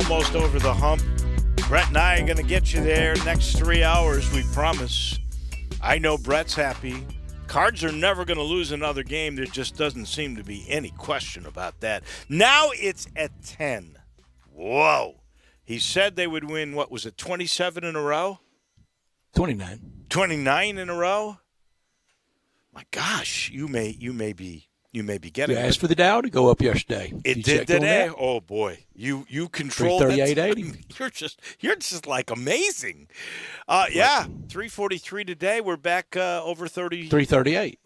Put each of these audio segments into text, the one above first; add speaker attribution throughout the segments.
Speaker 1: almost over the hump. Brett and I are going to get you there next 3 hours, we promise. I know Brett's happy. Cards are never going to lose another game. There just doesn't seem to be any question about that. Now it's at 10. Whoa. He said they would win, what was it, 27 in a row?
Speaker 2: 29.
Speaker 1: 29 in a row? My gosh, you may be getting
Speaker 2: it. You asked for the Dow to go up yesterday.
Speaker 1: It did today. Oh boy, you control
Speaker 2: 338.80.
Speaker 1: You're just like amazing. Yeah, 343 today. We're back over 30.
Speaker 2: 338.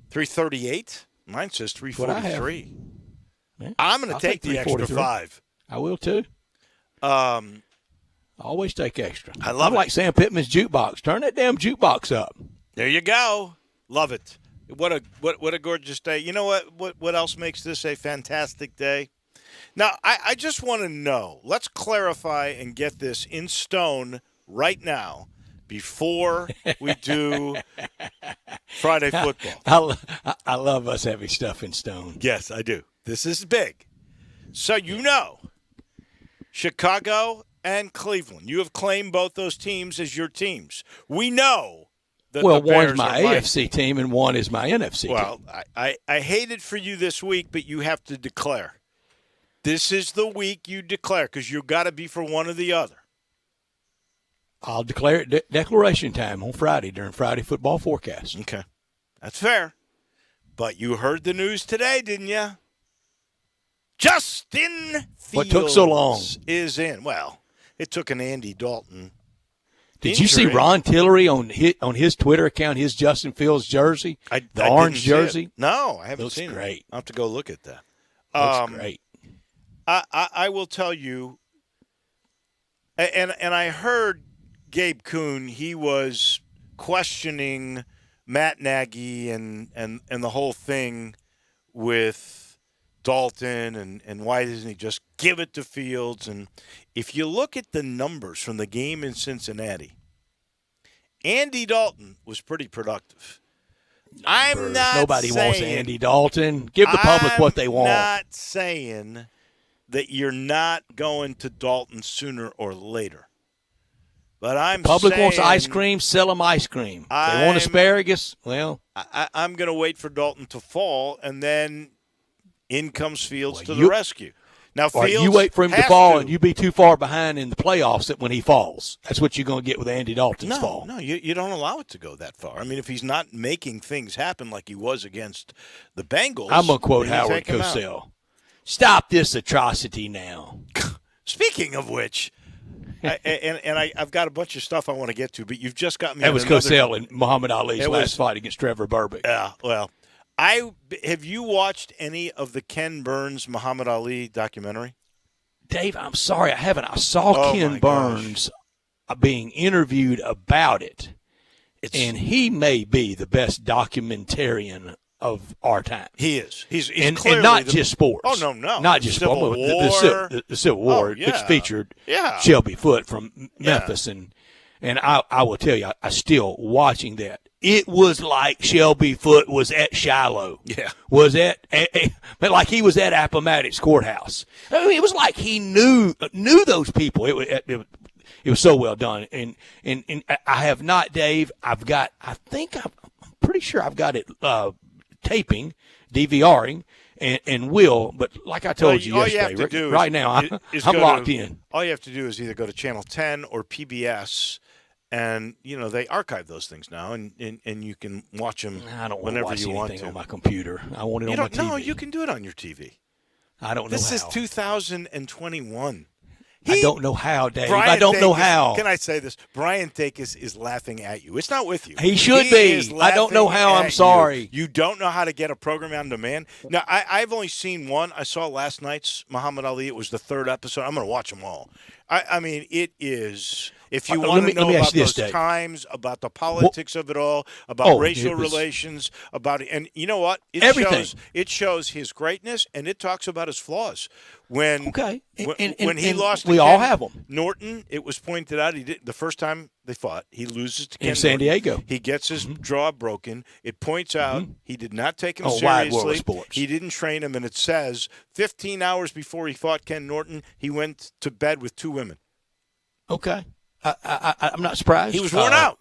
Speaker 1: 338. Mine says 343.
Speaker 2: Yeah,
Speaker 1: I'm going to take the extra 5.
Speaker 2: I will too. Always take extra.
Speaker 1: I love it.
Speaker 2: Like Sam Pittman's jukebox. Turn that damn jukebox up.
Speaker 1: There you go. Love it. What a gorgeous day. You know what else makes this a fantastic day? Now, I just want to know. Let's clarify and get this in stone right now before we do Friday football.
Speaker 2: I love us having stuff in stone.
Speaker 1: Yes, I do. This is big. So Chicago and Cleveland. You have claimed both those teams as your teams. We know.
Speaker 2: One's my AFC team and one is my NFC team.
Speaker 1: Well, I hate it for you this week, but you have to declare. This is the week you declare because you've got to be for one or the other.
Speaker 2: I'll declare it declaration time on Friday during Friday football forecast.
Speaker 1: Okay. That's fair. But you heard the news today, didn't you? Justin Fields
Speaker 2: what took so long?
Speaker 1: Is in. Well, it took an Andy Dalton.
Speaker 2: Did you see Ron Tillery on his Twitter account, his Justin Fields jersey, the orange jersey?
Speaker 1: No, I haven't seen it.
Speaker 2: Looks great.
Speaker 1: I'll have to go look at that.
Speaker 2: Looks great.
Speaker 1: I will tell you, and I heard Gabe Kuhn, he was questioning Matt Nagy and the whole thing with Dalton and why doesn't he just give it to Fields? And if you look at the numbers from the game in Cincinnati, Andy Dalton was pretty productive.
Speaker 2: Nobody wants Andy Dalton. Give the public what they want.
Speaker 1: I'm not saying that you're not going to Dalton sooner or later. But I'm
Speaker 2: the public
Speaker 1: saying,
Speaker 2: wants ice cream, sell them ice cream. They want asparagus, well.
Speaker 1: I'm going to wait for Dalton to fall, and then in comes Fields to the rescue. Now, Fields
Speaker 2: you wait for him to fall, and you be too far behind in the playoffs when he falls. That's what you're going to get with Andy Dalton's fall.
Speaker 1: No, you don't allow it to go that far. I mean, if he's not making things happen like he was against the Bengals.
Speaker 2: I'm going to quote Howard Cosell. Stop this atrocity now.
Speaker 1: Speaking of which, I've got a bunch of stuff I want to get to, but you've just got me.
Speaker 2: That was Cosell and Muhammad Ali's last fight against Trevor Burbick.
Speaker 1: Yeah, well. Have you watched any of the Ken Burns Muhammad Ali documentary?
Speaker 2: Dave, I'm sorry, I haven't. I saw Ken Burns being interviewed about it, and he may be the best documentarian of our time.
Speaker 1: He is. He's
Speaker 2: and not just sports.
Speaker 1: Oh, no.
Speaker 2: Not just
Speaker 1: Civil
Speaker 2: sports.
Speaker 1: War.
Speaker 2: The Civil War, which featured Shelby Foote from Memphis. And I will tell you, I still watching that. It was like Shelby Foote was at Shiloh.
Speaker 1: Yeah.
Speaker 2: Was but like he was at Appomattox Courthouse. I mean, it was like he knew those people. It was so well done. And I have not, Dave. I'm pretty sure I've got it taping, DVRing, and will. But like I told you yesterday, right now I'm locked in.
Speaker 1: All you have to do is either go to Channel 10 or PBS. And, they archive those things now, and you can watch them whenever you want to.
Speaker 2: On my computer. I want it on my TV.
Speaker 1: No, you can do it on your TV.
Speaker 2: I don't know how.
Speaker 1: This is 2021.
Speaker 2: I don't know how, Dave. I don't know how.
Speaker 1: Can I say this? Brian Dacus is laughing at you. It's not with you.
Speaker 2: He should be. I don't know how. I'm sorry.
Speaker 1: You don't know how to get a program on demand? Now, I've only seen one. I saw last night's Muhammad Ali. It was the 3rd episode. I'm going to watch them all. I mean, it is. If you want to know about those times, about the politics of it all, about racial relations, about it, and you know what? It shows his greatness, and it talks about his flaws. When he lost,
Speaker 2: we all have them.
Speaker 1: Norton, it was pointed out the first time They fought. He loses to Ken
Speaker 2: in San
Speaker 1: Norton.
Speaker 2: Diego.
Speaker 1: He gets his jaw broken. It points out he did not take him
Speaker 2: Wide World of
Speaker 1: seriously.
Speaker 2: Sports.
Speaker 1: He didn't train him, and it says 15 hours before he fought Ken Norton, he went to bed with 2 women.
Speaker 2: Okay. I'm not surprised.
Speaker 1: He was worn out.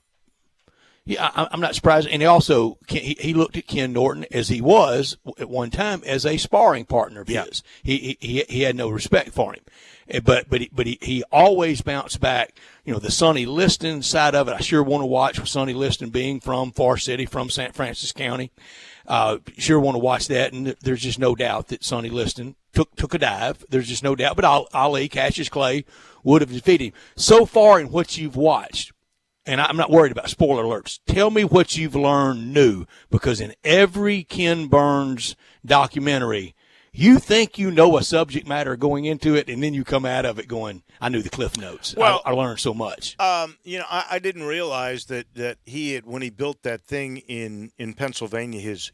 Speaker 2: Yeah, I'm not surprised. And he also he looked at Ken Norton as he was at one time as a sparring partner of his. He had no respect for him, but he always bounced back. You know, the Sonny Liston side of it. I sure want to watch with Sonny Liston being from Far City, from St. Francis County. Sure want to watch that, and there's just no doubt that Sonny Liston took a dive. There's just no doubt. But Ali, Cassius Clay would have defeated him. So far in what you've watched, and I'm not worried about spoiler alerts, tell me what you've learned new, because in every Ken Burns documentary, you think you know a subject matter going into it, and then you come out of it going, I knew the Cliff Notes. Well, I learned so much.
Speaker 1: You know, I didn't realize that he had, when he built that thing in Pennsylvania, his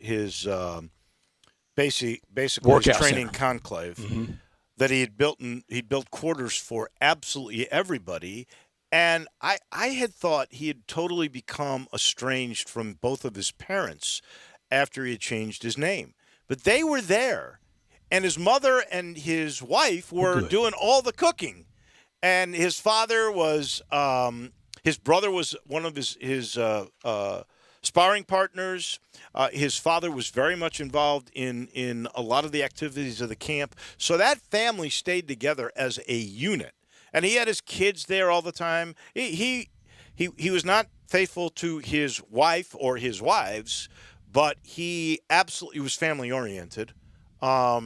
Speaker 1: basically
Speaker 2: Workout
Speaker 1: his training
Speaker 2: center.
Speaker 1: conclave, that he built quarters for absolutely everybody. And I had thought he had totally become estranged from both of his parents after he had changed his name. But they were there, and his mother and his wife were doing all the cooking. And his father was his brother was one of his sparring partners. His father was very much involved in a lot of the activities of the camp. So that family stayed together as a unit. And he had his kids there all the time. He was not faithful to his wife or his wives, but he absolutely was family oriented. You're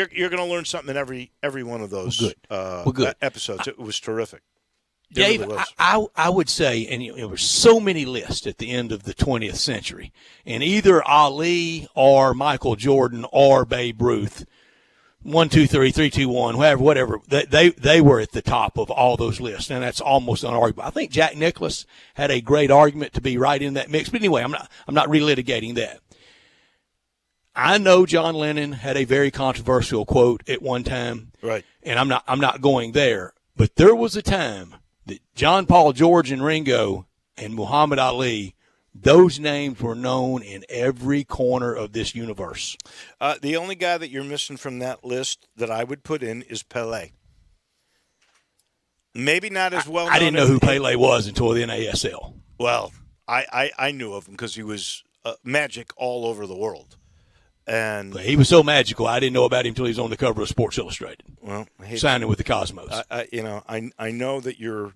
Speaker 1: going to learn something in every one of those episodes. It was terrific.
Speaker 2: Dave,
Speaker 1: really was.
Speaker 2: I would say, and there were so many lists at the end of the 20th century, and either Ali or Michael Jordan or Babe Ruth, 1, 2, 3, 3, 2, 1, whatever. They were at the top of all those lists, and that's almost unarguable. I think Jack Nicklaus had a great argument to be right in that mix, but anyway, I'm not relitigating that. I know John Lennon had a very controversial quote at one time,
Speaker 1: right?
Speaker 2: And I'm not going there, but there was a time that John, Paul, George, and Ringo and Muhammad Ali, those names were known in every corner of this universe.
Speaker 1: The only guy that you're missing from that list that I would put in is Pelé. Maybe not as well known.
Speaker 2: I didn't know who Pelé was until the NASL.
Speaker 1: Well, I knew of him because he was magic all over the world. And
Speaker 2: he was so magical, I didn't know about him until he was on the cover of Sports Illustrated.
Speaker 1: Well,
Speaker 2: signing with the Cosmos.
Speaker 1: I know that you're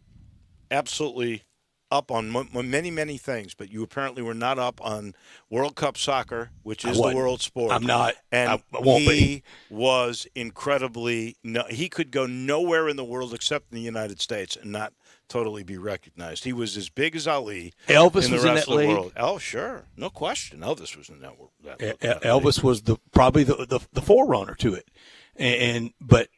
Speaker 1: absolutely up on many, many things, but you apparently were not up on World Cup soccer, which is the world sport.
Speaker 2: I'm not.
Speaker 1: And
Speaker 2: I won't be.
Speaker 1: He was incredibly he could go nowhere in the world except in the United States and not totally be recognized. He was as big as Ali.
Speaker 2: Elvis
Speaker 1: in the
Speaker 2: was
Speaker 1: rest
Speaker 2: in that
Speaker 1: of the
Speaker 2: league.
Speaker 1: World. Oh, sure. No question. Elvis was in that
Speaker 2: Elvis
Speaker 1: league.
Speaker 2: was probably the forerunner to it. But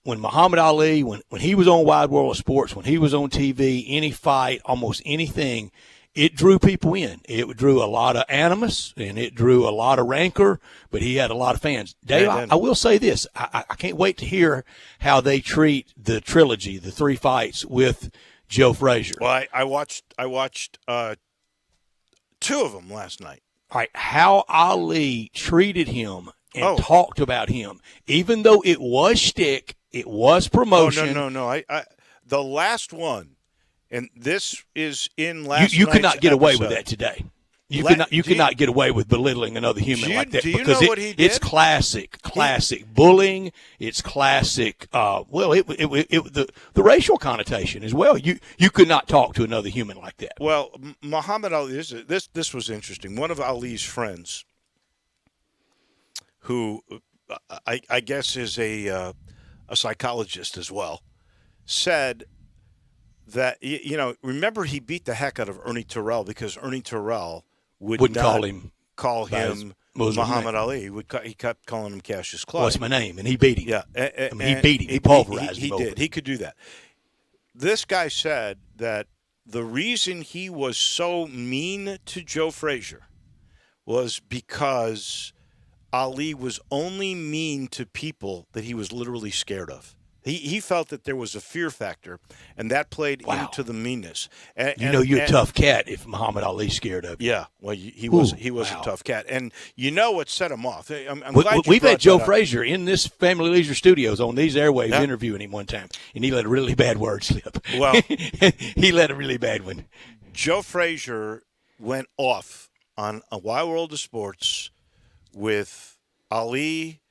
Speaker 2: when Muhammad Ali, when he was on Wide World of Sports, when he was on TV, any fight, almost anything, it drew people in. It drew a lot of animus, and it drew a lot of rancor, but he had a lot of fans. Dave, I will say this. I can't wait to hear how they treat the trilogy, the 3 fights with Joe Frazier.
Speaker 1: Well, I watched 2 of them last night.
Speaker 2: All right, how Ali treated him and talked about him, even though it was shtick, it was promotion.
Speaker 1: No. I the last one, and this is in last.
Speaker 2: You could not get away with
Speaker 1: episode.
Speaker 2: that today. You could not get away with belittling another human like that,
Speaker 1: do you
Speaker 2: because
Speaker 1: know what he did?
Speaker 2: It's classic bullying. It's classic. The racial connotation as well. You could not talk to another human like that.
Speaker 1: Well, Muhammad Ali. This was interesting. One of Ali's friends, who I guess is a psychologist as well, said that, remember he beat the heck out of Ernie Terrell because Ernie Terrell wouldn't call him Muhammad Ali. He kept calling him Cassius Clay.
Speaker 2: What's my name? And he beat him.
Speaker 1: Yeah.
Speaker 2: He beat him. He pulverized him.
Speaker 1: He did. He could do that. This guy said that the reason he was so mean to Joe Frazier was because Ali was only mean to people that he was literally scared of. He felt that there was a fear factor, and that played
Speaker 2: Wow.
Speaker 1: into the meanness.
Speaker 2: You're a tough cat if Muhammad Ali's scared of you.
Speaker 1: Yeah, well, he was
Speaker 2: wow.
Speaker 1: a tough cat, and you know what set him off. I'm glad
Speaker 2: We've
Speaker 1: you
Speaker 2: had Joe
Speaker 1: brought that up.
Speaker 2: Frazier in this Family Leisure Studios on these airwaves interviewing him one time, and he let a really bad word slip.
Speaker 1: Well,
Speaker 2: he let a really bad one.
Speaker 1: Joe Frazier went off on a Wild World of Sports with Ali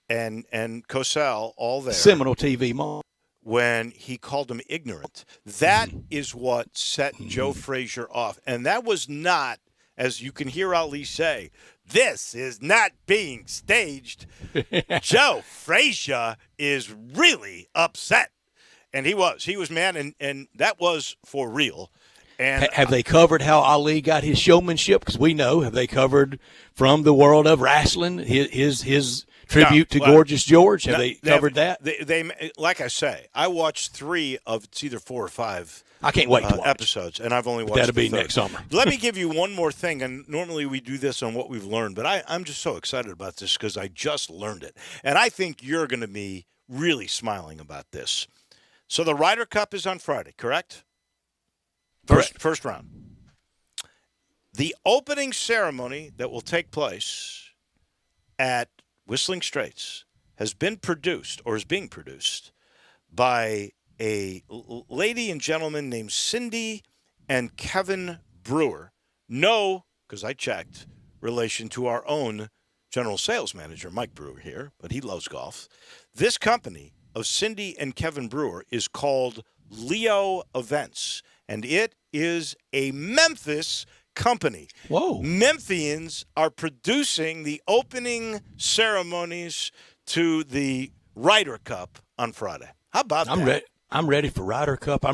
Speaker 1: and Cosell all there.
Speaker 2: Seminole TV mom.
Speaker 1: When he called him ignorant. That is what set Joe Frazier off. And that was not, as you can hear Ali say, this is not being staged. Joe Frazier is really upset. And he was mad, and that was for real. And
Speaker 2: have they covered how Ali got his showmanship? Because we know. Have they covered from the world of wrestling his tribute to Gorgeous George? Have they covered that?
Speaker 1: They like I say, I watched 3 of it's either 4 or 5.
Speaker 2: I can't wait to watch
Speaker 1: episodes, and I've only watched.
Speaker 2: That'll be
Speaker 1: the 3rd.
Speaker 2: next summer.
Speaker 1: Let me give you one more thing, and normally we do this on what we've learned, but I'm just so excited about this because I just learned it, and I think you're going to be really smiling about this. So the Ryder Cup is on Friday, correct? First round. The opening ceremony that will take place at Whistling Straits has been produced or is being produced by a lady and gentleman named Cindy and Kevin Brewer. No, because I checked, relation to our own general sales manager, Mike Brewer here, but he loves golf. This company of Cindy and Kevin Brewer is called Leo Events, and it is a Memphis company.
Speaker 2: Whoa.
Speaker 1: Memphians are producing the opening ceremonies to the Ryder Cup on Friday. How about that?
Speaker 2: I'm ready for Ryder Cup. I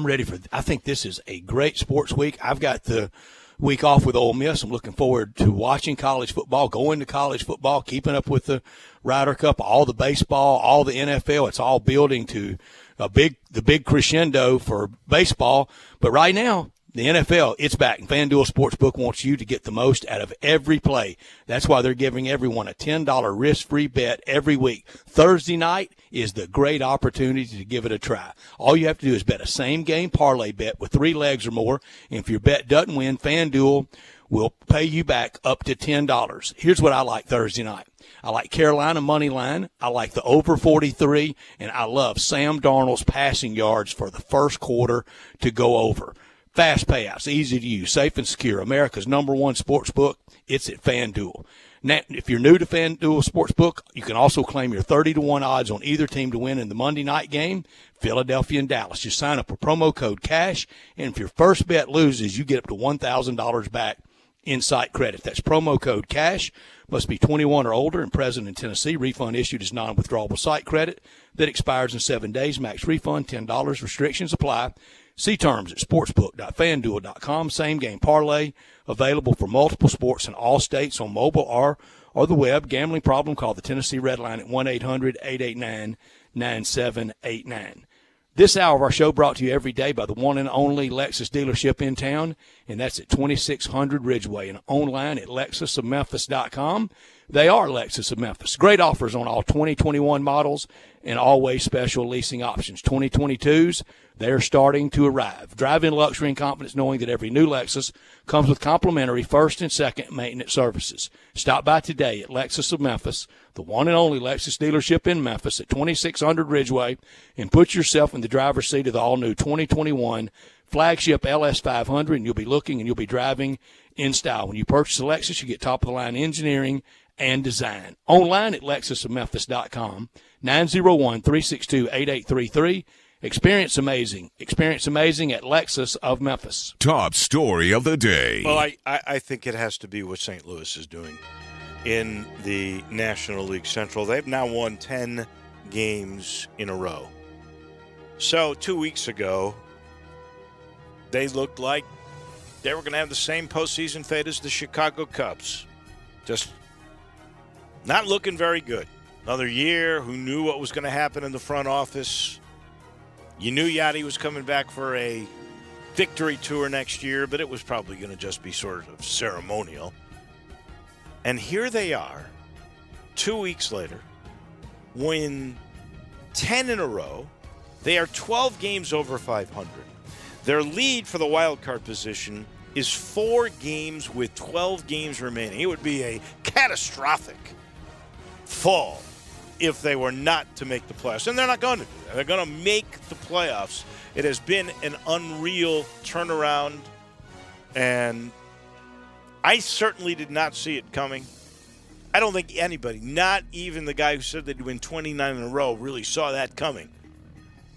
Speaker 2: think this is a great sports week. I've got the week off with Ole Miss. I'm looking forward to watching college football, going to college football, keeping up with the Ryder Cup, all the baseball, all the NFL. It's all building to the big crescendo for baseball. But right now, the NFL, it's back. And FanDuel Sportsbook wants you to get the most out of every play. That's why they're giving everyone a $10 risk-free bet every week. Thursday night is the great opportunity to give it a try. All you have to do is bet a same-game parlay bet with 3 legs or more. And if your bet doesn't win, FanDuel will pay you back up to $10. Here's what I like Thursday night. I like Carolina money line. I like the over 43, and I love Sam Darnold's passing yards for the first quarter to go over. Fast payouts, easy to use, safe and secure. America's #1 sports book. It's at FanDuel. Now, if you're new to FanDuel Sportsbook, you can also claim your 30-1 odds on either team to win in the Monday night game, Philadelphia and Dallas. Just sign up with promo code CASH, and if your first bet loses, you get up to $1,000 back in site credit. That's promo code CASH. Must be 21 or older and present in Tennessee. Refund issued as non-withdrawable site credit that expires in 7 days. Max refund $10. Restrictions apply. See terms at sportsbook.fanduel.com. Same game parlay available for multiple sports in all states on mobile or the web. Gambling problem? Call the Tennessee Red Line at 1-800-889-9789. This hour of our show brought to you every day by the one and only Lexus dealership in town, and that's at 2600 Ridgeway and online at lexusofmemphis.com. They are Lexus of Memphis. Great offers on all 2021 models and always special leasing options. 2022s, they're starting to arrive. Drive in luxury and confidence knowing that every new Lexus comes with complimentary first and second maintenance services. Stop by today at Lexus of Memphis, the one and only Lexus dealership in Memphis at 2600 Ridgeway, and put yourself in the driver's seat of the all-new 2021 flagship LS500, and you'll be looking and you'll be driving in style. When you purchase a Lexus, you get top-of-the-line engineering and design. Online at lexusofmemphis.com, 901-362-8833. Experience amazing. Experience amazing at Lexus of Memphis.
Speaker 3: Top story of the day.
Speaker 1: Well, I think it has to be what St. Louis is doing in the National League Central. They've now won 10 games in a row. So 2 weeks ago, they looked like they were going to have the same postseason fate as the Chicago Cubs. Just not looking very good. Another year, who knew what was going to happen in the front office? You knew Yachty was coming back for a victory tour next year, but it was probably going to just be sort of ceremonial. And here they are, 2 weeks later, win 10 in a row, They are 12 games over 500. Their lead for the wild card position is 4 games with 12 games remaining. It would be a catastrophic fall if they were not to make the playoffs. And they're not going to do that. They're going to make the playoffs. It has been an unreal turnaround, and I certainly did not see it coming. I don't think anybody, not even the guy who said they'd win 29 in a row, really saw that coming.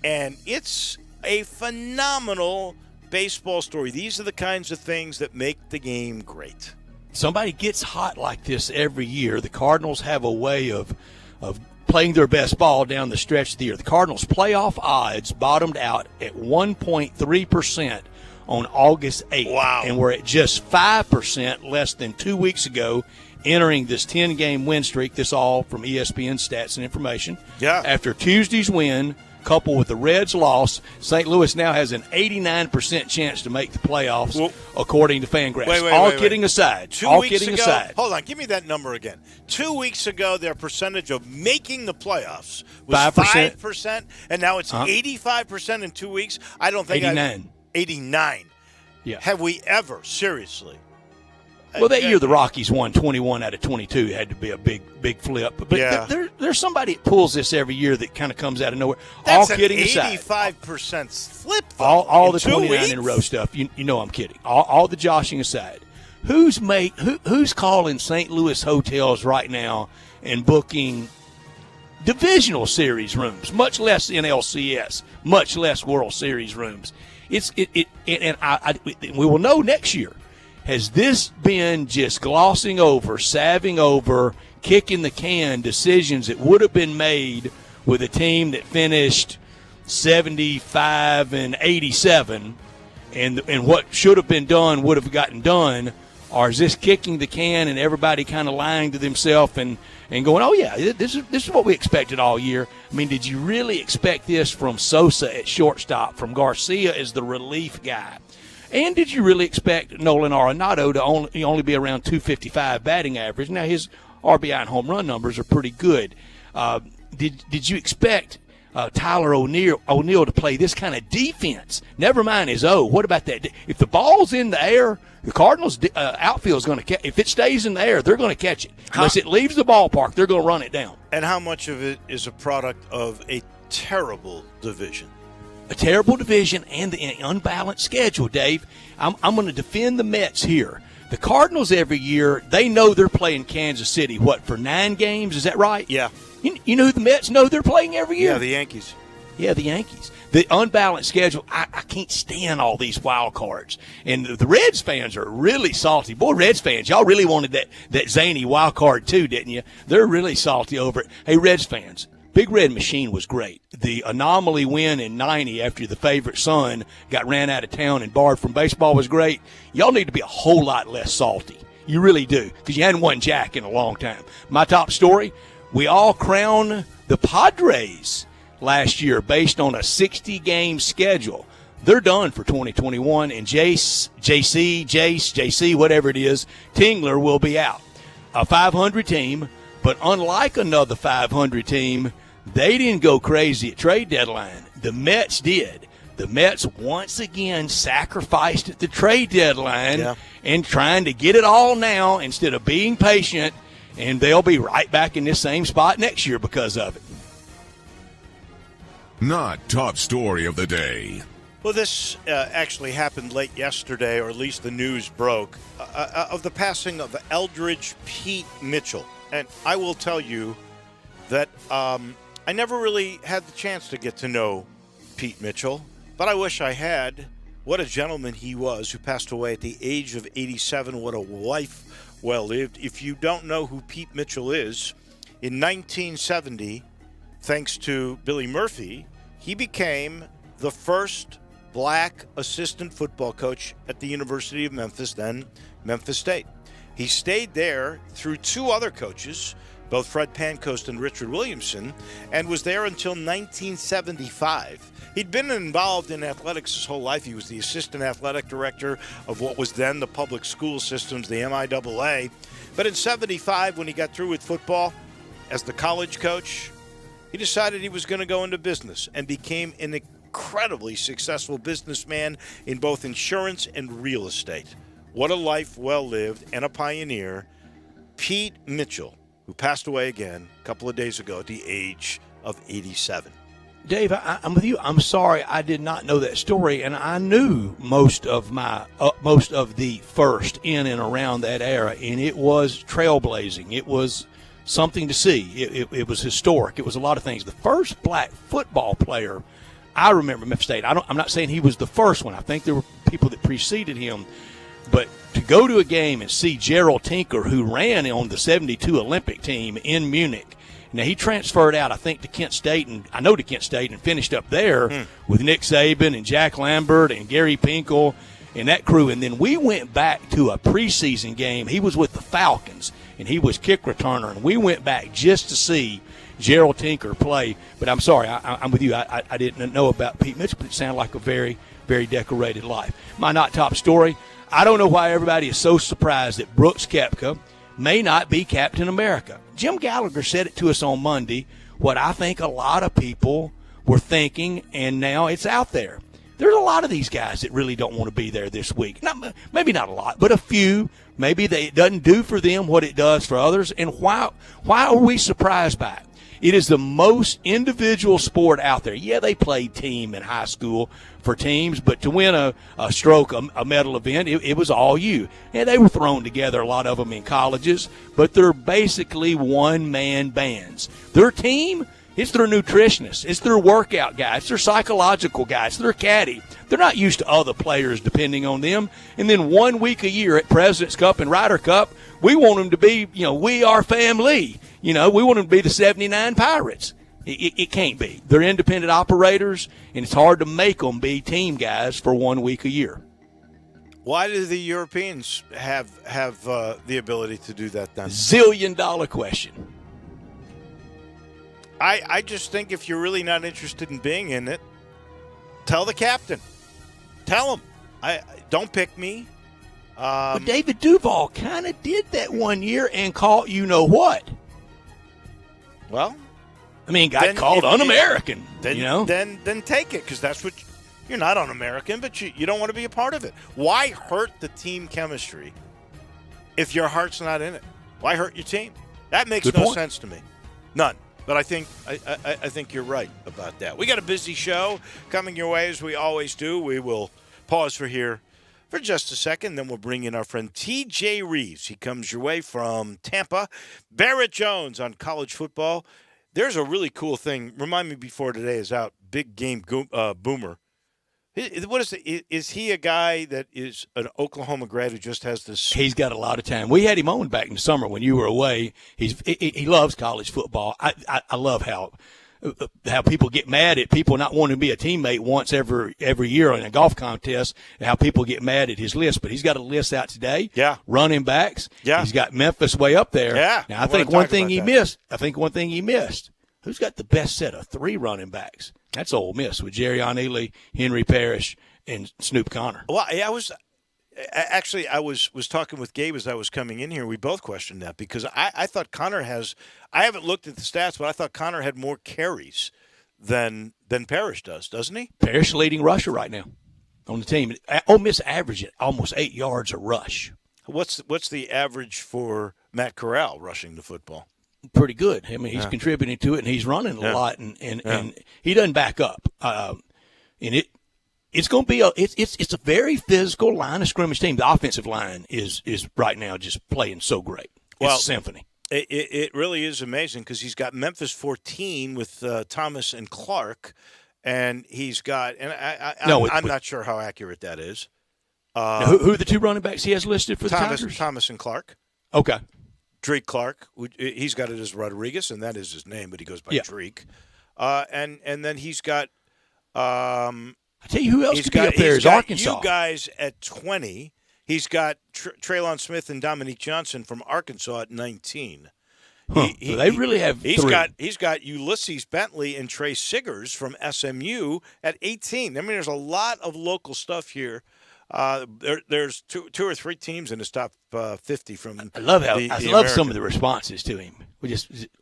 Speaker 1: And it's a phenomenal baseball story. These are the kinds of things that make the game great.
Speaker 2: Somebody gets hot like this every year. The Cardinals have a way of playing their best ball down the stretch of the year. The Cardinals' playoff odds bottomed out at 1.3% on August 8th.
Speaker 1: Wow.
Speaker 2: And we're at just 5% less than 2 weeks ago entering this 10-game win streak. This all from ESPN Stats and Information.
Speaker 1: Yeah.
Speaker 2: After Tuesday's win, coupled with the Reds' loss, St. Louis now has an 89% chance to make the playoffs, according to Fangraphs. All kidding aside.
Speaker 1: 2 weeks ago, hold on, give me that number again. 2 weeks ago, their percentage of making the playoffs was 5%, and now it's 85% in 2 weeks. I don't think
Speaker 2: 89.
Speaker 1: 89.
Speaker 2: Yeah.
Speaker 1: Have we ever, seriously?
Speaker 2: Well, that year the Rockies won 21 out of 22. It had to be a big flip. But there's somebody that pulls this every year that kind of comes out of nowhere.
Speaker 1: That's
Speaker 2: all kidding
Speaker 1: aside. 85% flip, though,
Speaker 2: all the
Speaker 1: 29
Speaker 2: weeks? In a row stuff. You know I'm kidding. All the joshing aside. Who's calling St. Louis hotels right now and booking divisional series rooms, much less NLCS, much less World Series rooms? We will know next year. Has this been just glossing over, salving over, kicking the can decisions that would have been made with a team that finished 75 and 87, and what should have been done would have gotten done? Or is this kicking the can and everybody kind of lying to themselves and going, oh, yeah, this is what we expected all year? I mean, did you really expect this from Sosa at shortstop, from Garcia as the relief guy? And did you really expect Nolan Arenado to only be around 255 batting average? Now, his RBI and home run numbers are pretty good. Did you expect Tyler O'Neill to play this kind of defense? Never mind his O. What about that? If the ball's in the air, the Cardinals' outfield is going to catch. If it stays in the air, they're going to catch it. Unless it leaves the ballpark, they're going to run it down.
Speaker 1: And how much of it is a product of a terrible division?
Speaker 2: A terrible division and the unbalanced schedule, Dave. I'm going to defend the Mets here. The Cardinals every year, they know they're playing Kansas City, for 9 games? Is that right?
Speaker 1: Yeah.
Speaker 2: You know who the Mets know they're playing every year?
Speaker 1: Yeah, the Yankees.
Speaker 2: Yeah, the Yankees. The unbalanced schedule, I can't stand all these wild cards. And the Reds fans are really salty. Boy, Reds fans, y'all really wanted that zany wild card too, didn't you? They're really salty over it. Hey, Reds fans, Big Red Machine was great. The anomaly win in 90 after the favorite son got ran out of town and barred from baseball was great. Y'all need to be a whole lot less salty. You really do, because you hadn't won Jack in a long time. My top story, we all crowned the Padres last year based on a 60-game schedule. They're done for 2021, and JC, whatever it is, Tingler will be out. A 500 team, but unlike another 500 team, they didn't go crazy at trade deadline. The Mets did. The Mets once again sacrificed at the trade deadline and trying to get it all now instead of being patient, and they'll be right back in this same spot next year because of it.
Speaker 3: Not top story of the day.
Speaker 1: Well, this actually happened late yesterday, or at least the news broke, of the passing of Eldridge Pete Mitchell. And I will tell you that I never really had the chance to get to know Pete Mitchell, but I wish I had. What a gentleman he was, who passed away at the age of 87. What a life well lived. If you don't know who Pete Mitchell is, in 1970, thanks to Billy Murphy, he became the first black assistant football coach at the University of Memphis, then Memphis State. He stayed there through 2 other coaches, both Fred Pancoast and Richard Williamson, and was there until 1975. He'd been involved in athletics his whole life. He was the assistant athletic director of what was then the public school systems, the MIAA. But in 75, when he got through with football as the college coach, He decided he was going to go into business and became an incredibly successful businessman in both insurance and real estate. What a life well lived, and a pioneer. Pete Mitchell, who passed away again a couple of days ago at the age of 87.
Speaker 2: Dave, I'm with you. I'm sorry I did not know that story, and I knew most of the first in and around that era, and it was trailblazing. It was something to see. It was historic. It was a lot of things. The first black football player I remember Memphis State. I'm not saying he was the first one. I think there were people that preceded him, but to go to a game and see Gerald Tinker, who ran on the '72 Olympic team in Munich. Now, he transferred out, I think, to Kent State, and finished up there with Nick Saban and Jack Lambert and Gary Pinkel and that crew. And then we went back to a preseason game. He was with the Falcons, and he was kick returner. And we went back just to see Gerald Tinker play. But I'm sorry, I'm with you. I didn't know about Pete Mitchell, but it sounded like a very, very decorated life. My not top story, I don't know why everybody is so surprised that Brooks Koepka may not be Captain America. Jim Gallagher said it to us on Monday, what I think a lot of people were thinking, and now it's out there. There's a lot of these guys that really don't want to be there this week. Maybe not a lot, but a few. Maybe it doesn't do for them what it does for others. And why are we surprised by it? It is the most individual sport out there. Yeah, they played team in high school for teams, but to win a stroke, a medal event, it was all you. And they were thrown together, a lot of them in colleges, but they're basically one-man bands. Their team, it's their nutritionist, it's their workout guy, it's their psychological guy, it's their caddy. They're not used to other players depending on them. And then 1 week a year at President's Cup and Ryder Cup, we want them to be, we are family. We want them to be the 79 Pirates. It can't be. They're independent operators, and it's hard to make them be team guys for 1 week a year.
Speaker 1: Why do the Europeans have the ability to do that then?
Speaker 2: $1 zillion question.
Speaker 1: I just think if you're really not interested in being in it, tell the captain. Tell him. Don't pick me.
Speaker 2: But David Duval kind of did that 1 year and caught what.
Speaker 1: Well,
Speaker 2: got called un-American.
Speaker 1: Then take it, because that's what you're not un-American, but you don't want to be a part of it. Why hurt the team chemistry if your heart's not in it? Why hurt your team? That makes no sense to me. None. But I think you're right about that. We got a busy show coming your way, as we always do. We will pause for just a second, then we'll bring in our friend T.J. Reeves. He comes your way from Tampa. Barrett Jones on college football. There's a really cool thing. Remind me before today is out. Big Game Boomer. What is it? Is he a guy that is an Oklahoma grad who just has this?
Speaker 2: He's got a lot of time. We had him on back in the summer when you were away. He loves college football. I love how people get mad at people not wanting to be a teammate once every year in a golf contest, and how people get mad at his list. But he's got a list out today.
Speaker 1: Yeah.
Speaker 2: Running backs. Yeah. He's got Memphis way up there.
Speaker 1: Yeah.
Speaker 2: Now, I think one thing he missed. Who's got the best set of 3 running backs? That's Ole Miss with Jerrion Ealy, Henry Parrish, and Snoop Connor.
Speaker 1: Well, I was talking with Gabe as I was coming in here. We both questioned that, because I thought Connor has – I haven't looked at the stats, but I thought Connor had more carries than Parrish does, doesn't he?
Speaker 2: Parrish leading rusher right now on the team. Ole Miss averaging almost 8 yards a rush.
Speaker 1: What's the average for Matt Corral rushing the football?
Speaker 2: Pretty good. He's contributing to it, and he's running a lot, and he doesn't back up. And it's going to be it's a very physical line of scrimmage team. The offensive line is right now just playing so great. It's a symphony.
Speaker 1: It really is amazing, because he's got Memphis 14 with Thomas and Clark, and he's got I'm not sure how accurate that is.
Speaker 2: Who are the 2 running backs he has listed for the Tigers?
Speaker 1: Thomas and Clark.
Speaker 2: Okay.
Speaker 1: Drake Clark, he's got it as Rodriguez, and that is his name, but he goes by Drake. And then he's got
Speaker 2: I tell you who else could be up there is Arkansas.
Speaker 1: You guys at 20. He's got Traylon Smith and Dominique Johnson from Arkansas at 19.
Speaker 2: They really have 3.
Speaker 1: He's got Ulysses Bentley and Trey Siggers from SMU at 18. There's a lot of local stuff here. There's two or three teams in his top 50 from.
Speaker 2: I love some of the responses to him.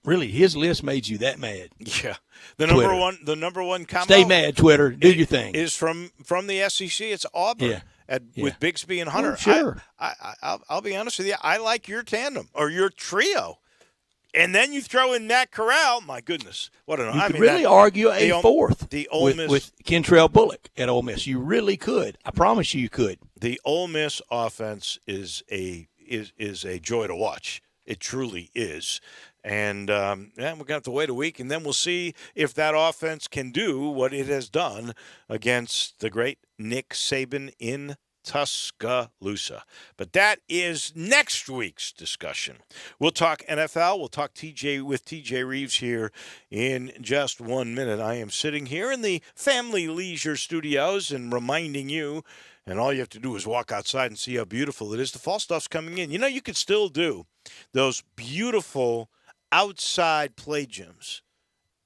Speaker 2: really, his list made you that mad.
Speaker 1: Yeah,
Speaker 2: Twitter.
Speaker 1: the number one combo.
Speaker 2: Stay mad, Twitter. Do your thing.
Speaker 1: Is from the SEC. It's Auburn with Bigsby and Hunter.
Speaker 2: Oh, sure.
Speaker 1: I'll be honest with you. I like your tandem or your trio. And then you throw in Matt Corral. My goodness, what an!
Speaker 2: You could really argue a fourth with Kentrell Bullock at Ole Miss. You really could. I promise you could.
Speaker 1: The Ole Miss offense is a joy to watch. It truly is. And we're going to have to wait a week, and then we'll see if that offense can do what it has done against the great Nick Saban in Tuscaloosa. But that is next week's discussion. We'll talk NFL. We'll talk TJ Reeves here in just 1 minute. I am sitting here in the Family Leisure Studios and reminding you, and all you have to do is walk outside and see how beautiful it is. The fall stuff's coming in. You know, you could still do those beautiful outside play gyms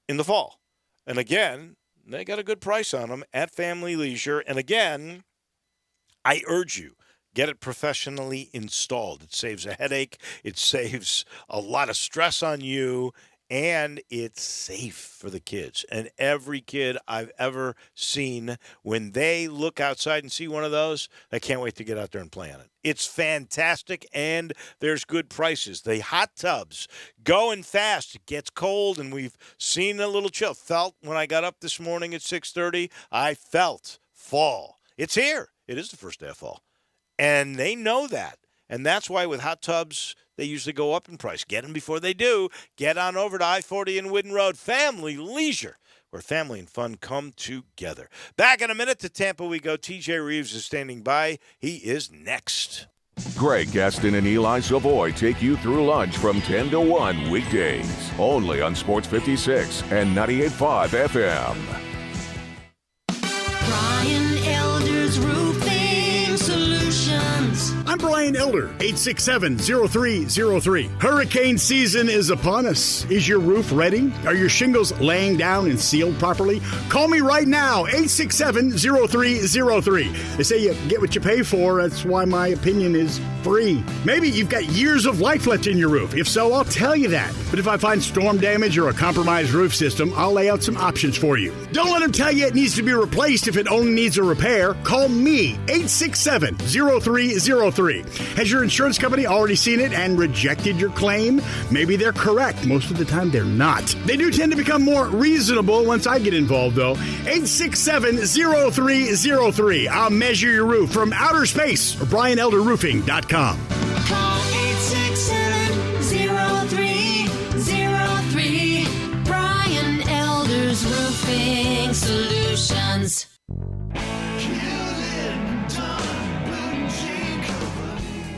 Speaker 1: in the fall. And again, they got a good price on them at Family Leisure. And again, I urge you, get it professionally installed. It saves a headache. It saves a lot of stress on you. And it's safe for the kids. And every kid I've ever seen, when they look outside and see one of those, they can't wait to get out there and play on it. It's fantastic, and there's good prices. The hot tubs, going fast. It gets cold, and we've seen a little chill. Felt when I got up this morning at 6:30, I felt fall. It's here. It is the first day of fall. And they know that. And that's why with hot tubs, they usually go up in price. Get them before they do. Get on over to I-40 and Whidden Road. Family Leisure, where family and fun come together. Back in a minute to Tampa we go. TJ Reeves is standing by. He is next.
Speaker 3: Greg Gaston and Eli Savoy take you through lunch from 10 to 1 weekdays. Only on Sports 56 and 98.5 FM.
Speaker 4: Brian Elder's Roofing Solutions.
Speaker 5: I'm Brian Elder, 867-0303. Hurricane season is upon us. Is your roof ready? Are your shingles laying down and sealed properly? Call me right now, 867-0303. They say you get what you pay for. That's why my opinion is free. Maybe you've got years of life left in your roof. If so, I'll tell you that. But if I find storm damage or a compromised roof system, I'll lay out some options for you. Don't let them tell you it needs to be replaced if it only needs a repair. Call me, 867-0303. Has your insurance company already seen it and rejected your claim? Maybe they're correct. Most of the time, they're not. They do tend to become more reasonable once I get involved, though. 867-0303. I'll measure your roof from outer space or BrianElderRoofing.com.
Speaker 4: Call 867-0303. Brian Elder's Roofing Solutions.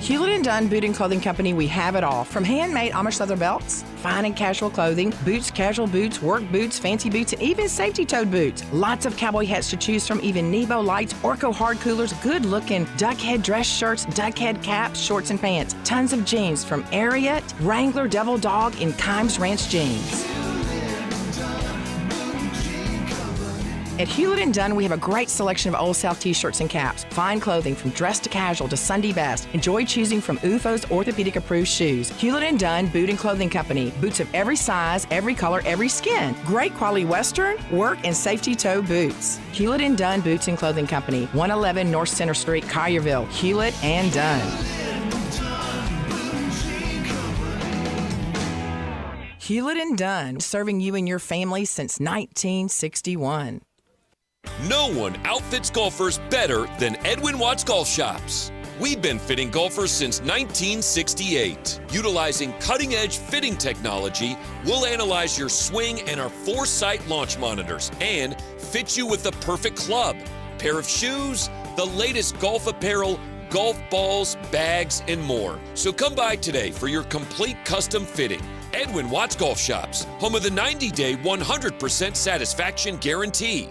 Speaker 6: Hewlett & Dunn Boot and Clothing Company, we have it all. From handmade Amish leather belts, fine and casual clothing, boots, casual boots, work boots, fancy boots, and even safety-toed boots. Lots of cowboy hats to choose from, even Nebo lights, Orco hard coolers, good-looking duck head dress shirts, duck head caps, shorts, and pants. Tons of jeans from Ariat, Wrangler, Devil Dog, and Kimes Ranch jeans. At Hewlett & Dunn, we have a great selection of Old South t-shirts and caps. Fine clothing from dress to casual to Sunday best. Enjoy choosing from UFO's orthopedic-approved shoes. Hewlett & Dunn Boot and Clothing Company. Boots of every size, every color, every skin. Great quality Western, work, and safety toe boots. Hewlett & Dunn Boots and Clothing Company. 111 North Center Street, Collierville. Hewlett & Dunn. Hewlett & Dunn, serving you and your family since 1961.
Speaker 7: No one outfits golfers better than Edwin Watts Golf Shops. We've been fitting golfers since 1968. Utilizing cutting-edge fitting technology, we'll analyze your swing and our Foresight launch monitors and fit you with the perfect club, pair of shoes, the latest golf apparel, golf balls, bags, and more. So come by today for your complete custom fitting. Edwin Watts Golf Shops, home of the 90-day 100% satisfaction guarantee.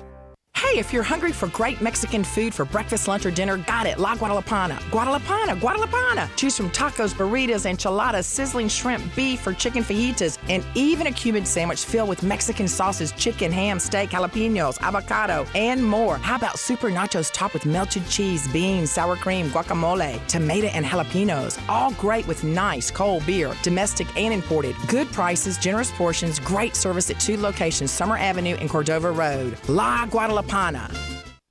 Speaker 6: Hey, if you're hungry for great Mexican food for breakfast, lunch, or dinner, got it. La Guadalupana. Guadalupana. Choose from tacos, burritos, enchiladas, sizzling shrimp, beef, or chicken fajitas, and even a Cuban sandwich filled with Mexican sauces, chicken, ham, steak, jalapenos, avocado, and more. How about super nachos topped with melted cheese, beans, sour cream, guacamole, tomato, and jalapenos? All great with nice cold beer, domestic and imported. Good prices, generous portions, great service at 2 locations, Summer Avenue and Cordova Road. La Guadalupana.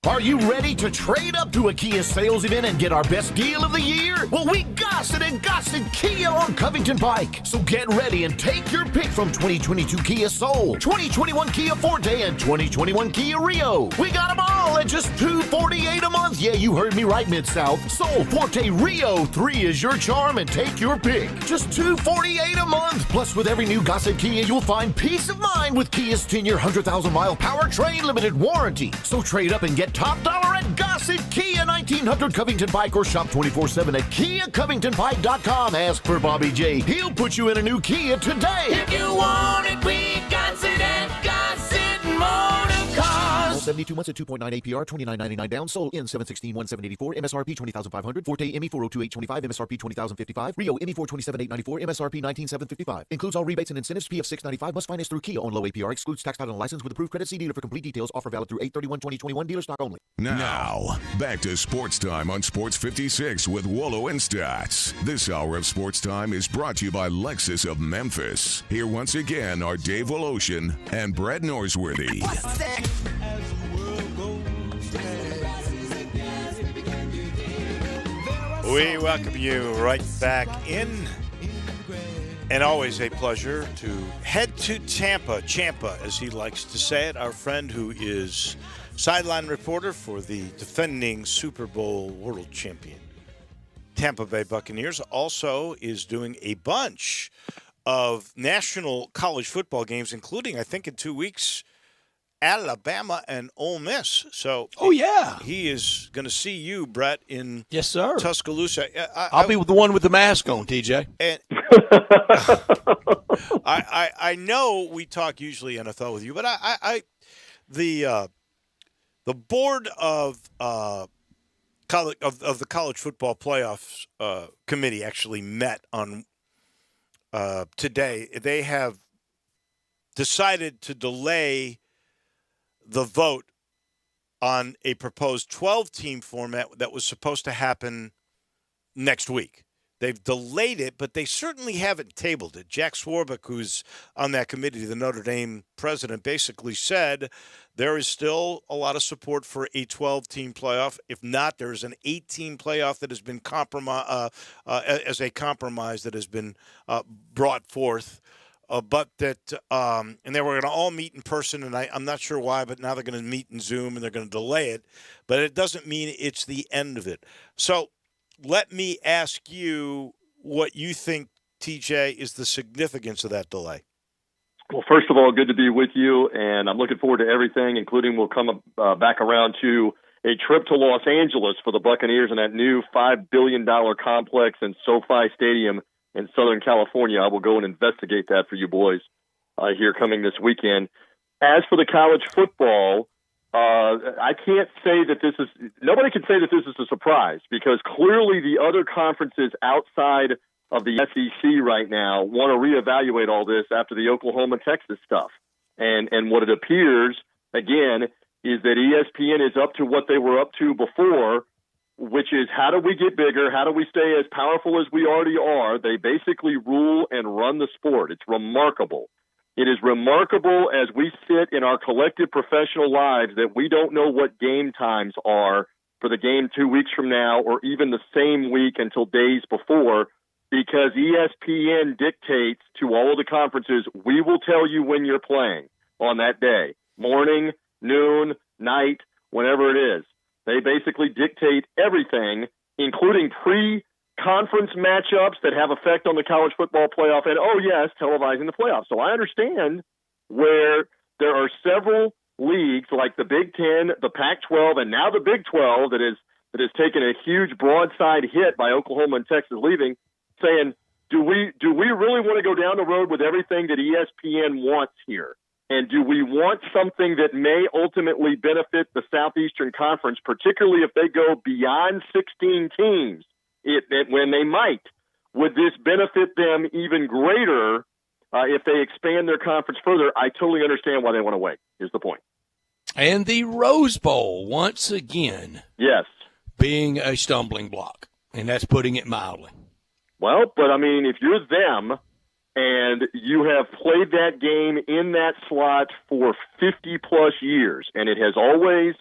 Speaker 8: Are you ready to trade up to a Kia sales event and get our best deal of the year? Well, we got it Kia on Covington Pike. So get ready and take your pick from 2022 Kia Soul, 2021 Kia Forte, and 2021 Kia Rio. We got them all at just $248 a month. Yeah, you heard me right, Mid-South. Soul, Forte, Rio, 3 is your charm, and take your pick. Just $248 a month. Plus, with every new Gossett Kia, you'll find peace of mind with Kia's 10-year, 100,000-mile powertrain limited warranty. So trade up and get top dollar at Gossett Kia, 1900 Covington Pike, or shop 24/7 at KiaCovingtonPike.com. Ask for Bobby J. He'll put you in a new Kia today.
Speaker 4: If you want it, we got it at Gossett Motor Cars.
Speaker 8: 72 months at 2.9 APR, $29.99 down. Sold in 716,174. MSRP $20,500. Forte ME 402,825. MSRP $20,055. Rio ME 427,894. MSRP $19,755. Includes all rebates and incentives. PF $695. Must finance through Kia on low APR. Excludes tax title and license with approved credit. See dealer for complete details. Offer valid through 8/31/2021. Dealer stock only.
Speaker 3: Now, back to Sports Time on Sports 56 with Wolo and Stats. This hour of Sports Time is brought to you by Lexus of Memphis. Here once again are Dave Woloshin and Brett Norsworthy.
Speaker 1: We welcome you right back in. And always a pleasure to head to Champa, as he likes to say it. Our friend who is sideline reporter for the defending Super Bowl world champion Tampa Bay Buccaneers also is doing a bunch of national college football games, including, I think, in 2 weeks, Alabama and Ole Miss. So, he is going to see you, Brett, in
Speaker 2: yes, sir,
Speaker 1: Tuscaloosa.
Speaker 2: I'll be the one with the mask on, TJ.
Speaker 1: And I know we talk usually NFL with you, but the board of the college football playoffs committee actually met on today. They have decided to delay the vote on a proposed 12-team format that was supposed to happen next week. They've delayed it, but they certainly haven't tabled it. Jack Swarbrick, who's on that committee, the Notre Dame president, basically said there is still a lot of support for a 12-team playoff. If not, there's an 8-team playoff that has been as a compromise that has been brought forth. But that, and they were going to all meet in person, and I'm not sure why, but now they're going to meet in Zoom, and they're going to delay it. But it doesn't mean it's the end of it. So let me ask you what you think, TJ, is the significance of that delay.
Speaker 9: Well, first of all, good to be with you, and I'm looking forward to everything, including we'll come back around to a trip to Los Angeles for the Buccaneers in that new $5 billion complex in SoFi Stadium in Southern California. I will go and investigate that for you boys here coming this weekend. As for the college football, I can't say that nobody can say that this is a surprise, because clearly the other conferences outside of the SEC right now want to reevaluate all this after the Oklahoma-Texas stuff. And what it appears, again, is that ESPN is up to what they were up to before, which is how do we get bigger? How do we stay as powerful as we already are? They basically rule and run the sport. It's remarkable. It is remarkable as we sit in our collective professional lives that we don't know what game times are for the game 2 weeks from now or even the same week until days before, because ESPN dictates to all of the conferences, we will tell you when you're playing on that day, morning, noon, night, whenever it is. They basically dictate everything, including pre-conference matchups that have effect on the college football playoff, and, oh, yes, televising the playoffs. So I understand where there are several leagues like the Big Ten, the Pac-12, and now the Big 12 that has taken a huge broadside hit by Oklahoma and Texas leaving, saying, do we really want to go down the road with everything that ESPN wants here? And do we want something that may ultimately benefit the Southeastern Conference, particularly if they go beyond 16 teams, when they might? Would this benefit them even greater if they expand their conference further? I totally understand why they want to wait, is the point.
Speaker 2: And the Rose Bowl, once again,
Speaker 9: Yes.
Speaker 2: being a stumbling block, and that's putting it mildly.
Speaker 9: Well, but I mean, if you're them and you have played that game in that slot for 50-plus years, and it has always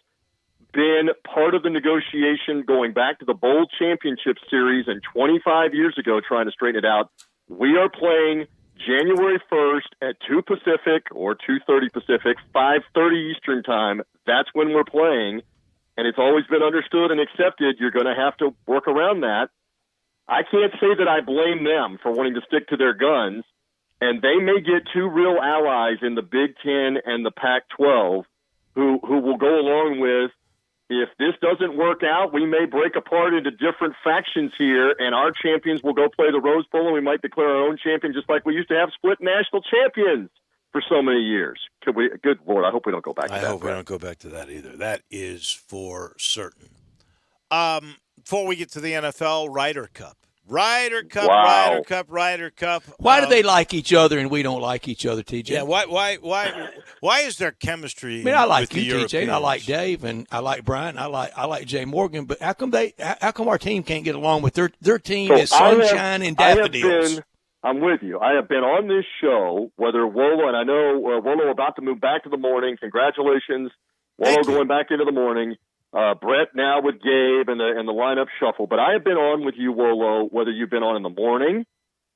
Speaker 9: been part of the negotiation going back to the Bowl Championship Series and 25 years ago trying to straighten it out, we are playing January 1st at 2 Pacific or 2:30 Pacific, 5:30 Eastern time. That's when we're playing, and it's always been understood and accepted you're going to have to work around that. I can't say that I blame them for wanting to stick to their guns, and they may get two real allies in the Big Ten and the Pac-12 who will go along with, if this doesn't work out, we may break apart into different factions here, and our champions will go play the Rose Bowl, and we might declare our own champion just like we used to have split national champions for so many years. Could we? Good Lord, I hope we don't go back to that.
Speaker 1: I hope we don't go back to that either. That is for certain. Before we get to the NFL, Ryder Cup. Ryder Cup,
Speaker 9: Wow.
Speaker 1: Ryder Cup, Ryder Cup.
Speaker 2: Why do they like each other and we don't like each other, TJ?
Speaker 1: Yeah, why is there chemistry?
Speaker 2: I mean, I like
Speaker 1: with
Speaker 2: you,
Speaker 1: the
Speaker 2: TJ, and I
Speaker 1: Europeans?
Speaker 2: like Dave, and I like Brian, I like Jay Morgan. But how come our team can't get along with their team? Is sunshine and daffodils.
Speaker 9: I'm with you. I have been on this show, whether Wolo, and I know Wolo about to move back to the morning. Congratulations, Wolo going back into the morning. Brett now with Gabe and the lineup shuffle. But I have been on with you, Wolo, whether you've been on in the morning,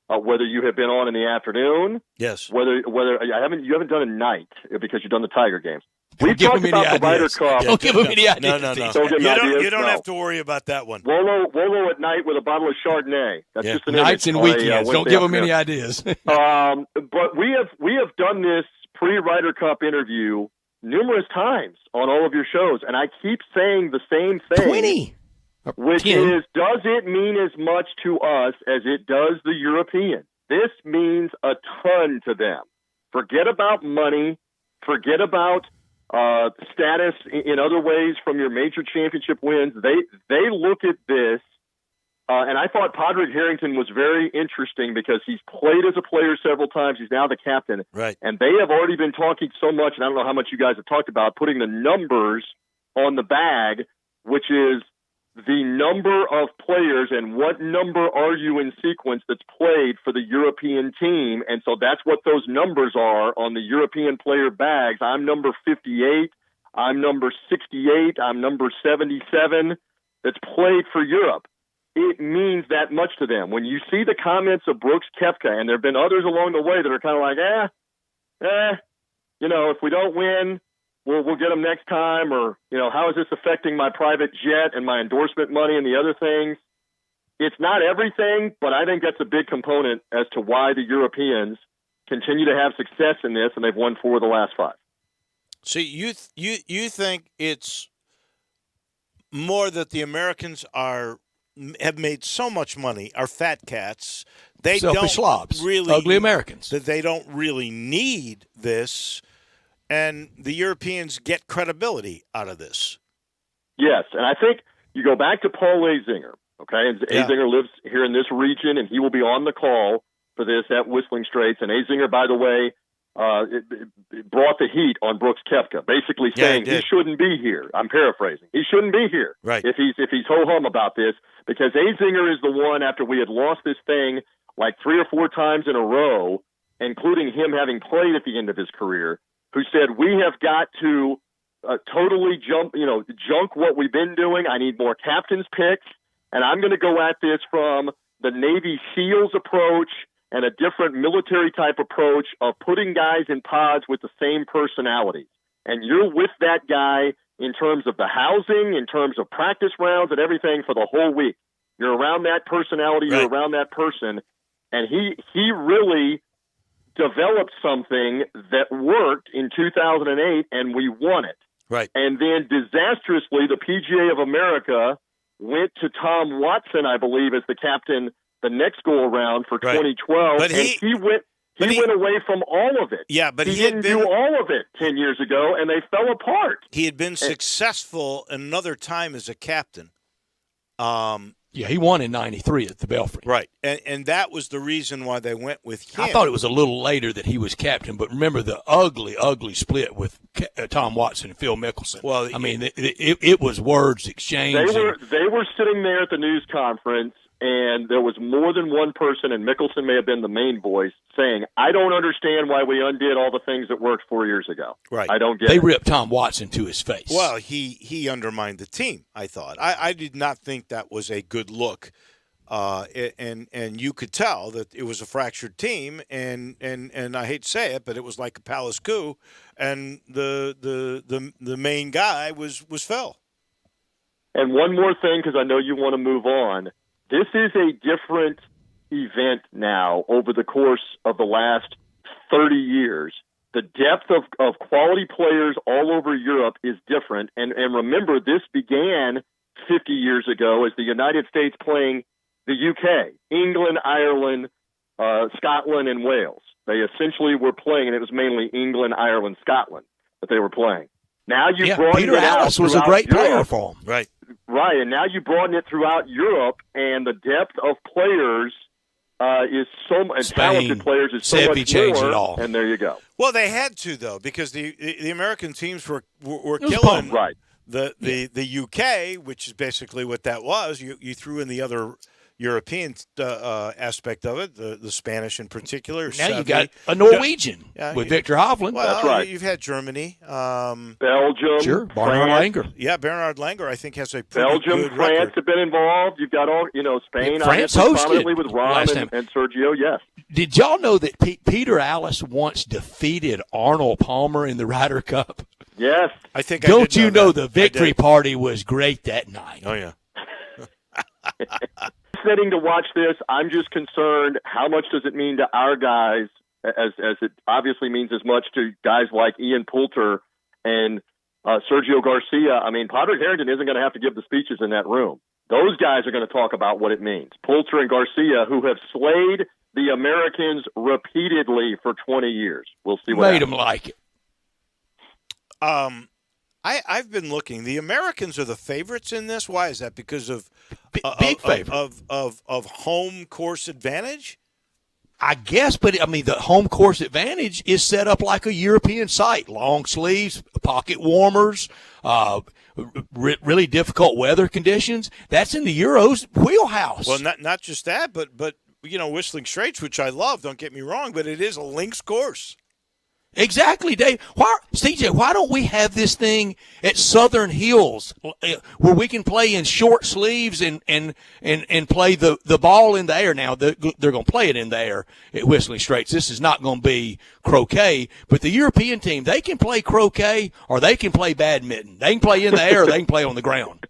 Speaker 9: whether you have been on in the afternoon.
Speaker 1: Yes.
Speaker 9: Whether you haven't done a night because you've done the Tiger games.
Speaker 2: Don't give him any ideas. Don't give him any ideas.
Speaker 1: No.
Speaker 9: You
Speaker 1: don't have to worry about that one.
Speaker 9: Wolo at night with a bottle of Chardonnay. That's just an
Speaker 2: nights and weekends. Don't give him any ideas.
Speaker 9: But we have done this pre-Ryder Cup interview numerous times on all of your shows, and I keep saying the same thing.
Speaker 2: 20.
Speaker 9: Which
Speaker 2: 10.
Speaker 9: is, does it mean as much to us as it does the European? This means a ton to them. Forget about money. Forget about status in other ways from your major championship wins. They look at this, and I thought Padraig Harrington was very interesting because he's played as a player several times. He's now the captain.
Speaker 1: Right.
Speaker 9: And they have already been talking so much, and I don't know how much you guys have talked about, putting the numbers on the bag, which is the number of players and what number are you in sequence that's played for the European team. And so that's what those numbers are on the European player bags. I'm number 58. I'm number 68. I'm number 77 that's played for Europe. It means that much to them. When you see the comments of Brooks Koepka, and there have been others along the way that are kind of like, if we don't win, we'll get them next time, or, how is this affecting my private jet and my endorsement money and the other things? It's not everything, but I think that's a big component as to why the Europeans continue to have success in this, and they've won 4 of the last 5.
Speaker 1: So you think it's more that the Americans have made so much money, are fat cats, they
Speaker 2: Selfish
Speaker 1: don't
Speaker 2: slobs,
Speaker 1: really
Speaker 2: ugly Americans,
Speaker 1: that they don't really need this, and the Europeans get credibility out of this.
Speaker 9: Yes, and I think you go back to Paul Azinger, okay? And Azinger lives here in this region, and he will be on the call for this at Whistling Straits. And Azinger, by the way, it brought the heat on Brooks Koepka, basically saying he shouldn't be here. I'm paraphrasing. He shouldn't be here if he's ho-hum about this, because Azinger is the one, after we had lost this thing like 3 or 4 times in a row, including him having played at the end of his career, who said, we have got to totally junk what we've been doing. I need more captain's picks, and I'm going to go at this from the Navy SEALs approach and a different military type approach of putting guys in pods with the same personalities. And you're with that guy in terms of the housing, in terms of practice rounds and everything for the whole week. You're around that personality, you're around that person. And he really developed something that worked in 2008, and we won it.
Speaker 1: Right.
Speaker 9: And then disastrously, the PGA of America went to Tom Watson, I believe, as the captain the next go around for 2012.
Speaker 1: But
Speaker 9: he went. He went away from all of it.
Speaker 1: Yeah, but
Speaker 9: he didn't do all of it 10 years ago, and they fell apart.
Speaker 1: He had been successful another time as a captain.
Speaker 2: Yeah, he won in '93 at the Belfry.
Speaker 1: Right, and that was the reason why they went with him.
Speaker 2: I thought it was a little later that he was captain, but remember the ugly, ugly split with Tom Watson and Phil Mickelson.
Speaker 1: Well,
Speaker 2: I mean, it was words exchanged.
Speaker 9: They were sitting there at the news conference, and there was more than one person, and Mickelson may have been the main voice, saying, I don't understand why we undid all the things that worked 4 years ago.
Speaker 1: Right.
Speaker 9: I don't get
Speaker 2: They
Speaker 9: it.
Speaker 2: ripped Tom Watson to his face.
Speaker 1: Well, he undermined the team, I thought. I did not think that was a good look. And you could tell that it was a fractured team, and I hate to say it, but it was like a palace coup, and the main guy was Phil.
Speaker 9: And one more thing, because I know you want to move on. This is a different event now over the course of the last 30 years. The depth of quality players all over Europe is different. And remember, this began 50 years ago as the United States playing the UK, England, Ireland, Scotland, and Wales. They essentially were playing, and it was mainly England, Ireland, Scotland that they were playing. Now you brought
Speaker 2: Peter
Speaker 9: it out
Speaker 2: Alice was a great
Speaker 9: Europe.
Speaker 2: player for him.
Speaker 1: Right.
Speaker 9: Right, and now you broaden it throughout Europe, and the depth of players is so much, and talented players is so much
Speaker 2: changed
Speaker 9: more.
Speaker 2: It all.
Speaker 9: And there you go.
Speaker 1: Well, they had to though, because the American teams were killing
Speaker 2: pumped.
Speaker 9: Right.
Speaker 1: the UK, which is basically what that was. You threw in the other European aspect of it, the Spanish in particular.
Speaker 2: Now
Speaker 1: Sevi.
Speaker 2: you got a Norwegian with Victor Hovland.
Speaker 1: Well,
Speaker 9: That's right.
Speaker 1: You've had Germany,
Speaker 9: Belgium,
Speaker 2: Sure, Bernhard
Speaker 9: France.
Speaker 2: Langer.
Speaker 1: yeah, Bernhard Langer. I think has a pretty
Speaker 9: Belgium,
Speaker 1: good
Speaker 9: France
Speaker 1: record.
Speaker 9: have been involved. You've got all, Spain,
Speaker 2: Yeah, France
Speaker 9: obviously,
Speaker 2: hosted
Speaker 9: prominently with Ron
Speaker 2: last time.
Speaker 9: and Sergio. Yes,
Speaker 2: Did y'all know that Peter Alice once defeated Arnold Palmer in the Ryder Cup?
Speaker 9: yes.
Speaker 1: I think. I
Speaker 2: Don't
Speaker 1: did
Speaker 2: you know
Speaker 1: that.
Speaker 2: the victory party was great that night?
Speaker 1: Oh yeah.
Speaker 9: Sitting to watch this, I'm just concerned. How much does it mean to our guys? As it obviously means as much to guys like Ian Poulter and Sergio Garcia. I mean, Padraig Harrington isn't going to have to give the speeches in that room. Those guys are going to talk about what it means. Poulter and Garcia, who have slayed the Americans repeatedly for 20 years. We'll see what
Speaker 2: Made
Speaker 9: happens.
Speaker 2: them like it.
Speaker 1: I've been looking. The Americans are the favorites in this. Why is that? Because of
Speaker 2: Big favorite.
Speaker 1: of home course advantage.
Speaker 2: I guess, but I mean, the home course advantage is set up like a European site. Long sleeves, pocket warmers, really difficult weather conditions. That's in the Euros wheelhouse.
Speaker 1: Well, not just that, but Whistling Straits, which I love. Don't get me wrong, but it is a links course.
Speaker 2: Exactly, Dave. CJ, why don't we have this thing at Southern Hills where we can play in short sleeves and play the ball in the air? Now, they're going to play it in the air at Whistling Straits. This is not going to be croquet, but the European team, they can play croquet or they can play badminton. They can play in the air or they can play on the ground.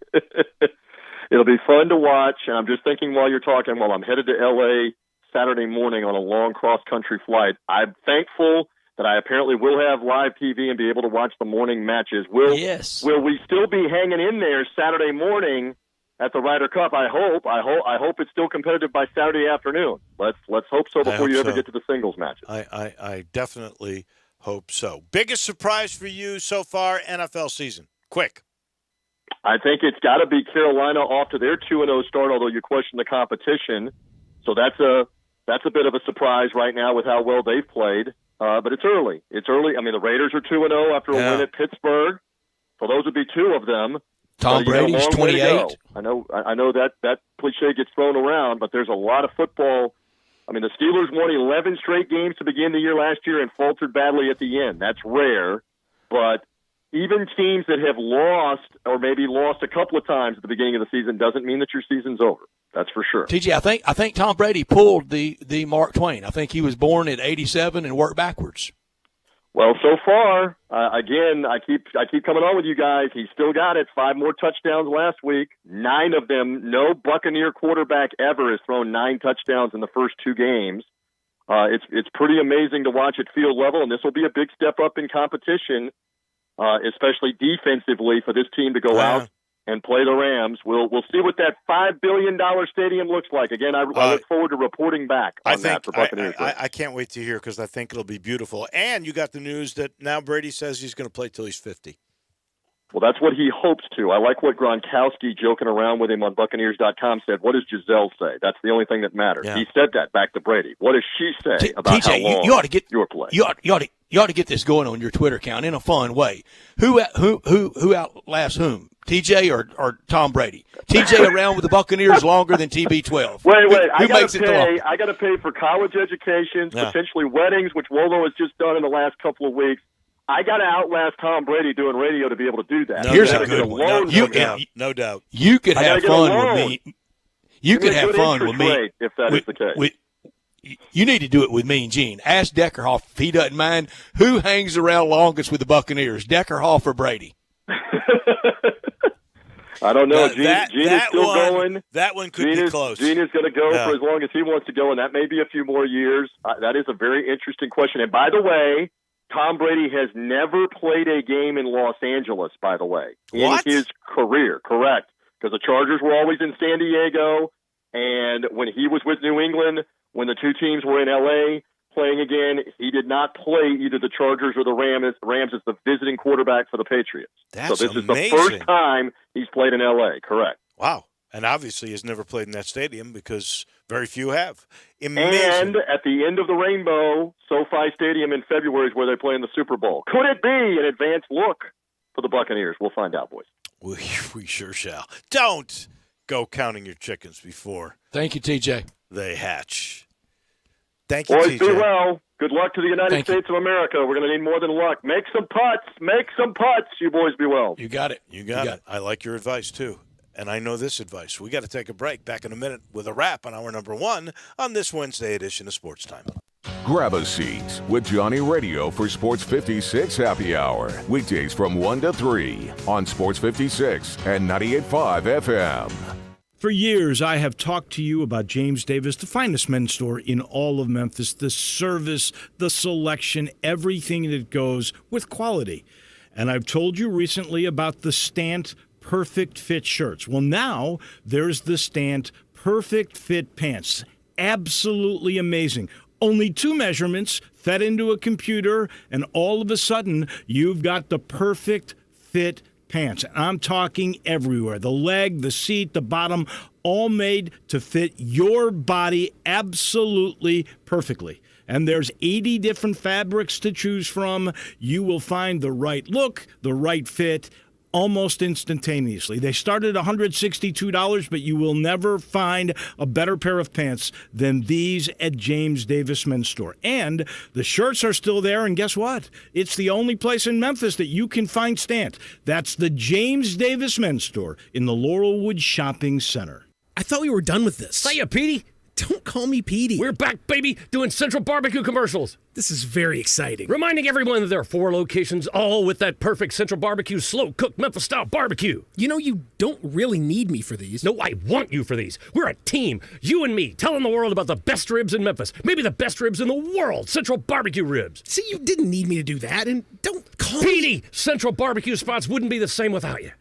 Speaker 9: It'll be fun to watch, and I'm just thinking while you're talking, while I'm headed to L.A. Saturday morning on a long cross-country flight, I'm thankful that I apparently will have live TV and be able to watch the morning matches. Will we still be hanging in there Saturday morning at the Ryder Cup? I hope it's still competitive by Saturday afternoon. Let's hope so before you ever get to the singles matches.
Speaker 1: I definitely hope so. Biggest surprise for you so far NFL season? Quick.
Speaker 9: I think it's got to be Carolina off to their 2-0 start, although you question the competition. So that's a bit of a surprise right now with how well they've played. But it's early. It's early. I mean, the Raiders are 2-0 after a win at Pittsburgh. So those would be two of them.
Speaker 2: Tom Brady's 28.
Speaker 9: I know that cliche gets thrown around, but there's a lot of football. I mean, the Steelers won 11 straight games to begin the year last year and faltered badly at the end. That's rare. But even teams that have lost or maybe lost a couple of times at the beginning of the season doesn't mean that your season's over. That's for sure.
Speaker 2: TJ, I think Tom Brady pulled the Mark Twain. I think he was born at 87 and worked backwards.
Speaker 9: Well, so far, again, I keep coming on with you guys. He still got it. 5 more touchdowns last week. 9 of them. No Buccaneer quarterback ever has thrown 9 touchdowns in the first 2 games. It's pretty amazing to watch at field level, and this will be a big step up in competition, especially defensively, for this team to go out and play the Rams. We'll see what that $5 billion stadium looks like. Again, I look forward to reporting back on that for Buccaneers.
Speaker 1: I can't wait to hear because I think it'll be beautiful. And you got the news that now Brady says he's going to play till he's 50.
Speaker 9: Well, that's what he hopes to. I like what Gronkowski, joking around with him on Buccaneers.com, said. What does Giselle say? That's the only thing that matters. Yeah. He said that back to Brady. What does she say about
Speaker 2: TJ,
Speaker 9: how long
Speaker 2: you ought to get
Speaker 9: your play?
Speaker 2: You ought to get this going on your Twitter account in a fun way. Who outlasts whom? TJ or Tom Brady? TJ around with the Buccaneers longer than TB12.
Speaker 9: Wait. I got to pay for college educations, potentially weddings, which Wolo has just done in the last couple of weeks. I got to outlast Tom Brady doing radio to be able to do that.
Speaker 2: Here's a good one.
Speaker 1: No doubt.
Speaker 2: You could have fun with me. You could have fun with me
Speaker 9: if that is the case.
Speaker 2: You need to do it with me and Gene. Ask Deckerhoff if he doesn't mind who hangs around longest with the Buccaneers, Deckerhoff or Brady.
Speaker 9: I don't know. Gene is still going.
Speaker 1: That one could be close.
Speaker 9: Gene is going to go for as long as he wants to go, and that may be a few more years. That is a very interesting question. And by the way, Tom Brady has never played a game in Los Angeles, by the way, in his career. Correct. Because the Chargers were always in San Diego, and when he was with New England, when the two teams were in L.A., playing again, he did not play either the Chargers or the Rams as the visiting quarterback for the Patriots.
Speaker 1: That's
Speaker 9: so this
Speaker 1: amazing.
Speaker 9: Is the first time he's played in L.A., correct.
Speaker 1: Wow. And obviously he's never played in that stadium because very few have. Amazing.
Speaker 9: And at the end of the rainbow, SoFi Stadium in February is where they play in the Super Bowl. Could it be an advanced look for the Buccaneers? We'll find out, boys.
Speaker 1: We sure shall. Don't go counting your chickens before.
Speaker 2: Thank you, TJ.
Speaker 1: They hatch. Thank you,
Speaker 9: boys,
Speaker 1: TJ.
Speaker 9: be well. Good luck to the United States of America. We're going to need more than luck. Make some putts. You boys be well.
Speaker 2: You got it.
Speaker 1: You got it. I like your advice, too. And I know this advice. We got to take a break. Back in a minute with a wrap on hour number 1 on this Wednesday edition of Sports Time.
Speaker 3: Grab a seat with Johnny Radio for Sports 56 Happy Hour. Weekdays from 1 to 3 on Sports 56 and 98.5 FM.
Speaker 10: For years, I have talked to you about James Davis, the finest men's store in all of Memphis, the service, the selection, everything that goes with quality. And I've told you recently about the Stant Perfect Fit shirts. Well, now there's the Stant Perfect Fit pants. Absolutely amazing. Only 2 measurements fed into a computer, and all of a sudden, you've got the perfect fit pants. I'm talking everywhere. The leg, the seat, the bottom, all made to fit your body absolutely perfectly. And there's 80 different fabrics to choose from. You will find the right look, the right fit, almost instantaneously. They start at $162, but you will never find a better pair of pants than these at James Davis Men's Store. And the shirts are still there, and guess what? It's the only place in Memphis that you can find Stant. That's the James Davis Men's Store in the Laurelwood Shopping Center.
Speaker 11: I thought we were done with this.
Speaker 12: Hiya, Petey.
Speaker 11: Don't call me Petey.
Speaker 12: We're back, baby, doing Central Barbecue commercials.
Speaker 11: This is very exciting.
Speaker 12: Reminding everyone that there are 4 locations, all with that perfect Central Barbecue, slow-cooked Memphis-style barbecue.
Speaker 11: You know, you don't really need me for these.
Speaker 12: No, I want you for these. We're a team, you and me, telling the world about the best ribs in Memphis. Maybe the best ribs in the world, Central Barbecue ribs.
Speaker 11: See, you didn't need me to do that, and don't call
Speaker 12: Petey, Central Barbecue spots wouldn't be the same without you.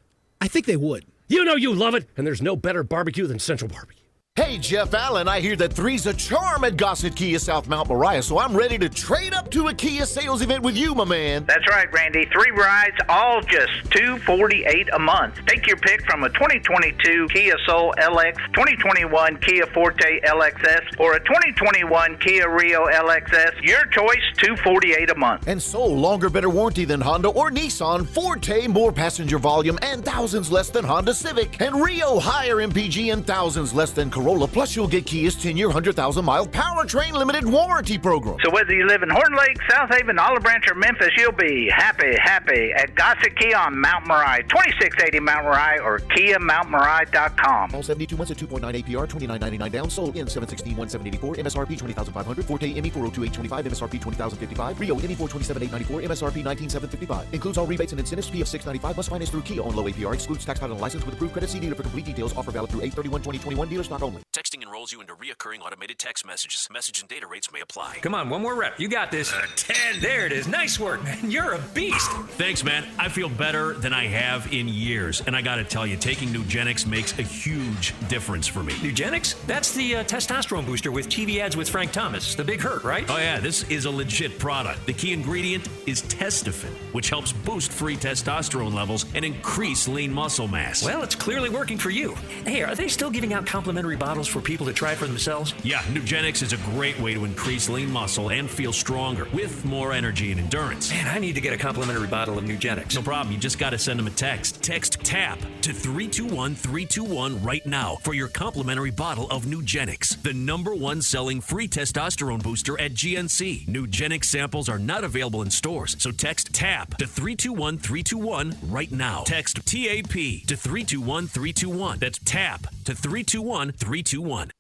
Speaker 11: I think they would.
Speaker 12: You know you love it, and there's no better barbecue than Central Barbecue.
Speaker 8: Hey, Jeff Allen, I hear that 3's a charm at Gossett Kia South Mount Moriah, so I'm ready to trade up to a Kia sales event with you, my man.
Speaker 13: That's right, Randy. 3 rides, all just $248 a month. Take your pick from a 2022 Kia Soul LX, 2021 Kia Forte LXS, or a 2021 Kia Rio LXS. Your choice, $248 a month.
Speaker 8: And Soul, longer, better warranty than Honda or Nissan. Forte, more passenger volume and thousands less than Honda Civic. And Rio, higher MPG and thousands less than Corolla, plus you'll get Kia's 10-year, 100,000-mile powertrain limited warranty program.
Speaker 13: So whether you live in Horn Lake, South Haven, Olive Branch, or Memphis, you'll be happy at Gossett Kia on Mount Moriah, 2680 Mount Moriah, or KiaMountMoriah.com.
Speaker 8: All 72 months at 2.9 APR, $29.99 down. Sold in 716, 1784, MSRP 20,500. Forte ME 402,825, MSRP 20,055. Rio ME 427,894, MSRP 19,755. Includes all rebates and incentives. Fee of $695. Must finance through Kia on low APR. Excludes tax title and license with approved credit. See dealer for complete details. Offer valid through 8/31/2021. Dealer stock only.
Speaker 11: only.
Speaker 14: Texting enrolls you into reoccurring automated text messages. Message and data rates may apply.
Speaker 15: Come on, one more rep. You got this. 10. There it is. Nice work, man. You're a beast.
Speaker 16: Thanks, man. I feel better than I have in years. And I got to tell you, taking Nugenix makes a huge difference for me.
Speaker 15: Nugenix? That's the testosterone booster with TV ads with Frank Thomas. The big hurt, right?
Speaker 16: Oh, yeah. This is a legit product. The key ingredient is Testofen, which helps boost free testosterone levels and increase lean muscle mass.
Speaker 15: Well, it's clearly working for you. Hey, are they still giving out complimentary bottles for people to try for themselves?
Speaker 16: Yeah, Nugenix is a great way to increase lean muscle and feel stronger with more energy and endurance.
Speaker 15: Man, I need to get a complimentary bottle of Nugenix.
Speaker 16: No problem. You just got to send them a text. Text TAP to 321-321 right now for your complimentary bottle of Nugenix, the #1 selling free testosterone booster at GNC. Nugenix samples are not available in stores, so text TAP to 321-321 right now. Text TAP to 321-321. That's TAP to 321-321.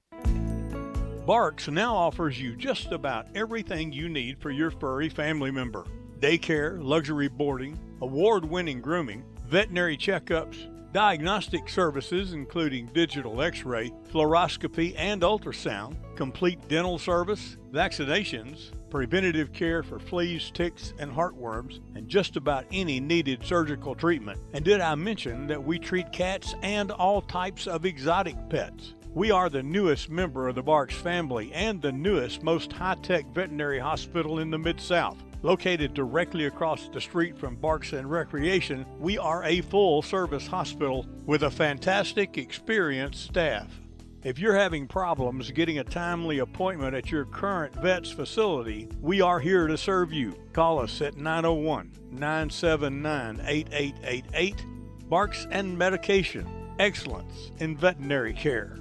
Speaker 17: Barks now offers you just about everything you need for your furry family member. Daycare, luxury boarding, award-winning grooming, veterinary checkups, diagnostic services including digital x-ray, fluoroscopy and ultrasound, complete dental service, vaccinations, preventative care for fleas, ticks, and heartworms, and just about any needed surgical treatment. And did I mention that we treat cats and all types of exotic pets? We are the newest member of the Barks family and the newest, most high-tech veterinary hospital in the Mid-South. Located directly across the street from Barks and Recreation, we are a full-service hospital with a fantastic, experienced staff. If you're having problems getting a timely appointment at your current vet's facility, we are here to serve you. Call us at 901-979-8888. Barks and Medication. Excellence in veterinary care.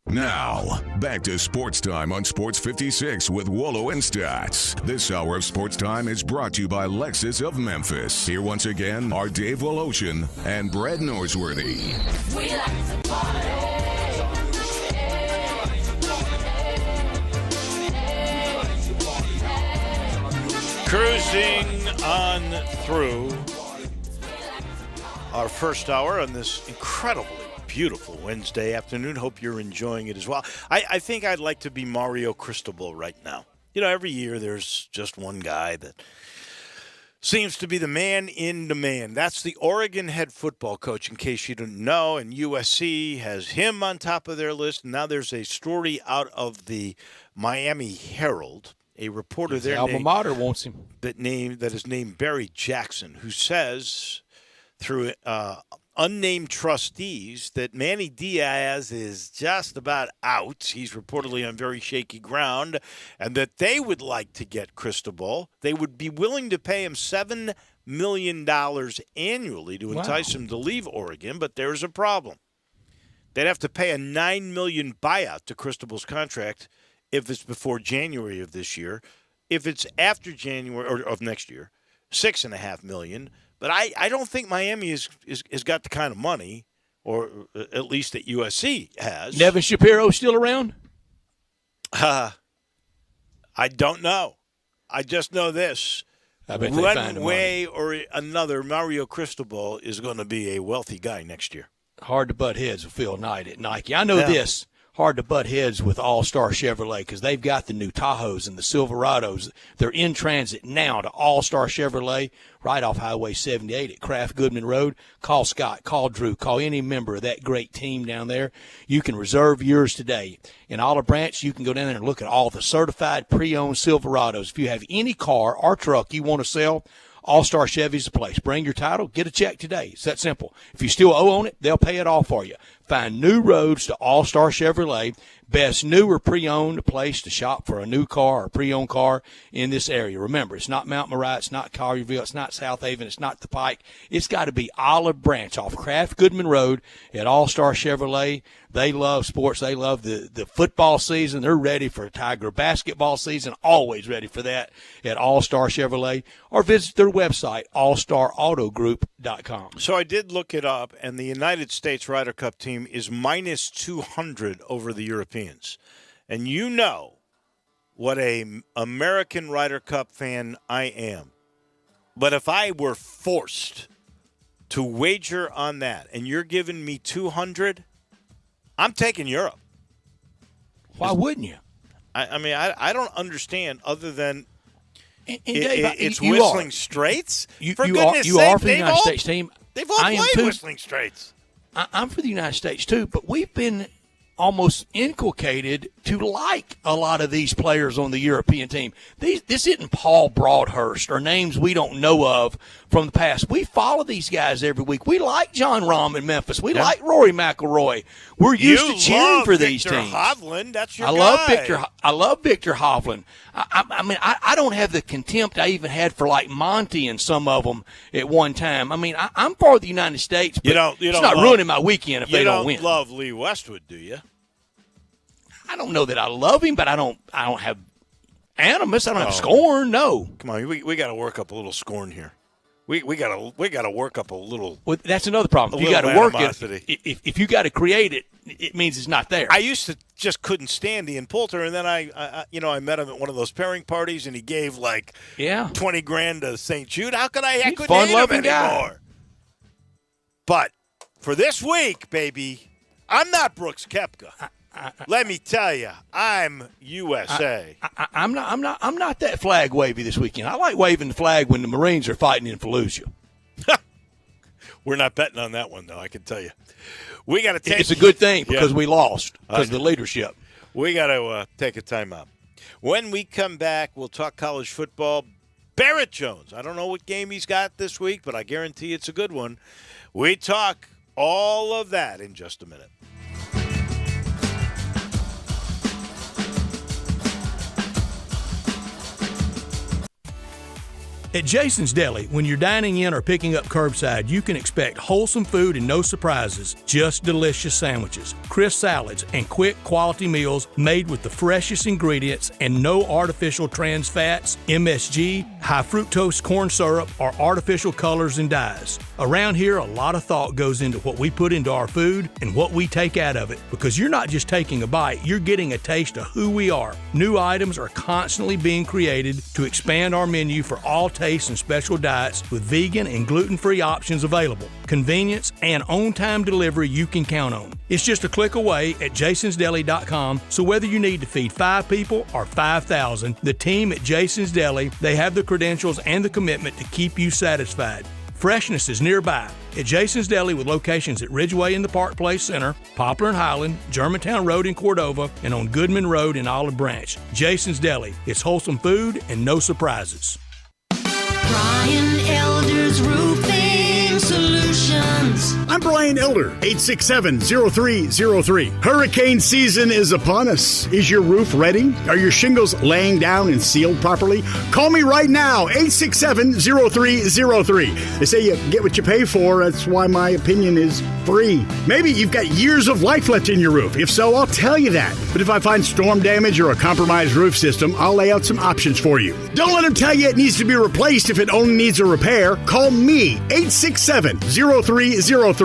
Speaker 3: Now, back to Sports Time on Sports 56 with Wolo and Stats. This hour of Sports Time is brought to you by Lexus of Memphis. Here once again are Dave Woloshin and Brad Norsworthy.
Speaker 4: We like to party.
Speaker 1: Cruising on through our first hour on this incredibly beautiful Wednesday afternoon. Hope you're enjoying it as well. I think I'd like to be Mario Cristobal right now. You know, every year there's just one guy that seems to be the man in demand. That's the Oregon head football coach, in case you didn't know, and USC has him on top of their list. Now there's a story out of the Miami Herald. A reporter
Speaker 2: His
Speaker 1: there
Speaker 2: alma mater wants him.
Speaker 1: that is named Barry Jackson, who says through unnamed trustees that Manny Diaz is just about out. He's reportedly on very shaky ground, and that they would like to get Cristobal. They would be willing to pay him $7 million annually to entice him to leave Oregon, but there's a problem. They'd have to pay a $9 million buyout to Cristobal's contract if it's before January of this year. If it's after January or of next year, $6.5 million. But I don't think Miami has got the kind of money, or at least that USC has.
Speaker 2: Nevin Shapiro still around?
Speaker 1: I don't know. I just know this.
Speaker 2: I bet they find
Speaker 1: One way or another, Mario Cristobal is going to be a wealthy guy next year.
Speaker 2: Hard to butt heads with Phil Knight at Nike. I know this. Hard to butt heads with All-Star Chevrolet because they've got the new Tahoes and the Silverados. They're in transit now to All-Star Chevrolet right off Highway 78 at Kraft Goodman Road. Call Scott, call Drew, call any member of that great team down there. You can reserve yours today. In Olive Branch, you can go down there and look at all the certified pre-owned Silverados. If you have any car or truck you want to sell, All-Star Chevy's the place. Bring your title, get a check today. It's that simple. If you still owe on it, they'll pay it off for you. Find new roads to All-Star Chevrolet. Best new or pre-owned place to shop for a new car or pre-owned car in this area. Remember, it's not Mount Moriah, it's not Collierville, it's not South Haven, it's not the Pike. It's got to be Olive Branch off Kraft Goodman Road at All-Star Chevrolet. They love sports. They love the football season. They're ready for Tiger basketball season, always ready for that at All-Star Chevrolet. Or visit their website, allstarautogroup.com.
Speaker 1: So I did look it up, and the United States Ryder Cup team is minus 200 over the Europeans. And you know what a American Ryder Cup fan I am. But if I were forced to wager on that, and you're giving me 200, I'm taking Europe.
Speaker 2: Why wouldn't you?
Speaker 1: I mean, I don't understand other than
Speaker 2: Dave,
Speaker 1: it's
Speaker 2: you
Speaker 1: Whistling
Speaker 2: are.
Speaker 1: Straits.
Speaker 2: You
Speaker 1: For
Speaker 2: are
Speaker 1: goodness
Speaker 2: you
Speaker 1: sake,
Speaker 2: are for the United States team.
Speaker 1: They've all
Speaker 2: I am
Speaker 1: played
Speaker 2: too.
Speaker 1: Whistling Straits.
Speaker 2: I'm for the United States too, but we've been almost inculcated to like a lot of these players on the European team. This isn't Paul Broadhurst or names we don't know of from the past. We follow these guys every week. We like John Rahm in Memphis. We like Rory McIlroy. We're used to cheering for these
Speaker 1: Victor
Speaker 2: teams.
Speaker 1: Hovland, that's your
Speaker 2: I love Victor Hovland. I mean, I don't have the contempt I even had for like Monty and some of them at one time. I mean, I'm for the United States, but it's not ruining my weekend if they don't win.
Speaker 1: You don't love Lee Westwood, do you?
Speaker 2: I don't know that I love him, but I don't have animus. I don't have scorn. No.
Speaker 1: Come on, we got to work up a little scorn here. We got to work up a little.
Speaker 2: Well, that's another problem. You got to work it. If you got to create it, it means it's not there.
Speaker 1: I used to just couldn't stand Ian Poulter, and then I met him at one of those pairing parties, and he gave like $20,000 to St. Jude. How could I couldn't hate him anymore?
Speaker 2: Guy.
Speaker 1: But for this week, baby, I'm not Brooks Koepka. Let me tell you, I'm USA.
Speaker 2: I'm not that flag wavy this weekend. I like waving the flag when the Marines are fighting in Fallujah.
Speaker 1: We're not betting on that one, though, I can tell you. We got to take.
Speaker 2: It's a good thing because we lost because of the leadership.
Speaker 1: We got to take a timeout. When we come back, we'll talk college football. Barrett Jones. I don't know what game he's got this week, but I guarantee it's a good one. We talk all of that in just a minute.
Speaker 2: At Jason's Deli, when you're dining in or picking up curbside, you can expect wholesome food and no surprises, just delicious sandwiches, crisp salads, and quick quality meals made with the freshest ingredients and no artificial trans fats, MSG, high fructose corn syrup, or artificial colors and dyes. Around here, a lot of thought goes into what we put into our food and what we take out of it, because you're not just taking a bite, you're getting a taste of who we are. New items are constantly being created to expand our menu for all tastes and special diets with vegan and gluten-free options available. Convenience and on-time delivery you can count on. It's just a click away at jasonsdeli.com, so whether you need to feed 5 people or 5,000, the team at Jason's Deli, they have the credentials and the commitment to keep you satisfied. Freshness is nearby at Jason's Deli with locations at Ridgeway in the Park Place Center, Poplar and Highland, Germantown Road in Cordova, and on Goodman Road in Olive Branch. Jason's Deli. It's wholesome food and no surprises.
Speaker 4: Brian Elder's Roofing Solutions.
Speaker 5: I'm Brian Elder, 867-0303. Hurricane season is upon us. Is your roof ready? Are your shingles laying down and sealed properly? Call me right now, 867-0303. They say you get what you pay for. That's why my opinion is free. Maybe you've got years of life left in your roof. If so, I'll tell you that. But if I find storm damage or a compromised roof system, I'll lay out some options for you. Don't let them tell you it needs to be replaced if it only needs a repair. Call me, 867-0303.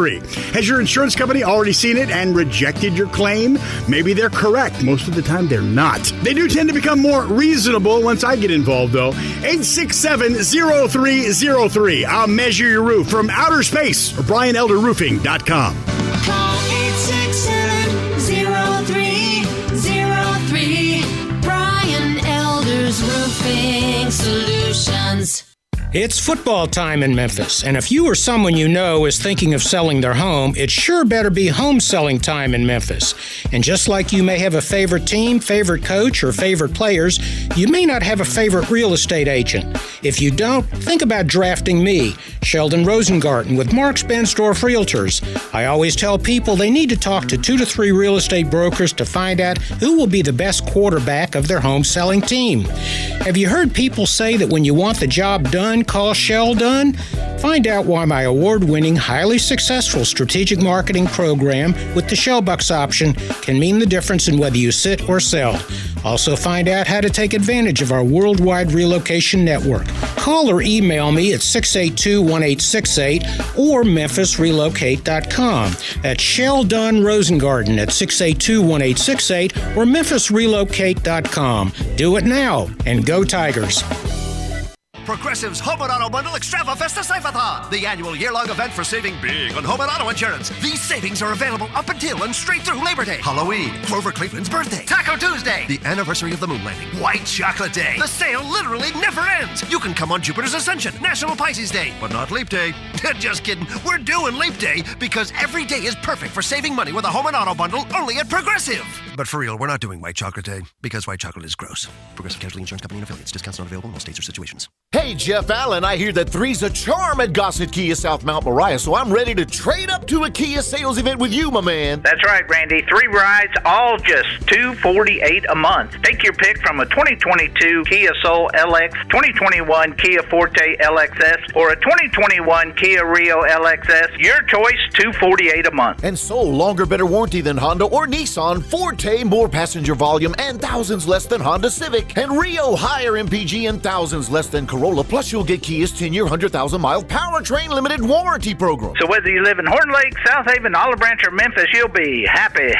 Speaker 5: Has your insurance company already seen it and rejected your claim? Maybe they're correct. Most of the time, they're not. They do tend to become more reasonable once I get involved, though. 867-0303. I'll measure your roof from outer space or BrianElderRoofing.com.
Speaker 4: Call 867-0303. Brian Elder's Roofing Solutions.
Speaker 18: It's football time in Memphis, and if you or someone you know is thinking of selling their home, it sure better be home selling time in Memphis. And just like you may have a favorite team, favorite coach, or favorite players, you may not have a favorite real estate agent. If you don't, think about drafting me, Sheldon Rosengarten, with Mark's Bensdorf Realtors. I always tell people they need to talk to 2 to 3 real estate brokers to find out who will be the best quarterback of their home selling team. Have you heard people say that when you want the job done, call Sheldon? Find out why my award-winning, highly successful strategic marketing program with the Shellbucks option can mean the difference in whether you sit or sell. Also find out how to take advantage of our worldwide relocation network. Call or email me at 682-1868 or memphisrelocate.com. That's Sheldon Rosengarten at 682-1868 or memphisrelocate.com. Do it now and go Tigers.
Speaker 19: Progressive's Home and Auto Bundle Extrava Festa Save-a-thon, the annual year-long event for saving big on home and auto insurance. These savings are available up until and straight through Labor Day, Halloween, Grover Cleveland's birthday, Taco Tuesday, the anniversary of the moon landing, White Chocolate Day. The sale literally never ends. You can come on Jupiter's Ascension, National Pisces Day, but not Leap Day. Just kidding. We're doing Leap Day because every day is perfect for saving money with a home and auto bundle only at Progressive. But for real, we're not doing White Chocolate Day because white chocolate is gross. Progressive Casualty Insurance Company and affiliates. Discounts not available in all states or situations.
Speaker 8: Hey, Jeff Allen, I hear that three's a charm at Gossett Kia South Mount Moriah, so I'm ready to trade up to a Kia sales event with you, my man.
Speaker 13: That's right, Randy. 3 rides, all just $248 a month. Take your pick from a 2022 Kia Soul LX, 2021 Kia Forte LXS, or a 2021 Kia Rio LXS. Your choice, $248 a month.
Speaker 8: And Soul, longer, better warranty than Honda or Nissan. Forte, more passenger volume and thousands less than Honda Civic. And Rio, higher MPG and thousands less than Corolla. Plus, you'll get Kia's 10-year, 100,000-mile powertrain limited warranty program.
Speaker 13: So whether you live in Horn Lake, South Haven, Olive Branch, or Memphis, you'll be happy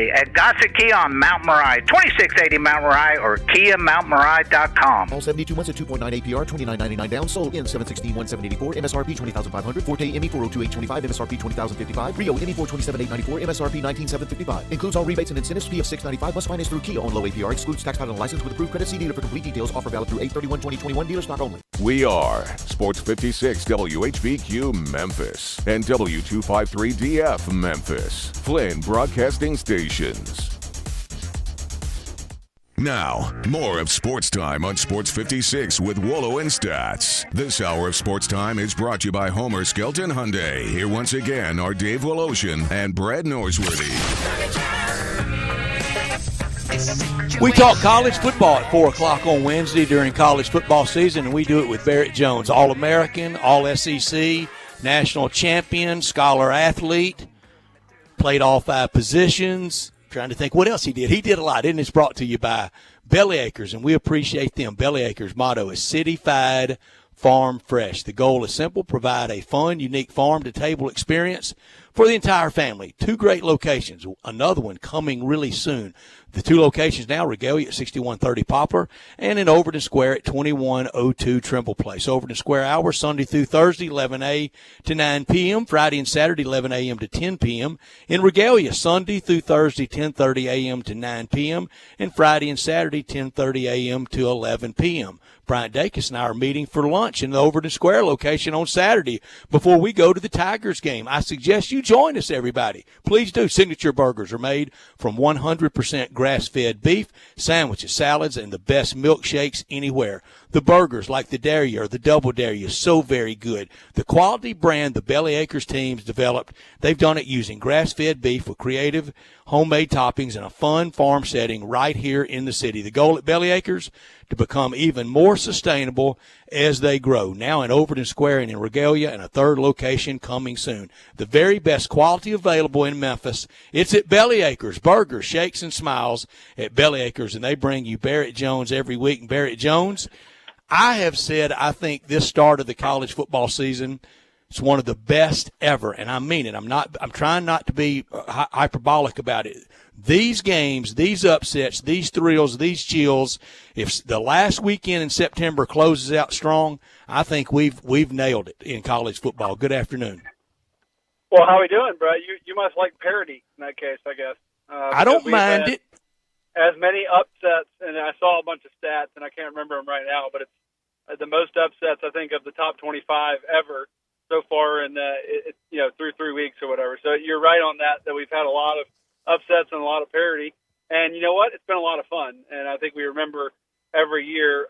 Speaker 13: at Gossett Kia on Mount Moriah, 2680 Mount Moriah, or KiaMountMoriah.com.
Speaker 8: All 72 months at 2.9 APR, $29.99 down. Sold in 716,174. MSRP $20,500. Forte ME $402,825. MSRP $20,055. Rio ME $427,894. MSRP $19,755. Includes all rebates and incentives. PF $695. Must finance through Kia on low APR. Excludes tax title and license with approved credit. See dealer for complete details. Offer valid through 8/31/2021. Dealer stock only.
Speaker 3: We are Sports 56 WHBQ Memphis and W253DF Memphis, Flynn Broadcasting Stations. Now, more of Sports Time on Sports 56 with Wolo and Stats. This hour of Sports Time is brought to you by Homer Skelton Hyundai. Here once again are Dave Woloshin and Brad Norsworthy.
Speaker 2: We talk college football at 4 o'clock on Wednesday during college football season, and we do it with Barrett Jones, All-American, All-SEC, national champion, scholar athlete, played all 5 positions. Trying to think what else he did. He did a lot, and it's brought to you by Bellyacres, and we appreciate them. Bellyacres' motto is City-fied, Farm Fresh. The goal is simple: provide a fun, unique farm-to-table experience for the entire family. 2 great locations. Another one coming really soon. The 2 locations now, Regalia at 6130 Poplar and in Overton Square at 2102 Trimble Place. Overton Square hours, Sunday through Thursday, 11 a to 9 p.m., Friday and Saturday, 11 a.m. to 10 p.m. In Regalia, Sunday through Thursday, 10:30 a.m. to 9 p.m., and Friday and Saturday, 10:30 a.m. to 11 p.m. Bryant Dacus and I are meeting for lunch in the Overton Square location on Saturday before we go to the Tigers game. I suggest you join us, everybody. Please do. Signature burgers are made from 100% grass-fed beef, sandwiches, salads, and the best milkshakes anywhere. The burgers, like the Dairy or the Double Dairy, is so very good. The quality brand the Bellyacres teams developed, they've done it using grass-fed beef with creative homemade toppings in a fun farm setting right here in the city. The goal at Bellyacres, to become even more sustainable as they grow. Now in Overton Square and in Regalia, and a 3rd location coming soon. The very best quality available in Memphis. It's at Bellyacres. Burgers, shakes, and smiles at Bellyacres, and they bring you Barrett Jones every week. And Barrett Jones, I have said I think this start of the college football season is one of the best ever, and I mean it. I'm trying not to be hyperbolic about it. These games, these upsets, these thrills, these chills, if the last weekend in September closes out strong, I think we've nailed it in college football. Good afternoon.
Speaker 20: Well, how are we doing, bro? You must like parity in that case, I guess.
Speaker 2: I don't mind it.
Speaker 20: As many upsets, and I saw a bunch of stats, and I can't remember them right now, but it's the most upsets, I think, of the top 25 ever so far in through 3 weeks or whatever. So you're right on that we've had a lot of upsets and a lot of parity. And you know what? It's been a lot of fun. And I think we remember every year,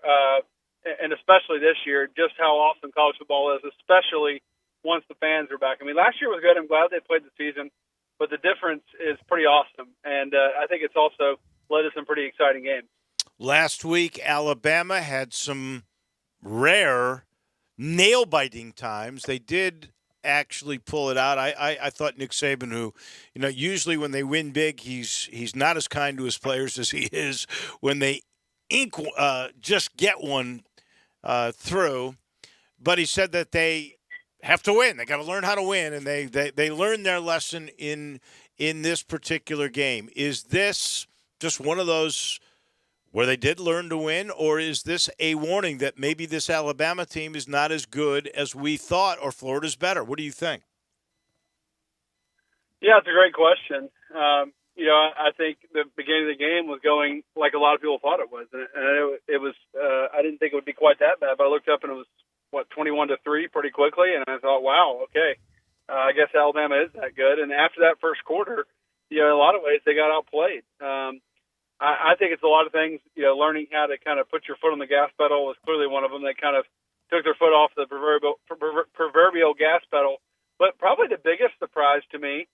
Speaker 20: and especially this year, just how awesome college football is, especially once the fans are back. I mean, last year was good. I'm glad they played the season, but the difference is pretty awesome. And I think it's also led to some pretty exciting games.
Speaker 1: Last week, Alabama had some rare nail-biting times. They did actually pull it out. I thought Nick Saban, who, usually when they win big, he's not as kind to his players as he is when they just get one through. But he said that they have to win. They got to learn how to win, and they learned their lesson in this particular game. Is this just one of those where they did learn to win, or is this a warning that maybe this Alabama team is not as good as we thought, or Florida's better? What do you think?
Speaker 20: Yeah, it's a great question. I think the beginning of the game was going like a lot of people thought it was, and it was. I didn't think it would be quite that bad, but I looked up and it was 21-3 pretty quickly, and I thought, wow, okay, I guess Alabama is that good. And after that first quarter, in a lot of ways they got outplayed. I think it's a lot of things. Learning how to kind of put your foot on the gas pedal was clearly one of them. They kind of took their foot off the proverbial gas pedal. But probably the biggest surprise to me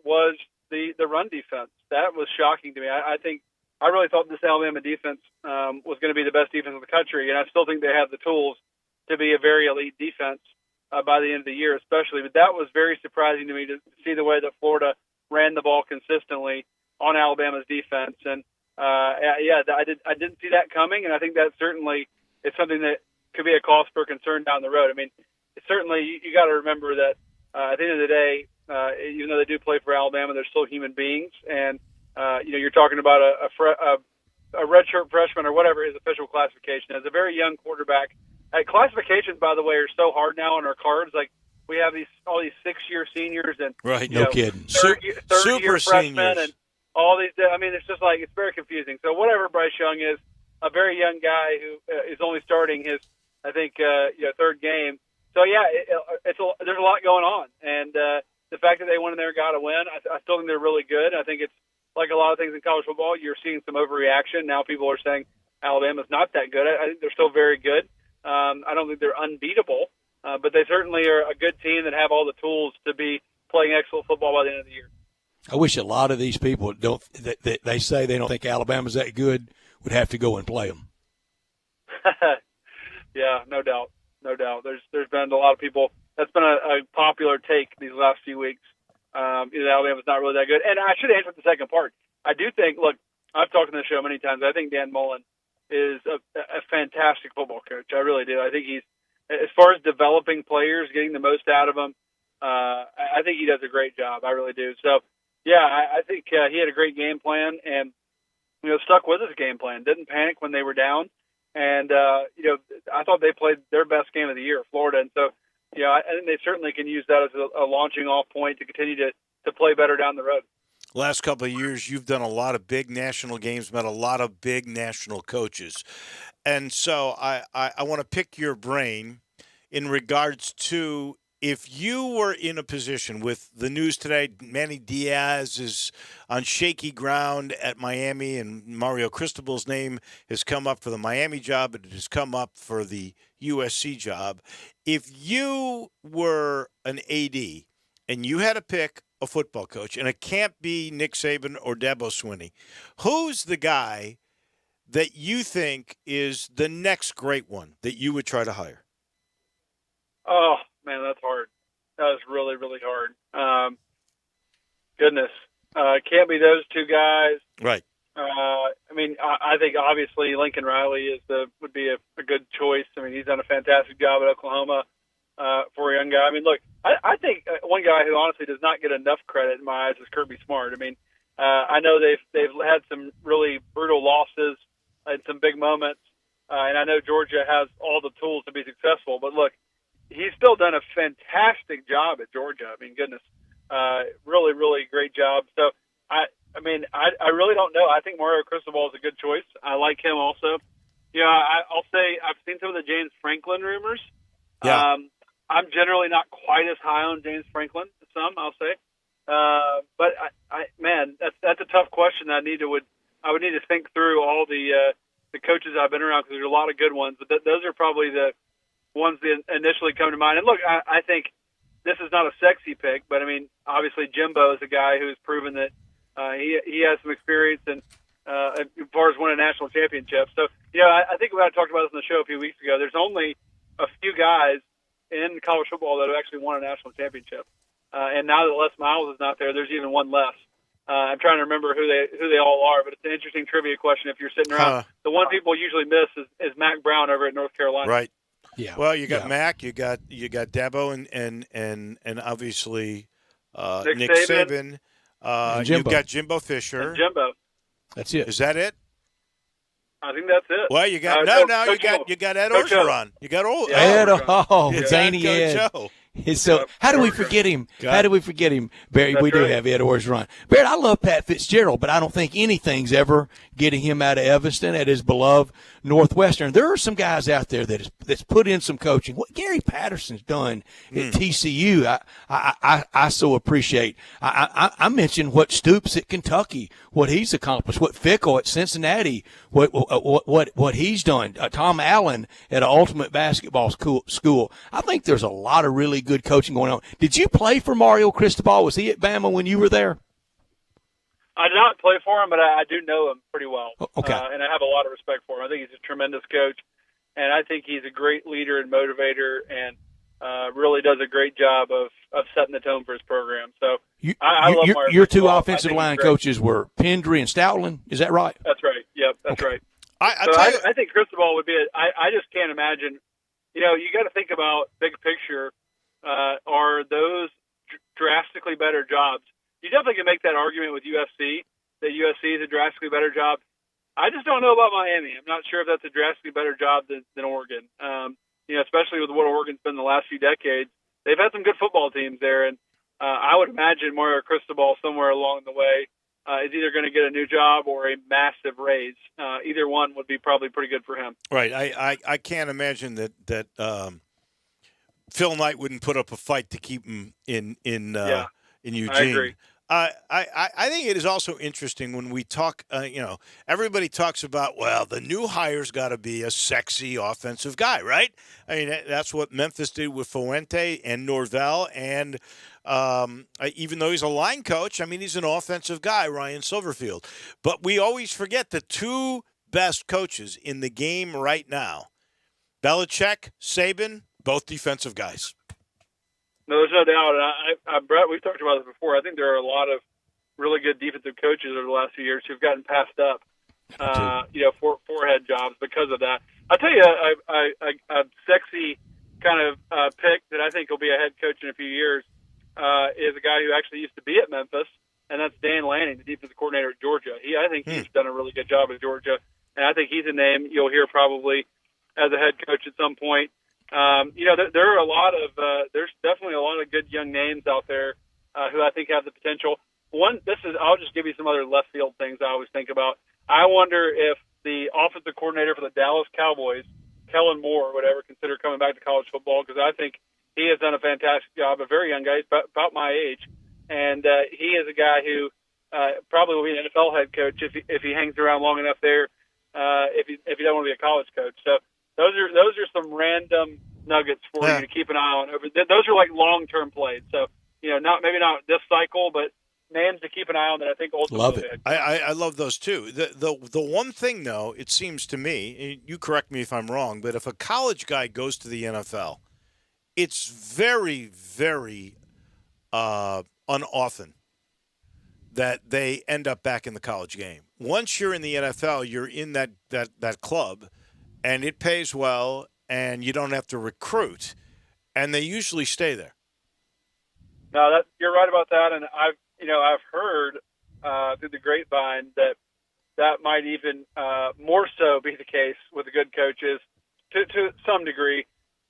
Speaker 20: was the run defense. That was shocking to me. I really thought this Alabama defense was going to be the best defense in the country, and I still think they have the tools to be a very elite defense by the end of the year, especially. But that was very surprising to me to see the way that Florida ran the ball consistently on Alabama's defense, and I didn't see that coming, and I think that certainly is something that could be a cause for concern down the road. I mean, certainly you got to remember that at the end of the day, even though they do play for Alabama, they're still human beings, and you're talking about a redshirt freshman or whatever his official classification is, a very young quarterback. Classifications, by the way, are so hard now on our cards. Like we have all these 6-year seniors and
Speaker 2: no kidding,
Speaker 20: third-year freshmen
Speaker 1: seniors.
Speaker 20: and all these. I mean, it's just like it's very confusing. So whatever Bryce Young is, a very young guy who is only starting his, I think, third game. So yeah, there's a lot going on, and the fact that they went in there and got a win, I still think they're really good. I think it's like a lot of things in college football. You're seeing some overreaction. Now people are saying Alabama's not that good. I think they're still very good. I don't think they're unbeatable, but they certainly are a good team that have all the tools to be playing excellent football by the end of the year.
Speaker 2: I wish a lot of these people that they say they don't think Alabama's that good would have to go and play them.
Speaker 20: Yeah, no doubt. There's been a lot of people. That's been a popular take these last few weeks. Alabama's not really that good. And I should answer the second part. I do think. Look, I've talked on the show many times. I think Dan Mullen is a fantastic football coach. I really do. I think he's, as far as developing players, getting the most out of them. I think he does a great job. I really do. So, yeah, I think he had a great game plan and stuck with his game plan. Didn't panic when they were down. And, I thought they played their best game of the year, Florida. And so, I think they certainly can use that as a launching off point to continue to play better down the road.
Speaker 1: Last couple of years, you've done a lot of big national games, met a lot of big national coaches. And so I want to pick your brain in regards to if you were in a position with the news today, Manny Diaz is on shaky ground at Miami, and Mario Cristobal's name has come up for the Miami job, but it has come up for the USC job. If you were an AD and you had to pick a football coach, and it can't be Nick Saban or Dabo Swinney, who's the guy that you think is the next great one that you would try to hire?
Speaker 20: Oh, man, that's hard. That is really, really hard. Goodness. Can't be those two guys.
Speaker 1: Right.
Speaker 20: I think obviously Lincoln Riley would be a good choice. I mean, he's done a fantastic job at Oklahoma for a young guy. I mean, look, I think one guy who honestly does not get enough credit in my eyes is Kirby Smart. I mean, I know they've had some really brutal losses and some big moments, and I know Georgia has all the tools to be successful. But look, he's still done a fantastic job at Georgia. I mean, goodness, really, really great job. So, I really don't know. I think Mario Cristobal is a good choice. I like him also. I'll say I've seen some of the James Franklin rumors.
Speaker 1: Yeah.
Speaker 20: I'm generally not quite as high on James Franklin as some, I'll say. But man, that's a tough question. I would need to think through all the coaches I've been around because there's a lot of good ones. But those are probably the ones that initially come to mind. And look, I think this is not a sexy pick, but I mean, obviously Jimbo is a guy who's proven that he has some experience and as far as winning a national championship. So, I think we talked about this on the show a few weeks ago. There's only a few guys in college football that have actually won a national championship. And now that Les Miles is not there, there's even one less. I'm trying to remember who they all are, but it's an interesting trivia question if you're sitting around. The one people usually miss is Mac Brown over at North Carolina.
Speaker 1: Right.
Speaker 2: Yeah.
Speaker 1: Well, you got Mac, you got Dabo, and obviously Nick Saban. You've got Jimbo Fisher.
Speaker 20: And Jimbo.
Speaker 2: That's it.
Speaker 1: Is that it?
Speaker 20: I think that's it.
Speaker 1: Well, you got you got Ed
Speaker 20: Coach
Speaker 1: Orgeron. You got old
Speaker 2: Ed,
Speaker 1: Orgeron.
Speaker 2: Zany Ed. So how do we forget him? How do we forget him, Barry? We do have Ed Orgeron. Barry, I love Pat Fitzgerald, but I don't think anything's ever getting him out of Evanston at his beloved Northwestern. There are some guys out there that's put in some coaching. What Gary Patterson's done at TCU, I so appreciate. I mentioned what Stoops at Kentucky, what he's accomplished, what Fickle at Cincinnati, what he's done. Tom Allen at an Ultimate Basketball School. I think there's a lot of really good coaching going on. Did you play for Mario Cristobal? Was he at Bama when you were there?
Speaker 20: I did not play for him, but I do know him pretty well.
Speaker 2: Okay.
Speaker 20: And I have a lot of respect for him. I think he's a tremendous coach, and I think he's a great leader and motivator, and really does a great job of setting the tone for his program. So I love Mario
Speaker 2: your two
Speaker 20: Cristobal.
Speaker 2: offensive line coaches were Pendry and Stoutland. Is that right?
Speaker 20: That's right. Yep, that's right. I think Cristobal would be I just can't imagine. You got to think about big picture. Are those drastically better jobs? You definitely can make that argument with USC, that USC is a drastically better job. I just don't know about Miami. I'm not sure if that's a drastically better job than Oregon. Especially with what Oregon's been the last few decades. They've had some good football teams there, and I would imagine Mario Cristobal somewhere along the way is either going to get a new job or a massive raise. Either one would be probably pretty good for him.
Speaker 1: Right. I can't imagine that Phil Knight wouldn't put up a fight to keep him in Eugene.
Speaker 20: I agree.
Speaker 1: I think it is also interesting when we talk, everybody talks about, well, the new hire's got to be a sexy offensive guy, right? I mean, that's what Memphis did with Fuente and Norvell. And even though he's a line coach, I mean, he's an offensive guy, Ryan Silverfield. But we always forget the two best coaches in the game right now, Belichick, Saban, both defensive guys.
Speaker 20: No, there's no doubt. And Brett, we've talked about this before. I think there are a lot of really good defensive coaches over the last few years who've gotten passed up, for head jobs because of that. I'll tell you a sexy kind of pick that I think will be a head coach in a few years is a guy who actually used to be at Memphis, and that's Dan Lanning, the defensive coordinator at Georgia. I think he's done a really good job at Georgia, and I think he's a name you'll hear probably as a head coach at some point. There are there's definitely a lot of good young names out there who I think have the potential. I'll just give you some other left field things I always think about. I wonder if the offensive coordinator for the Dallas Cowboys, Kellen Moore, would ever consider coming back to college football, because I think he has done a fantastic job. A very young guy, he's about my age, and he is a guy who probably will be an NFL head coach if he hangs around long enough there. If he doesn't want to be a college coach, so. Those are some random nuggets for you to keep an eye on. Those are like long-term plays. So, maybe not this cycle, but names to keep an eye on that I think ultimately.
Speaker 1: Love it. I love those too. The one thing, though, it seems to me, you correct me if I'm wrong, but if a college guy goes to the NFL, it's very, very unoften that they end up back in the college game. Once you're in the NFL, you're in that club, and it pays well, and you don't have to recruit, and they usually stay there.
Speaker 20: No, you're right about that, and I've heard through the grapevine that might even more so be the case with the good coaches to some degree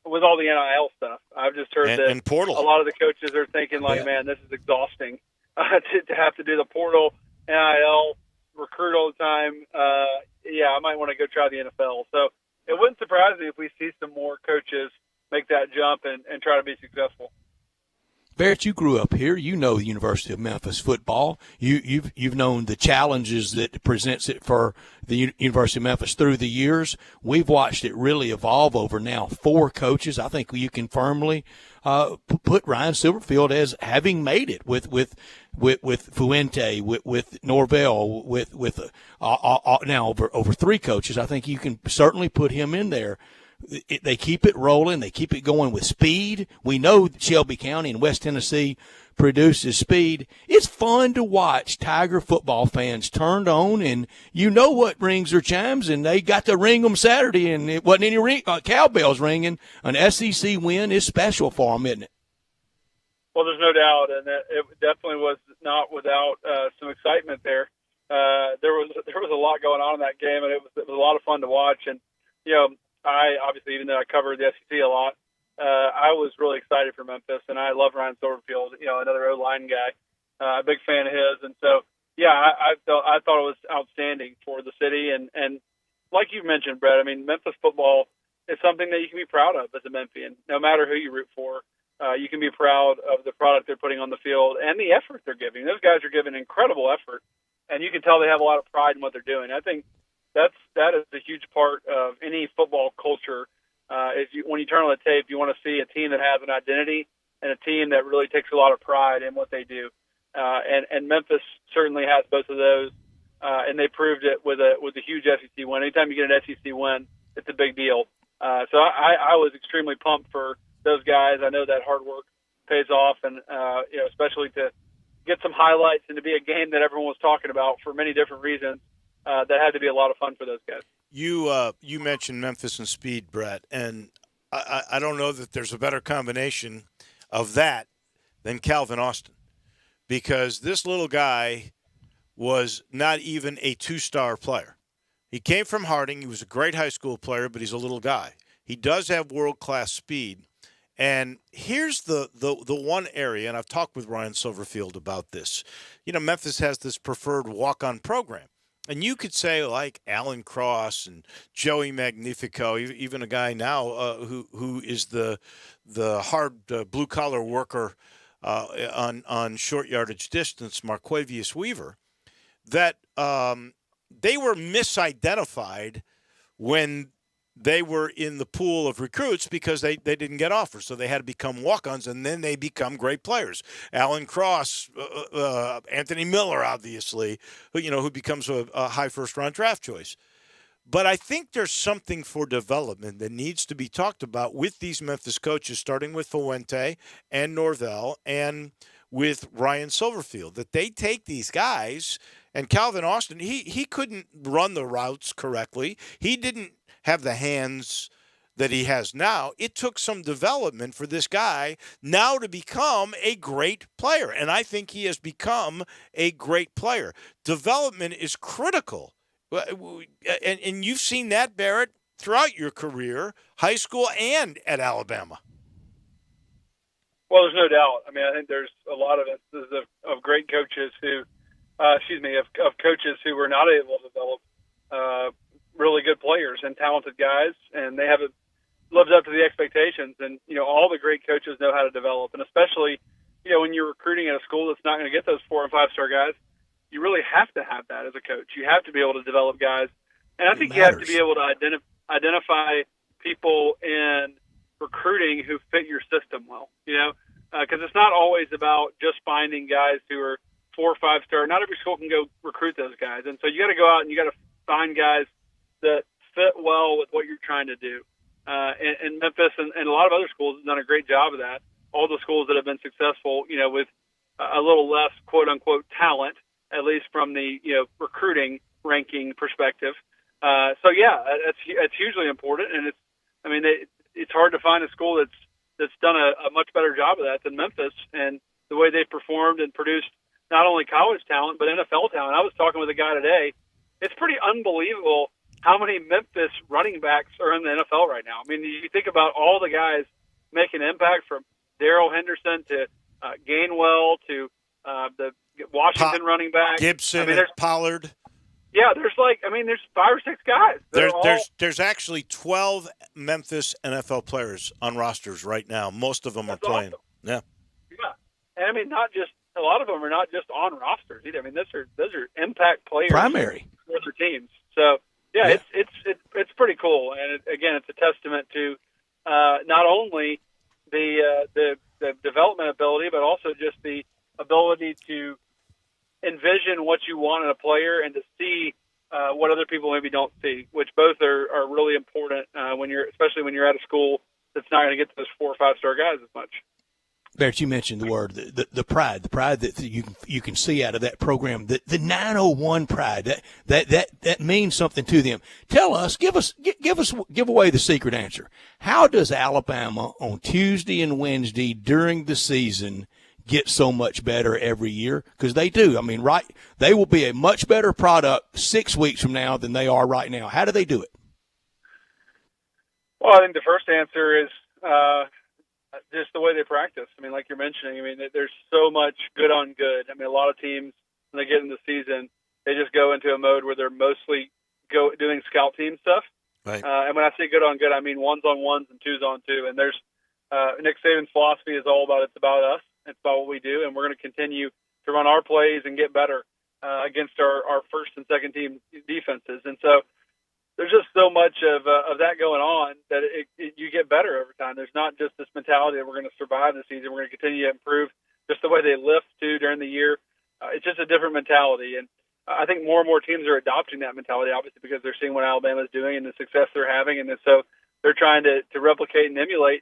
Speaker 20: with all the NIL stuff. I've just heard that
Speaker 1: and portal.
Speaker 20: A lot of the coaches are thinking man, this is exhausting to have to do the portal, NIL, recruit all the time. I might want to go try the NFL. So it wouldn't surprise me if we see some more coaches make that jump and try to be successful.
Speaker 2: Barrett, you grew up here. You know the University of Memphis football. You've known the challenges that it presents it for the University of Memphis through the years. We've watched it really evolve over now 4 coaches. I think you can firmly put Ryan Silverfield as having made it with Fuente, with Norvell, with now over 3 coaches. I think you can certainly put him in there. They keep it rolling. They keep it going with speed. We know Shelby County and West Tennessee produces speed. It's fun to watch Tiger football fans turned on, and you know what rings their chimes, and they got to ring them Saturday, and it wasn't any cowbells ringing. An SEC win is special for them, isn't it?
Speaker 20: Well, there's no doubt, and it definitely was not without some excitement there. there was a lot going on in that game, and it was a lot of fun to watch. And I obviously, even though I covered the SEC a lot, I was really excited for Memphis, and I love Ryan Silverfield, another O-line guy, a big fan of his. And so, yeah, I thought it was outstanding for the city. And like you mentioned, Brett, I mean, Memphis football is something that you can be proud of as a Memphian, no matter who you root for. You can be proud of the product they're putting on the field and the effort they're giving. Those guys are giving incredible effort, and you can tell they have a lot of pride in what they're doing. I think that is a huge part of any football culture. When you turn on the tape, you want to see a team that has an identity and a team that really takes a lot of pride in what they do. And Memphis certainly has both of those, and they proved it with a huge SEC win. Anytime you get an SEC win, it's a big deal. So I was extremely pumped for those guys. I know that hard work pays off, and especially to get some highlights and to be a game that everyone was talking about for many different reasons. That had to be a lot of fun for those guys.
Speaker 1: You mentioned Memphis and speed, Brett, and I don't know that there's a better combination of that than Calvin Austin, because this little guy was not even a two-star player. He came from Harding. He was a great high school player, but he's a little guy. He does have world-class speed. And here's the one area, and I've talked with Ryan Silverfield about this. Memphis has this preferred walk-on program. And you could say, like Alan Cross and Joey Magnifico, even a guy now who is the hard blue-collar worker on short yardage distance, Marquavius Weaver, that they were misidentified when they were in the pool of recruits because they didn't get offers. So they had to become walk-ons, and then they become great players. Alan Cross, Anthony Miller, obviously, who becomes a high first-round draft choice. But I think there's something for development that needs to be talked about with these Memphis coaches, starting with Fuente and Norvell and with Ryan Silverfield, that they take these guys. And Calvin Austin, he couldn't run the routes correctly. He didn't have the hands that he has now. It took some development for this guy now to become a great player. And I think he has become a great player. Development is critical. And you've seen that, Barrett, throughout your career, high school and at Alabama.
Speaker 20: Well, there's no doubt. I mean, I think there's a lot of instances of great coaches who, of coaches who were not able to develop really good players and talented guys, and they haven't lived up to the expectations. And, all the great coaches know how to develop. And especially, when you're recruiting at a school that's not going to get those 4- and 5-star guys, you really have to have that as a coach. You have to be able to develop guys. And I think you have to be able to identify people in recruiting who fit your system well, because it's not always about just finding guys who are 4- or 5-star. Not every school can go recruit those guys. And so you got to go out and you got to find guys that fit well with what you're trying to do. And Memphis and a lot of other schools have done a great job of that. All the schools that have been successful, with a little less quote unquote talent, at least from the, recruiting ranking perspective. So yeah, it's hugely important. And it's hard to find a school that's done a much better job of that than Memphis, and the way they've performed and produced not only college talent, but NFL talent. I was talking with a guy today. It's pretty unbelievable how many Memphis running backs are in the NFL right now. I mean, you think about all the guys making impact, from Darrell Henderson to Gainwell to the Washington running back.
Speaker 1: Gibson and Pollard.
Speaker 20: Yeah, there's 5 or 6 guys.
Speaker 1: There's actually 12 Memphis NFL players on rosters right now. Most of them are playing.
Speaker 20: Awesome.
Speaker 1: Yeah.
Speaker 20: Yeah. And not just a lot of them are not just on rosters either. I mean, those are impact players.
Speaker 2: Primary
Speaker 20: for their teams. So yeah. It's pretty cool. And again, it's a testament to not only the development ability, but also just the ability to envision what you want in a player and to see what other people maybe don't see, which both are really important especially when you're at a school that's not going to get to those 4- or 5-star guys as much.
Speaker 2: Barrett, you mentioned the word, the pride that you can see out of that program, the 901 pride, that means something to them. Tell us, give away the secret answer. How does Alabama on Tuesday and Wednesday during the season get so much better every year? Because they do. I mean, right? They will be a much better product 6 weeks from now than they are right now. How do they do it?
Speaker 20: Well, I think the first answer is just the way they practice. I mean, like you're mentioning, I mean, there's so much good on good. I mean, a lot of teams, when they get into the season, they just go into a mode where they're mostly doing scout team stuff.
Speaker 1: Right.
Speaker 20: And when I say good on good, I mean ones on ones and twos on two. And there's Nick Saban's philosophy is all about it's about us. It's about what we do, and we're going to continue to run our plays and get better against our first and second team defenses. And so there's just so much of that going on that you get better over time. There's not just this mentality that we're going to survive the season. We're going to continue to improve just the way they lift too during the year. It's just a different mentality, and I think more and more teams are adopting that mentality, obviously because they're seeing what Alabama's doing and the success they're having, and so they're trying to replicate and emulate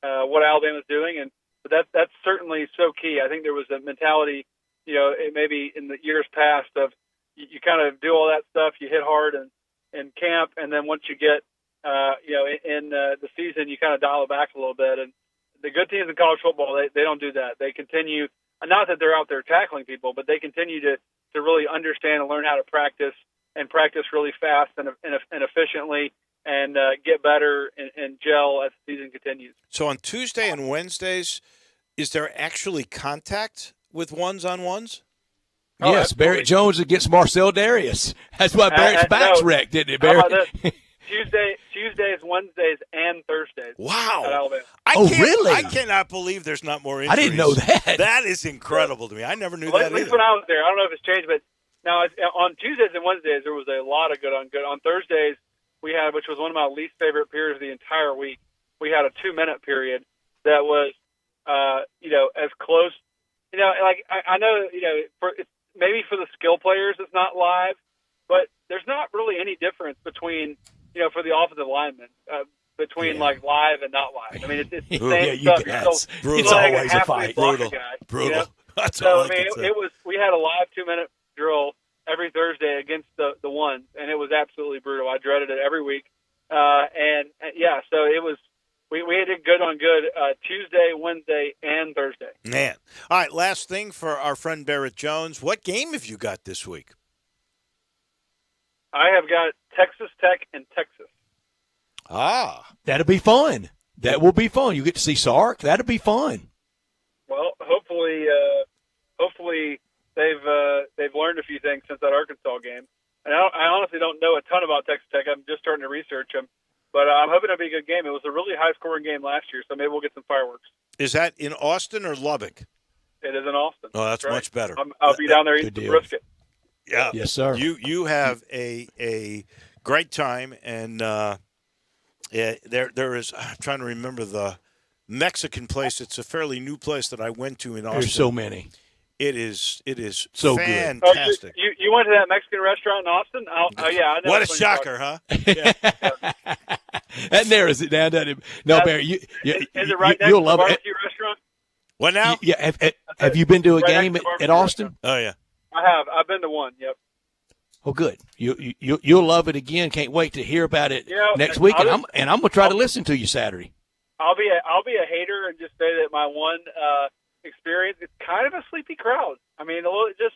Speaker 20: what Alabama's doing. And but that's certainly so key. I think there was a mentality, maybe in the years past of you kind of do all that stuff, you hit hard in camp, and then once you get, in the season, you kind of dial it back a little bit. And the good teams in college football, they don't do that. They continue, not that they're out there tackling people, but they continue to really understand and learn how to practice and practice really fast and efficiently and get better and gel as the season continues.
Speaker 1: So on Tuesday and Wednesdays, is there actually contact with ones-on-ones?
Speaker 20: Oh,
Speaker 2: yes,
Speaker 20: absolutely.
Speaker 2: Barrett Jones against Marcel Darius. That's why Barrett's back's wrecked, didn't it,
Speaker 20: How
Speaker 2: Barrett?
Speaker 20: about this? Tuesdays, Wednesdays, and Thursdays.
Speaker 1: Wow.
Speaker 20: At Alabama.
Speaker 2: Really?
Speaker 1: I cannot believe there's not more injuries.
Speaker 2: I didn't know that.
Speaker 1: That is incredible to me. I never knew
Speaker 20: Well,
Speaker 1: that
Speaker 20: at least
Speaker 1: either.
Speaker 20: when I was there. I don't know if it's changed, but now on Tuesdays and Wednesdays, there was a lot of good on good. On Thursdays, we had, which was one of my least favorite periods of the entire week, we had a 2-minute period that was, as close. I know, maybe for the skill players it's not live, but there's not really any difference between, for the offensive linemen, between like live and not live. I mean, it's the same stuff.
Speaker 2: It's
Speaker 1: brutal.
Speaker 20: like
Speaker 2: always a
Speaker 20: halfway
Speaker 2: fight.
Speaker 20: block
Speaker 1: Brutal.
Speaker 20: guy,
Speaker 1: Brutal. That's
Speaker 20: So,
Speaker 1: all
Speaker 20: I mean,
Speaker 1: can say.
Speaker 20: we had a live 2-minute drill every Thursday against the ones, and it was absolutely brutal. I dreaded it every week. So it was, we did good on good Tuesday, Wednesday, and Thursday.
Speaker 1: Man. All right, last thing for our friend Barrett Jones. What game have you got this week?
Speaker 20: I have got Texas Tech and Texas.
Speaker 2: That'll be fun. That will be fun. You get to see Sark. That'll be fun.
Speaker 20: Well, hopefully they've learned a few things since that Arkansas game. And I honestly don't know a ton about Texas Tech. I'm just starting to research them. But I'm hoping it'll be a good game. It was a really high-scoring game last year, so maybe we'll get some fireworks.
Speaker 1: Is that in Austin or Lubbock?
Speaker 20: It is in Austin.
Speaker 1: Oh, that's
Speaker 20: right.
Speaker 1: much better.
Speaker 20: I'll be down there eating some brisket.
Speaker 1: Yeah.
Speaker 2: Yes, sir.
Speaker 1: You have a great time, and there is. I'm trying to remember the Mexican place. It's a fairly new place that I went to in Austin.
Speaker 2: There's so many.
Speaker 1: It is
Speaker 2: so
Speaker 1: fantastic.
Speaker 20: Oh, you went to that Mexican restaurant in Austin? Yeah. I know
Speaker 1: What a
Speaker 20: which one
Speaker 1: shocker,
Speaker 20: you're
Speaker 1: huh?
Speaker 20: Yeah.
Speaker 2: That narrows it down, doesn't it? No, Barry,
Speaker 20: Is it right next
Speaker 2: you'll
Speaker 20: to the
Speaker 2: love it.
Speaker 20: barbecue restaurant?
Speaker 1: What now?
Speaker 2: Yeah. Have you been to a
Speaker 20: Right
Speaker 2: game
Speaker 20: next to the
Speaker 2: at
Speaker 20: barbecue
Speaker 2: Austin?
Speaker 20: restaurant.
Speaker 1: Oh yeah.
Speaker 20: I have. I've been to one. Yep.
Speaker 2: Oh, good. You'll love it again. Can't wait to hear about it next week,
Speaker 20: I'll
Speaker 2: and I'm gonna try to listen to you Saturday.
Speaker 20: I'll be a hater and just say that my one experience, it's kind of a sleepy crowd. I mean, it just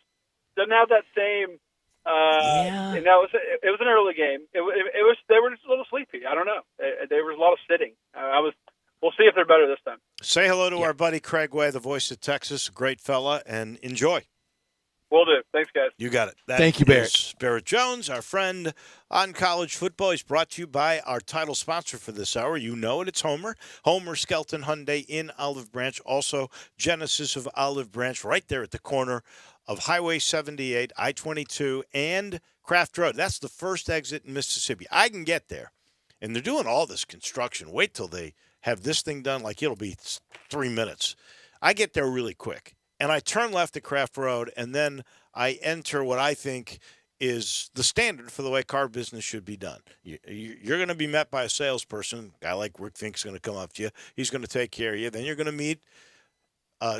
Speaker 20: doesn't have that same.
Speaker 2: Yeah.
Speaker 20: It was an early game. They were just a little sleepy. I don't know. There was a lot of sitting. We'll see if they're better this time.
Speaker 1: Say hello to our buddy Craig Way, the voice of Texas, great fella, and enjoy.
Speaker 20: Will do. Thanks, guys.
Speaker 1: You got it.
Speaker 2: Thank you, Barrett.
Speaker 1: Is Barrett Jones, our friend on college football. He's brought to you by our title sponsor for this hour. You know it. It's Homer. Homer Skelton Hyundai in Olive Branch. Also, Genesis of Olive Branch right there at the corner of Highway 78, I-22, and Craft Road. That's the first exit in Mississippi. I can get there. And they're doing all this construction. Wait till they have this thing done. Like, it'll be 3 minutes. I get there really quick. And I turn left at Craft Road, and then I enter what I think is the standard for the way car business should be done. You're going to be met by a salesperson. A guy like Rick Fink's going to come up to you. He's going to take care of you. Then you're going to meet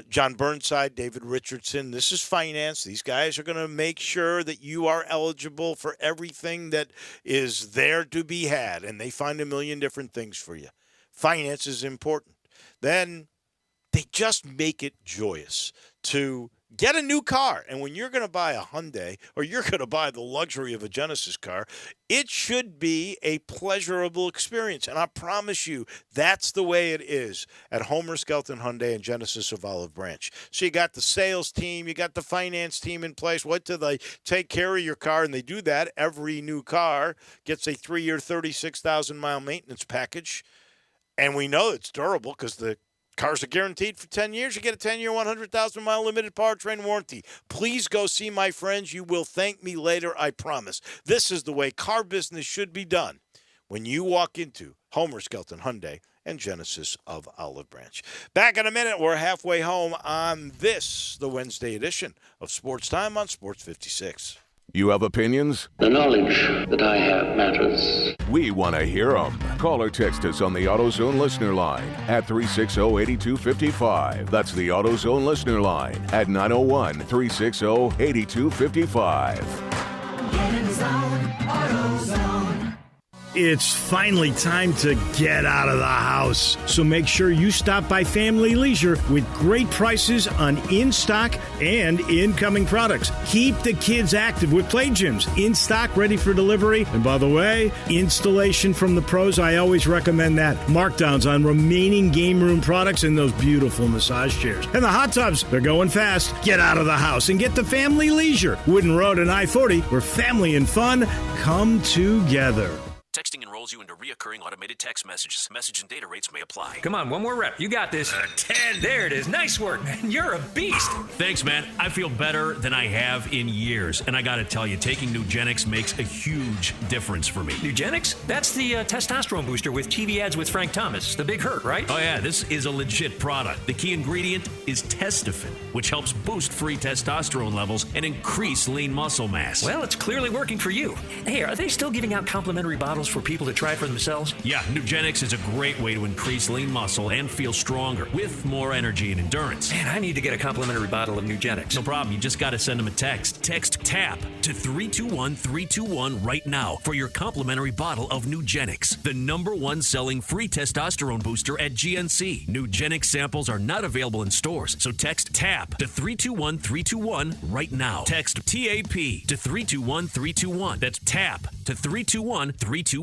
Speaker 1: John Burnside, David Richardson. This is finance. These guys are going to make sure that you are eligible for everything that is there to be had, and they find a million different things for you. Finance is important. Then They just make it joyous to get a new car. And when you're going to buy a Hyundai or you're going to buy the luxury of a Genesis car, it should be a pleasurable experience. And I promise you, that's the way it is at Homer Skelton Hyundai and Genesis of Olive Branch. So you got the sales team, you got the finance team in place. What do they take care of your car? And they do that. Every new car gets a 3-year, 36,000-mile maintenance package. And we know it's durable because the cars are guaranteed for 10 years. You get a 10-year, 100,000-mile limited powertrain warranty. Please go see my friends. You will thank me later, I promise. This is the way car business should be done when you walk into Homer Skelton Hyundai and Genesis of Olive Branch. Back in a minute. We're halfway home on this, the Wednesday edition of Sports Time on Sports 56.
Speaker 3: You have opinions?
Speaker 21: The knowledge that I have matters.
Speaker 3: We want to hear them. Call or text us on the AutoZone listener line at 360-8255. That's the AutoZone listener line at 901-360-8255.
Speaker 4: Get in the zone, AutoZone.
Speaker 10: It's finally time to get out of the house. So make sure you stop by Family Leisure with great prices on in-stock and incoming products. Keep the kids active with play gyms, in stock, ready for delivery. And by the way, installation from the pros, I always recommend that. Markdowns on remaining game room products and those beautiful massage chairs. And the hot tubs, they're going fast. Get out of the house and get to Family Leisure. Wooden Road and I-40, where family and fun come together.
Speaker 14: Texting enrolls you into reoccurring automated text messages. Message and data rates may apply.
Speaker 15: Come on, one more rep. You got this. 10. There it is. Nice work, man. You're a beast.
Speaker 16: Thanks, man. I feel better than I have in years. And I got to tell you, taking Nugenix makes a huge difference for me.
Speaker 15: Nugenix? That's the testosterone booster with TV ads with Frank Thomas. The big hurt, right?
Speaker 16: Oh, yeah. This is a legit product. The key ingredient is Testofen, which helps boost free testosterone levels and increase lean muscle mass.
Speaker 15: Well, it's clearly working for you. Hey, are they still giving out complimentary bottles for people to try for themselves?
Speaker 16: Yeah, Nugenix is a great way to increase lean muscle and feel stronger with more energy and endurance.
Speaker 15: Man, I need to get a complimentary bottle of Nugenix.
Speaker 16: No problem. You just got to send them a text. Text TAP to 321-321 right now for your complimentary bottle of Nugenix, the #1 selling free testosterone booster at GNC. Nugenix samples are not available in stores, so text TAP to 321-321 right now. Text TAP to 321-321. That's TAP to 321-321.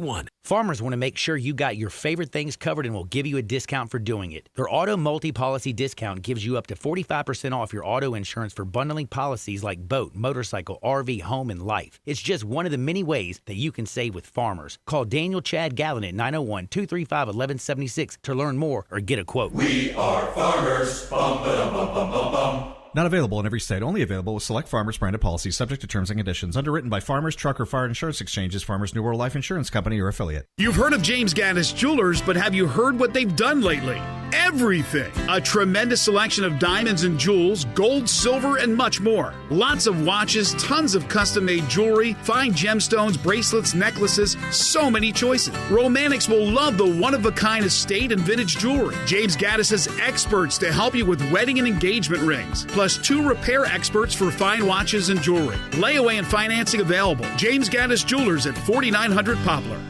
Speaker 22: Farmers want to make sure you got your favorite things covered and will give you a discount for doing it. Their auto multi-policy discount gives you up to 45% off your auto insurance for bundling policies like boat, motorcycle, RV, home, and life. It's just one of the many ways that you can save with Farmers. Call Daniel Chad Gallen at 901-235-1176 to learn more or get a quote.
Speaker 4: We are farmers. Bum, ba-dum, bum, bum, bum, bum.
Speaker 23: Not available in every state. Only available with select Farmers branded policies subject to terms and conditions. Underwritten by Farmers Truck or Fire Insurance Exchanges, Farmers New World Life Insurance Company or affiliate.
Speaker 5: You've heard of James Gaddis Jewelers, but have you heard what they've done lately? Everything. A tremendous selection of diamonds and jewels, gold, silver, and much more. Lots of watches, tons of custom-made jewelry, fine gemstones, bracelets, necklaces, so many choices. Romantics will love the one-of-a-kind estate and vintage jewelry. James Gaddis has experts to help you with wedding and engagement rings, plus 2 repair experts for fine watches and jewelry. Layaway and financing available. James Gaddis Jewelers at 4900 Poplar.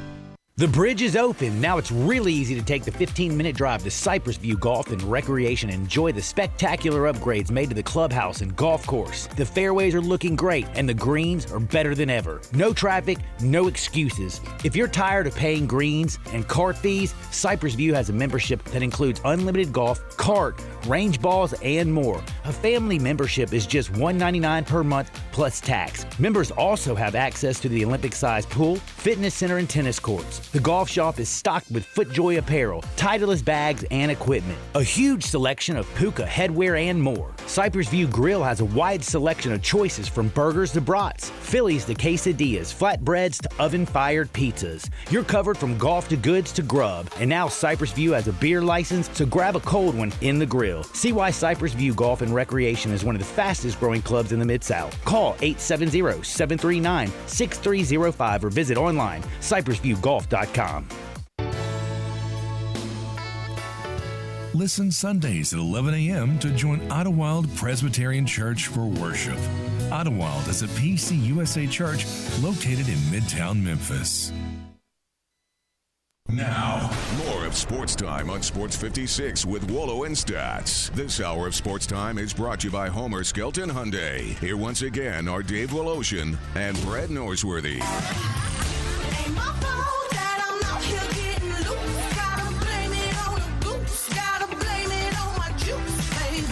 Speaker 22: The bridge is open. Now it's really easy to take the 15-minute drive to Cypress View Golf and Recreation and enjoy the spectacular upgrades made to the clubhouse and golf course. The fairways are looking great and the greens are better than ever. No traffic, no excuses. If you're tired of paying greens and cart fees, Cypress View has a membership that includes unlimited golf, cart, range balls, and more. A family membership is just $199 per month plus tax. Members also have access to the Olympic-sized pool, fitness center, and tennis courts. The golf shop is stocked with FootJoy apparel, Titleist bags, and equipment. A huge selection of Puka headwear and more. Cypress View Grill has a wide selection of choices from burgers to brats, Phillies to quesadillas, flatbreads to oven-fired pizzas. You're covered from golf to goods to grub. And now Cypress View has a beer license, so grab a cold one in the grill. See why Cypress View Golf and Recreation is one of the fastest growing clubs in the Mid-South. Call 870-739-6305 or visit online cypressviewgolf.com.
Speaker 24: Listen Sundays at 11 a.m. to join Idlewild Presbyterian Church for worship. Idlewild is a PCUSA church located in Midtown Memphis.
Speaker 3: Now, more of Sports Time on Sports 56 with Wolo and Stats. This hour of Sports Time is brought to you by Homer Skelton Hyundai. Here once again are Dave Woloshin and Brad Norsworthy.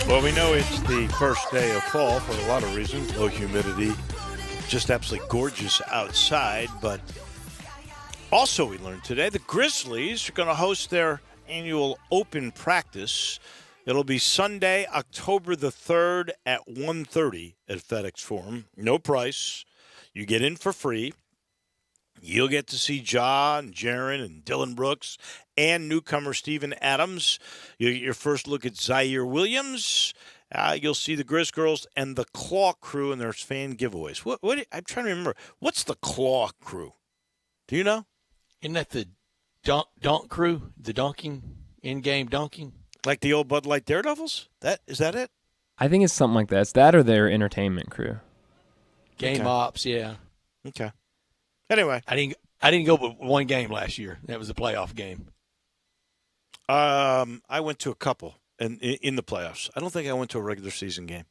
Speaker 1: Well, we know it's the first day of fall for a lot of reasons. Low humidity, just absolutely gorgeous outside, but also, we learned today the Grizzlies are going to host their annual open practice. It'll be Sunday, October the 3rd at 1:30 at FedEx Forum. No price. You get in for free. You'll get to see Ja and Jaren and Dylan Brooks and newcomer Steven Adams. You'll get your first look at Zaire Williams. You'll see the Grizz Girls and the Claw Crew, and there's fan giveaways. What? I'm trying to remember. What's the Claw Crew? Do you know?
Speaker 2: Isn't that the donk crew? The donking, in-game donking?
Speaker 1: Like the old Bud Light Daredevils? Is that it?
Speaker 6: I think it's something like that. It's that or their entertainment crew.
Speaker 2: Game ops, yeah.
Speaker 1: Okay. Anyway.
Speaker 2: I didn't go but one game last year. That was a playoff game.
Speaker 1: I went to a couple in the playoffs. I don't think I went to a regular season game.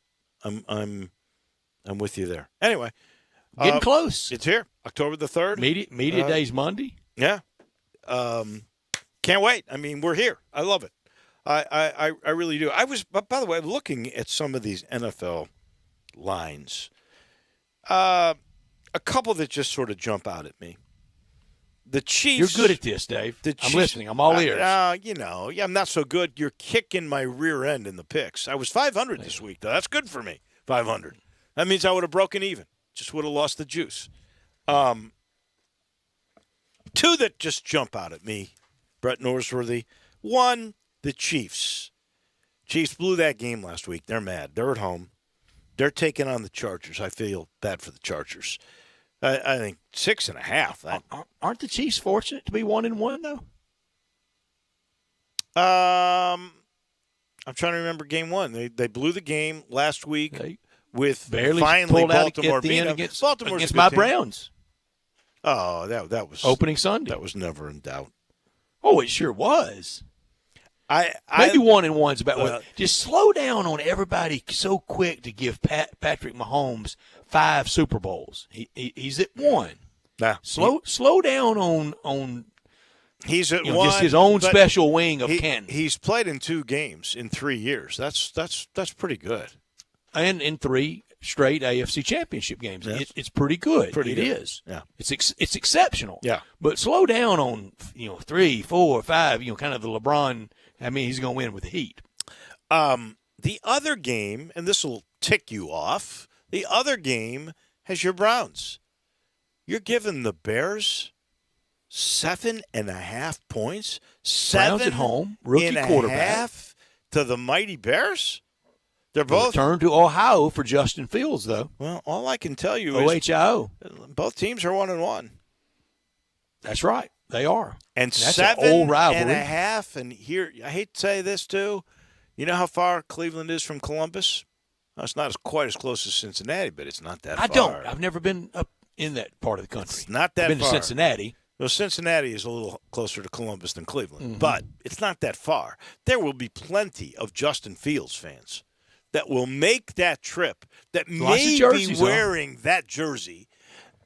Speaker 1: I'm with you there. Anyway.
Speaker 2: Getting close.
Speaker 1: It's here. October the 3rd.
Speaker 2: Media Day's Monday.
Speaker 1: Yeah. Can't wait. I mean, we're here. I love it. I really do. I was, by the way, looking at some of these NFL lines. A couple that just sort of jump out at me. The Chiefs.
Speaker 2: You're good at this, Dave. I'm listening. I'm all ears.
Speaker 1: I'm not so good. You're kicking my rear end in the picks. I was 500 this week, though. That's good for me, 500. That means I would have broken even. Just would have lost the juice. Two that just jump out at me, Brett Norsworthy. One, the Chiefs. Chiefs blew that game last week. They're mad. They're at home. They're taking on the Chargers. I feel bad for the Chargers. I think 6.5.
Speaker 2: Aren't the Chiefs fortunate to be 1-1 though?
Speaker 1: I'm trying to remember game one. They blew the game last week with
Speaker 2: barely
Speaker 1: finally
Speaker 2: pulled out
Speaker 1: Baltimore
Speaker 2: at the
Speaker 1: beat
Speaker 2: end
Speaker 1: them.
Speaker 2: against
Speaker 1: Baltimore's
Speaker 2: my Browns.
Speaker 1: Oh, that was
Speaker 2: opening Sunday.
Speaker 1: That was never in doubt.
Speaker 2: Oh, it sure was. Maybe 1-1's about what. Just slow down on everybody so quick to give Patrick Mahomes 5 Super Bowls. He's at 1.
Speaker 1: Nah,
Speaker 2: slow down on.
Speaker 1: He's at 1.
Speaker 2: Just his own special wing of Canton.
Speaker 1: He's played in 2 games in 3 years. That's pretty good.
Speaker 2: And in 3 straight AFC Championship games. Yes. It's pretty good. It is.
Speaker 1: Yeah.
Speaker 2: It's exceptional.
Speaker 1: Yeah.
Speaker 2: But slow down on 3, 4, 5. Kind of the LeBron. I mean, he's going to win with heat.
Speaker 1: The other game, and this will tick you off. The other game has your Browns. You're giving the Bears 7.5 points.
Speaker 2: Browns at home, rookie quarterback
Speaker 1: to the mighty Bears. They're both
Speaker 2: returned to Ohio for Justin Fields, though.
Speaker 1: Well, all I can tell you
Speaker 2: is
Speaker 1: both teams are 1-1.
Speaker 2: That's right, they are.
Speaker 1: And
Speaker 2: that's an old rivalry.
Speaker 1: 7.5. And here, I hate to say this too. You know how far Cleveland is from Columbus? Well, it's not quite as close as Cincinnati, but it's not that far.
Speaker 2: I don't. I've never been up in that part of the country.
Speaker 1: It's not that
Speaker 2: I've been
Speaker 1: far.
Speaker 2: to Cincinnati.
Speaker 1: Well, Cincinnati is a little closer to Columbus than Cleveland, but it's not that far. There will be plenty of Justin Fields fans that will make that trip, that may be wearing that jersey,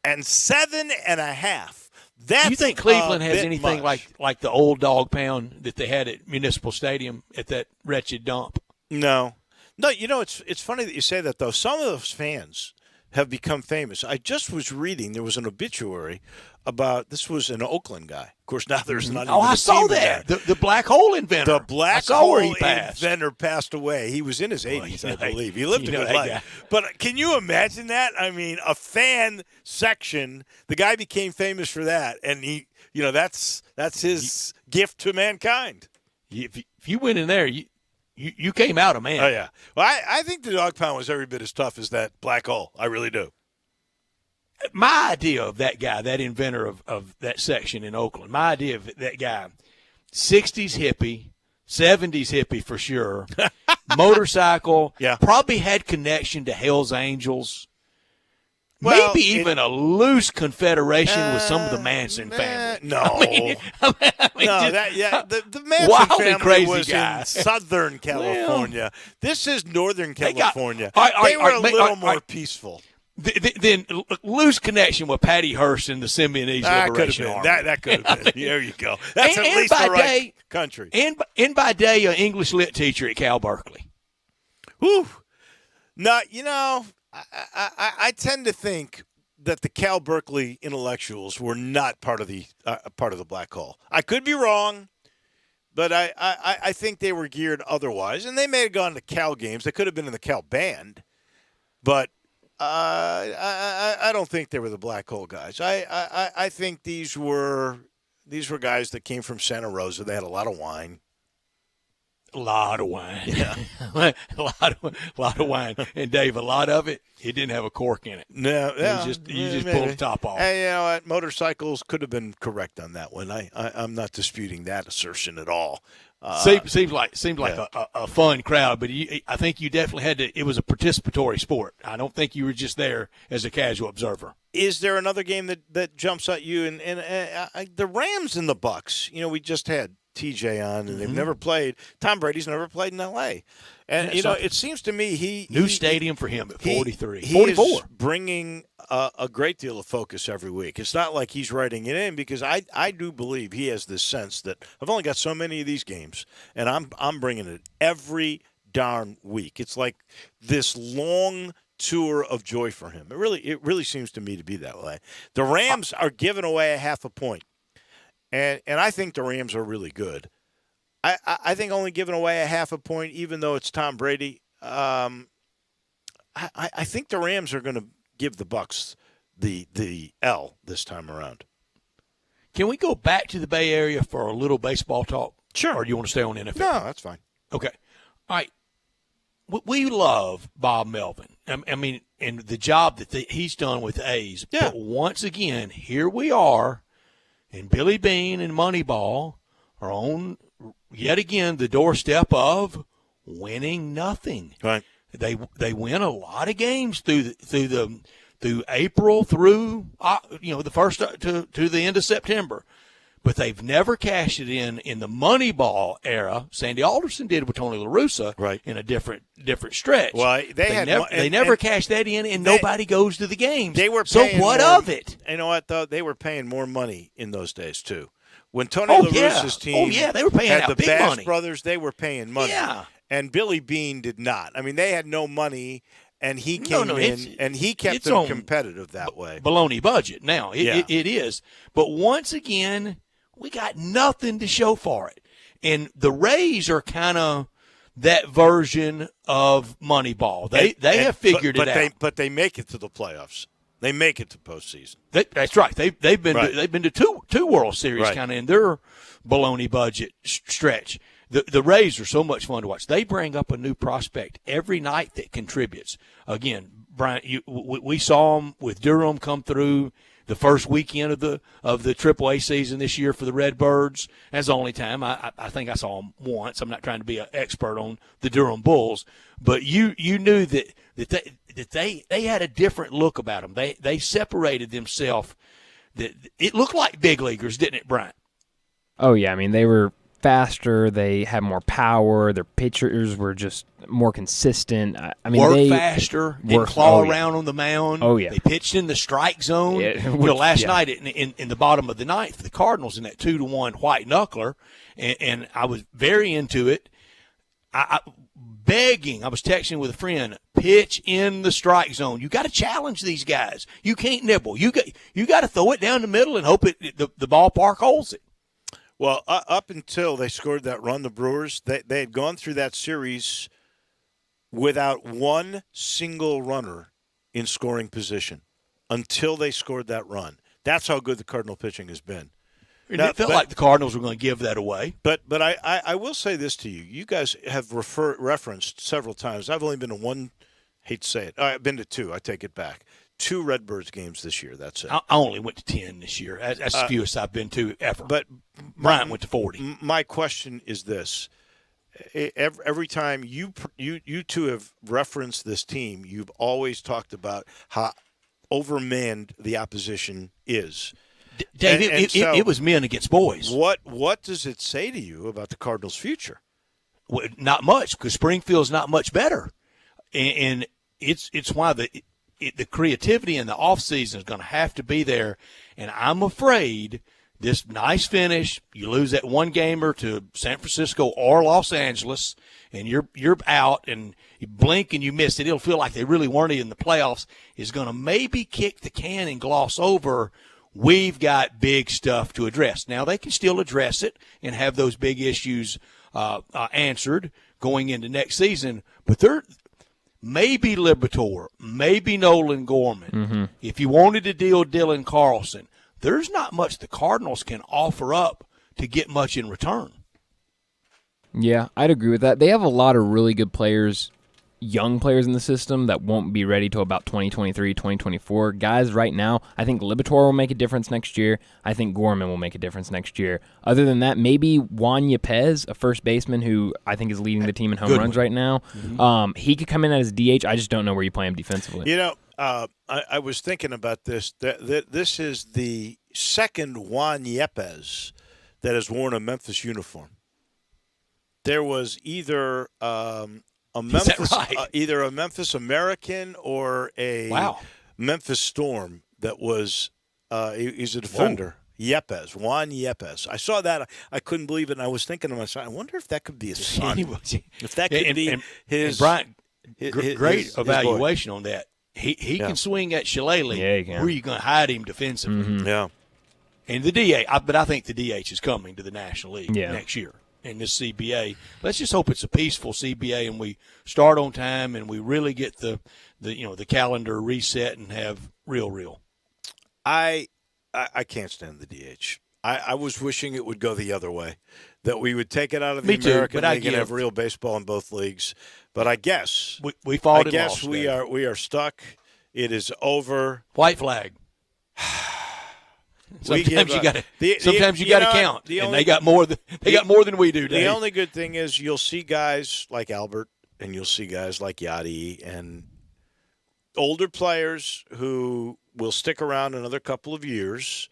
Speaker 1: and 7.5. That's
Speaker 2: do you think Cleveland has anything
Speaker 1: much.
Speaker 2: like the old dog pound that they had at Municipal Stadium at that wretched dump?
Speaker 1: No. It's funny that you say that, though. Some of those fans have become famous. I just was reading, there was an obituary about, this was an Oakland guy. Of course, now there's not even
Speaker 2: I
Speaker 1: a
Speaker 2: saw
Speaker 1: team
Speaker 2: that.
Speaker 1: there.
Speaker 2: The black hole inventor.
Speaker 1: The black hole inventor passed away. He was in his 80s, I believe. He lived a good life. But can you imagine that? I mean, a fan section, the guy became famous for that, and he, that's his gift to mankind.
Speaker 2: If you went in there, you came out a man.
Speaker 1: Oh, yeah. Well, I think the dog pound was every bit as tough as that black hole. I really do.
Speaker 2: My idea of that guy, that inventor of that section in Oakland, my idea of that guy, 60s hippie, 70s hippie for sure, motorcycle, probably had connection to Hell's Angels,
Speaker 1: Well,
Speaker 2: maybe even a loose confederation with some of the Manson family.
Speaker 1: No. The Manson
Speaker 2: wildly
Speaker 1: family
Speaker 2: crazy
Speaker 1: was
Speaker 2: guy.
Speaker 1: in Southern California. This is Northern California.
Speaker 2: All right,
Speaker 1: They were a little more peaceful.
Speaker 2: Then loose connection with Patty Hearst and the Symbionese Liberation Army.
Speaker 1: That could have been. There you go. That's at least the right country.
Speaker 2: And by day, an English lit teacher at Cal Berkeley.
Speaker 1: Whew. No, I tend to think that the Cal Berkeley intellectuals were not part of the black hole. I could be wrong, but I think they were geared otherwise, and they may have gone to Cal games. They could have been in the Cal band, but I don't think they were the black hole guys. I think these were guys that came from Santa Rosa. They had a lot of wine.
Speaker 2: A lot of wine.
Speaker 1: Yeah.
Speaker 2: a lot of wine. And, Dave, a lot of it, it didn't have a cork in it.
Speaker 1: No. Yeah,
Speaker 2: you just pulled the top off.
Speaker 1: Hey, you know what? Motorcycles could have been correct on that one. I'm not disputing that assertion at all.
Speaker 2: Seems like a fun crowd, but I think you definitely had to – it was a participatory sport. I don't think you were just there as a casual observer.
Speaker 1: Is there another game that jumps at you? And the Rams and the Bucks, we just had TJ on, and they've never played. Tom Brady's never played in L.A. And, it seems to me
Speaker 2: New stadium for him at 43.
Speaker 1: He
Speaker 2: 44.
Speaker 1: is bringing a great deal of focus every week. It's not like he's writing it in, because I do believe he has this sense that I've only got so many of these games, and I'm bringing it every darn week. It's like this long tour of joy for him. It really seems to me to be that way. The Rams are giving away a half a point. And I think the Rams are really good. I think only giving away a half a point, even though it's Tom Brady, I think the Rams are going to give the Bucks the L this time around.
Speaker 2: Can we go back to the Bay Area for a little baseball talk?
Speaker 1: Sure.
Speaker 2: Or do you want to stay on NFL?
Speaker 1: No, that's fine.
Speaker 2: Okay. All right. We love Bob Melvin. I mean, and the job that he's done with the A's.
Speaker 1: Yeah.
Speaker 2: But once again, here we are. And Billy Bean and Moneyball are on, yet again, the doorstep of winning nothing.
Speaker 1: Right.
Speaker 2: They win a lot of games through April through the first to the end of September, but they've never cashed it in the Moneyball era. Sandy Alderson did with Tony La Russa,
Speaker 1: right,
Speaker 2: in a different stretch.
Speaker 1: Well,
Speaker 2: they never cashed that in, and nobody goes to the games.
Speaker 1: They were
Speaker 2: so
Speaker 1: paying
Speaker 2: what
Speaker 1: more,
Speaker 2: of it?
Speaker 1: You know what though? They were paying more money in those days too. When Tony La Russa's team,
Speaker 2: they were paying
Speaker 1: had
Speaker 2: out
Speaker 1: the
Speaker 2: big
Speaker 1: Bass
Speaker 2: money.
Speaker 1: brothers, they were paying money.
Speaker 2: Yeah.
Speaker 1: And Billy Bean did not. I mean, they had no money, and he came in and he kept them competitive that way.
Speaker 2: Baloney budget. Now it is, but once again, we got nothing to show for it. And the Rays are kind of that version of Moneyball. They have figured it out.
Speaker 1: But they make it to the playoffs. They make it to postseason.
Speaker 2: That's right. They've been to two World Series
Speaker 1: right.
Speaker 2: kind of in their baloney budget stretch. The Rays are so much fun to watch. They bring up a new prospect every night that contributes. Again, Brian, we saw them with Durham come through the first weekend of the AAA season this year for the Redbirds. That's the only time. I think I saw them once. I'm not trying to be an expert on the Durham Bulls, but you knew that they had a different look about them. They separated themselves. It looked like big leaguers, didn't it, Brian?
Speaker 6: Oh yeah, I mean they were faster. They had more power. Their pitchers were just more consistent. I mean,
Speaker 2: they faster. Didn't claw around on the mound.
Speaker 6: Oh yeah,
Speaker 2: they pitched in the strike zone. Last night in the bottom of the ninth for the Cardinals in that 2-1 white knuckler, and I was very into it. I was texting with a friend, pitch in the strike zone. You got to challenge these guys. You can't nibble. You got to throw it down the middle and hope the ballpark holds it.
Speaker 1: Well, up until they scored that run, the Brewers, they had gone through that series without one single runner in scoring position until they scored that run. That's how good the Cardinal pitching has been.
Speaker 2: It felt like the Cardinals were going to give that away.
Speaker 1: But I will say this to you. You guys have referenced several times. I've only been to one, hate to say it. I've been to two. I take it back. 2 Redbirds games this year. That's it.
Speaker 2: I only went to 10 this year. That's the fewest I've been to ever.
Speaker 1: But
Speaker 2: Brian went to 40.
Speaker 1: My question is this. Every time you two have referenced this team, you've always talked about overmanned the opposition is.
Speaker 2: Dave,
Speaker 1: So
Speaker 2: it was men against boys.
Speaker 1: What does it say to you about the Cardinals' future?
Speaker 2: Well, not much, because Springfield's not much better, and it's why the creativity in the offseason is going to have to be there. And I'm afraid this nice finish, you lose that one gamer to San Francisco or Los Angeles, and you're out, and you blink and you miss it. It'll feel like they really weren't in the playoffs. Is going to maybe kick the can and gloss over. We've got big stuff to address. Now, they can still address it and have those big issues answered going into next season, but they're maybe Liberatore, maybe Nolan Gorman.
Speaker 6: Mm-hmm.
Speaker 2: If you wanted to deal Dylan Carlson, there's not much the Cardinals can offer up to get much in return.
Speaker 6: Yeah, I'd agree with that. They have a lot of really good players, young players in the system that won't be ready till about 2023, 2024. Guys, right now, I think Liberatore will make a difference next year. I think Gorman will make a difference next year. Other than that, maybe Juan Yepez, a first baseman who I think is leading the team in home runs right now. Mm-hmm. He could come in as DH. I just don't know where you play him defensively.
Speaker 1: You know, I was thinking about this. This is the second Juan Yepez that has worn a Memphis uniform. There was either a Memphis, either a Memphis American or a Memphis Storm that was. He's a defender. Whoa. Yepez, Juan Yepez. I saw that. I couldn't believe it, and I was thinking to myself, I wonder if that could be his son. If that could be his.
Speaker 2: And Brian, great
Speaker 1: his
Speaker 2: evaluation on that. He can swing at Shillelagh.
Speaker 6: Yeah, he can.
Speaker 2: Where are you going to hide him defensively?
Speaker 6: Mm-hmm.
Speaker 1: Yeah.
Speaker 2: And the DH, but I think the DH is coming to the National League next year in this CBA. Let's just hope it's a peaceful CBA and we start on time and we really get the calendar reset and have real.
Speaker 1: I can't stand the DH. I was wishing it would go the other way, that we would take it out of the American League and have real baseball in both leagues. But I guess
Speaker 2: we fought.
Speaker 1: I guess we are stuck. It is over.
Speaker 2: White flag. Sometimes you got to count, and they got more than we do. Dave.
Speaker 1: The only good thing is you'll see guys like Albert, and you'll see guys like Yachty, and older players who will stick around another couple of years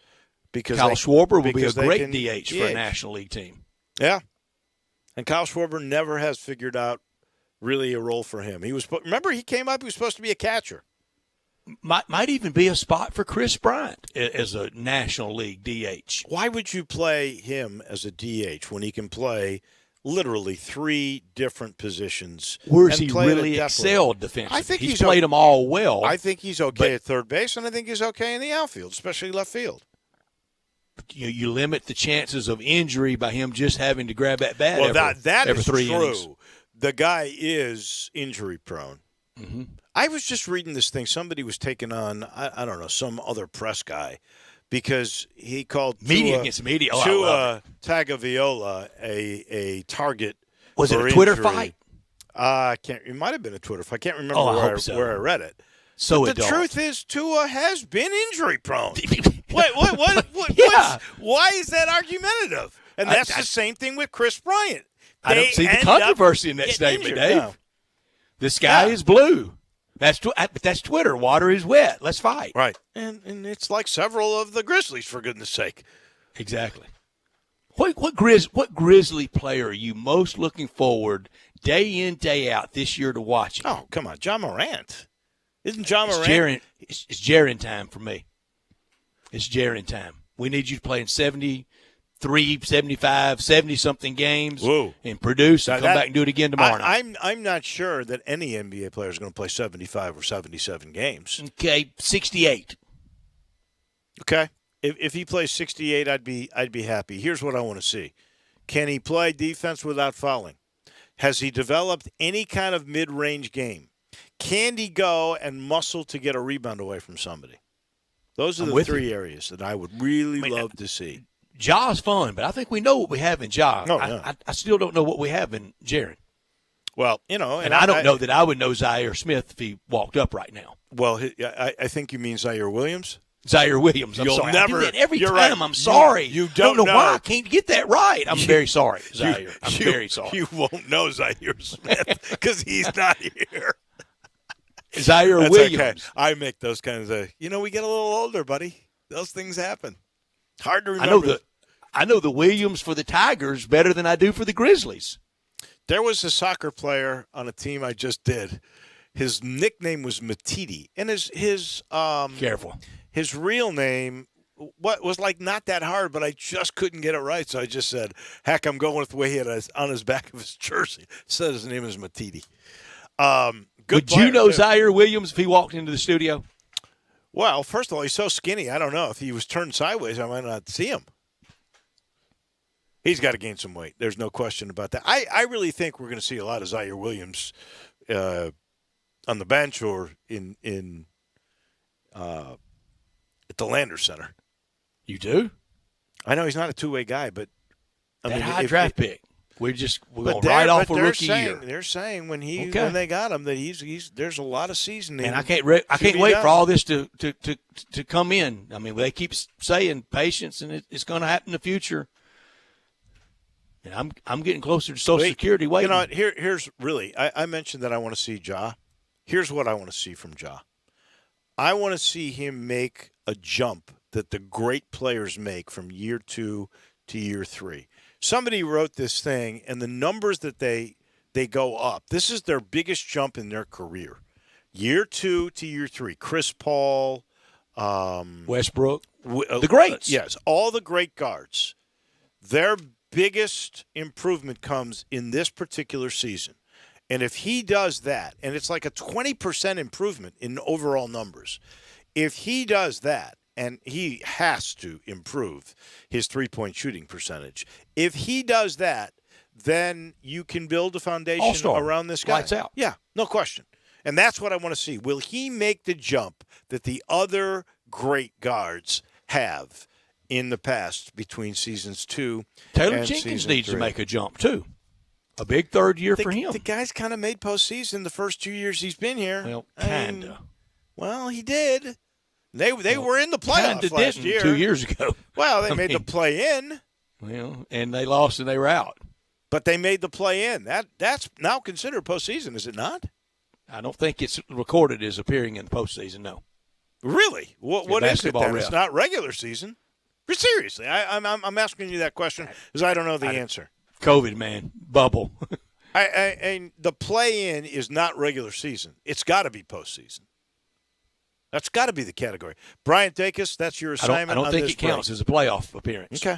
Speaker 1: because
Speaker 2: Kyle Schwarber will be a great
Speaker 1: DH
Speaker 2: for a National League team.
Speaker 1: Yeah, and Kyle Schwarber never has figured out really a role for him. Remember he came up. He was supposed to be a catcher.
Speaker 2: Might even be a spot for Chris Bryant as a National League DH.
Speaker 1: Why would you play him as a DH when he can play literally 3 different positions?
Speaker 2: Where's he really excelled defensively?
Speaker 1: I think
Speaker 2: he's played them all well.
Speaker 1: I think he's okay at third base, and I think he's okay in the outfield, especially left field.
Speaker 2: You limit the chances of injury by him just having to grab that bat
Speaker 1: that
Speaker 2: every
Speaker 1: is
Speaker 2: 3
Speaker 1: true.
Speaker 2: innings.
Speaker 1: The guy is injury prone.
Speaker 2: Mm-hmm.
Speaker 1: I was just reading this thing. Somebody was taking on, I don't know, some other press guy because he called
Speaker 2: media against media.
Speaker 1: Tua Tagovailoa a target.
Speaker 2: Was it a Twitter fight?
Speaker 1: It might have been a Twitter fight. I can't remember where I read it.
Speaker 2: So
Speaker 1: but the truth is, Tua has been injury prone.
Speaker 2: Yeah.
Speaker 1: Why is that argumentative? And that's the same thing with Chris Bryant.
Speaker 2: I don't see the controversy in that statement, Dave.
Speaker 1: No.
Speaker 2: The sky is blue. That's Twitter. Water is wet. Let's fight.
Speaker 1: Right. And it's like several of the Grizzlies, for goodness sake.
Speaker 2: Exactly. What Grizzly player are you most looking forward day in, day out this year to watching?
Speaker 1: Oh, come on. John Morant. Isn't John Morant?
Speaker 2: It's Jaren time for me. It's Jaren time. We need you to play in 73, 75, 70-something games and produce and come back and do it again tomorrow night.
Speaker 1: I'm not sure that any NBA player is going to play 75 or 77 games.
Speaker 2: Okay, 68.
Speaker 1: Okay. If he plays 68, I'd be happy. Here's what I want to see. Can he play defense without fouling? Has he developed any kind of mid-range game? Can he go and muscle to get a rebound away from somebody? Those are the 3 areas that I would really love to see.
Speaker 2: Ja's fun, but I think we know what we have in Ja.
Speaker 1: Oh, yeah.
Speaker 2: I still don't know what we have in Jaren.
Speaker 1: Well, and
Speaker 2: I don't know that I would know Zaire Smith if he walked up right now.
Speaker 1: Well, I think you mean Zaire Williams.
Speaker 2: Zaire Williams. I'm sorry.
Speaker 1: Never,
Speaker 2: I do that every time.
Speaker 1: Right.
Speaker 2: I'm sorry.
Speaker 1: You
Speaker 2: I don't know why I can't get that right. I'm very sorry, Zaire. I'm very sorry.
Speaker 1: You won't know Zaire Smith because he's not here.
Speaker 2: Zaire
Speaker 1: That's
Speaker 2: Williams.
Speaker 1: Okay. I make those kinds of. We get a little older, buddy. Those things happen. Hard to remember.
Speaker 2: I know the Williams for the Tigers better than I do for the Grizzlies.
Speaker 1: There was a soccer player on a team I just did. His nickname was Matiti, and his
Speaker 2: careful.
Speaker 1: His real name was like not that hard, but I just couldn't get it right. So I just said, "Heck, I'm going with the way he had on his back of his jersey." Said his name is Matiti.
Speaker 2: Would you know Zaire Williams if he walked into the studio?
Speaker 1: Well, first of all, he's so skinny. I don't know if he was turned sideways, I might not see him. He's got to gain some weight. There's no question about that. I really think we're going to see a lot of Zaire Williams on the bench or in at the Landers Center.
Speaker 2: You do?
Speaker 1: I know he's not a two-way guy, but
Speaker 2: high draft pick. We're going right off a rookie year.
Speaker 1: They're saying when they got him that he's there's a lot of seasoning.
Speaker 2: And I can't wait for all this to come in. I mean, they keep saying patience, and it's going to happen in the future. And I'm getting closer to Social Security waiting.
Speaker 1: Here's really I mentioned that I want to see Ja. Here's what I want to see from Ja. I want to see him make a jump that the great players make from year 2 to year 3. Somebody wrote this thing, and the numbers that they go up. This is their biggest jump in their career. Year 2 to year 3. Chris Paul,
Speaker 2: Westbrook, the greats.
Speaker 1: Yes, all the great guards. Their biggest improvement comes in this particular season. And if he does that, and it's like a 20% improvement in overall numbers, if he does that, and he has to improve his three-point shooting percentage, if he does that, then you can build a foundation
Speaker 2: All-star.
Speaker 1: around this guy.
Speaker 2: Lights out.
Speaker 1: Yeah, no question. And that's what I want to see. Will he make the jump that the other great guards have in the past between seasons 2
Speaker 2: Taylor
Speaker 1: and
Speaker 2: Jenkins
Speaker 1: season
Speaker 2: needs
Speaker 1: 3?
Speaker 2: to make a jump, too. A big third year for him.
Speaker 1: The guy's kind of made postseason the first 2 years he's been here.
Speaker 2: Well, kind of.
Speaker 1: Well, he did. They were in the playoffs last year.
Speaker 2: 2 years ago.
Speaker 1: Well, they made the play-in.
Speaker 2: Well, and they lost and they were out.
Speaker 1: But they made the play-in. That's now considered postseason, is it not?
Speaker 2: I don't think it's recorded as appearing in the postseason, no.
Speaker 1: Really? What is it then?
Speaker 2: Ref.
Speaker 1: It's not regular season? Seriously, I'm asking you that question because I don't know the answer.
Speaker 2: COVID, man. Bubble.
Speaker 1: And the play-in is not regular season. It's got to be postseason. That's got to be the category. Brian Dacus, that's your assignment.
Speaker 2: I don't
Speaker 1: on
Speaker 2: think
Speaker 1: this
Speaker 2: it counts
Speaker 1: break.
Speaker 2: as a playoff appearance.
Speaker 1: Okay.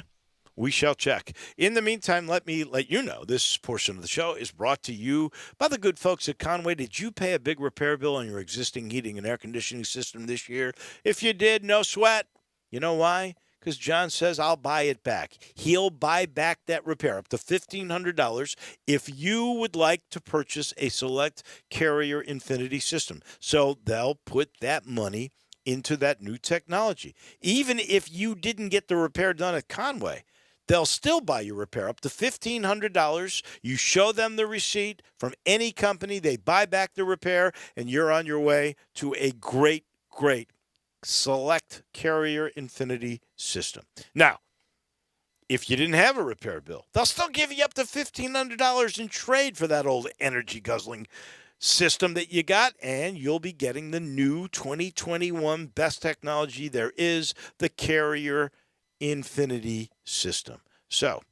Speaker 1: We shall check. In the meantime, let me let you know this portion of the show is brought to you by the good folks at Conway. Did you pay a big repair bill on your existing heating and air conditioning system this year? If you did, no sweat. You know why? Because John says, I'll buy it back. He'll buy back that repair up to $1,500 if you would like to purchase a select Carrier Infinity system. So they'll put that money into that new technology. Even if you didn't get the repair done at Conway, they'll still buy your repair up to $1,500. You show them the receipt from any company, they buy back the repair, and you're on your way to a great, great select Carrier Infinity system. Now, if you didn't have a repair bill, they'll still give you up to $1,500 in trade for that old energy-guzzling system that you got, and you'll be getting the new 2021 best technology there is, the Carrier Infinity system. So,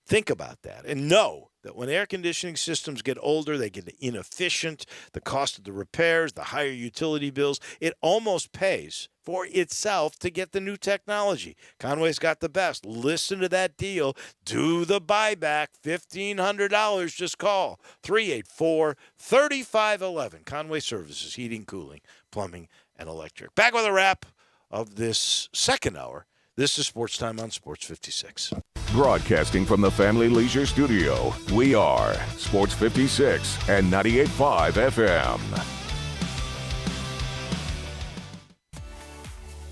Speaker 1: think about that and know that when air conditioning systems get older, they get inefficient, the cost of the repairs, the higher utility bills, it almost pays for itself to get the new technology. Conway's got the best. Listen to that deal. Do the buyback. $1,500. Just call 384-3511. Conway Services, heating, cooling, plumbing, and electric. Back with a wrap of this second hour. This is Sports Time on Sports 56.
Speaker 3: Broadcasting from the Family Leisure Studio, we are Sports 56 and 98.5 FM.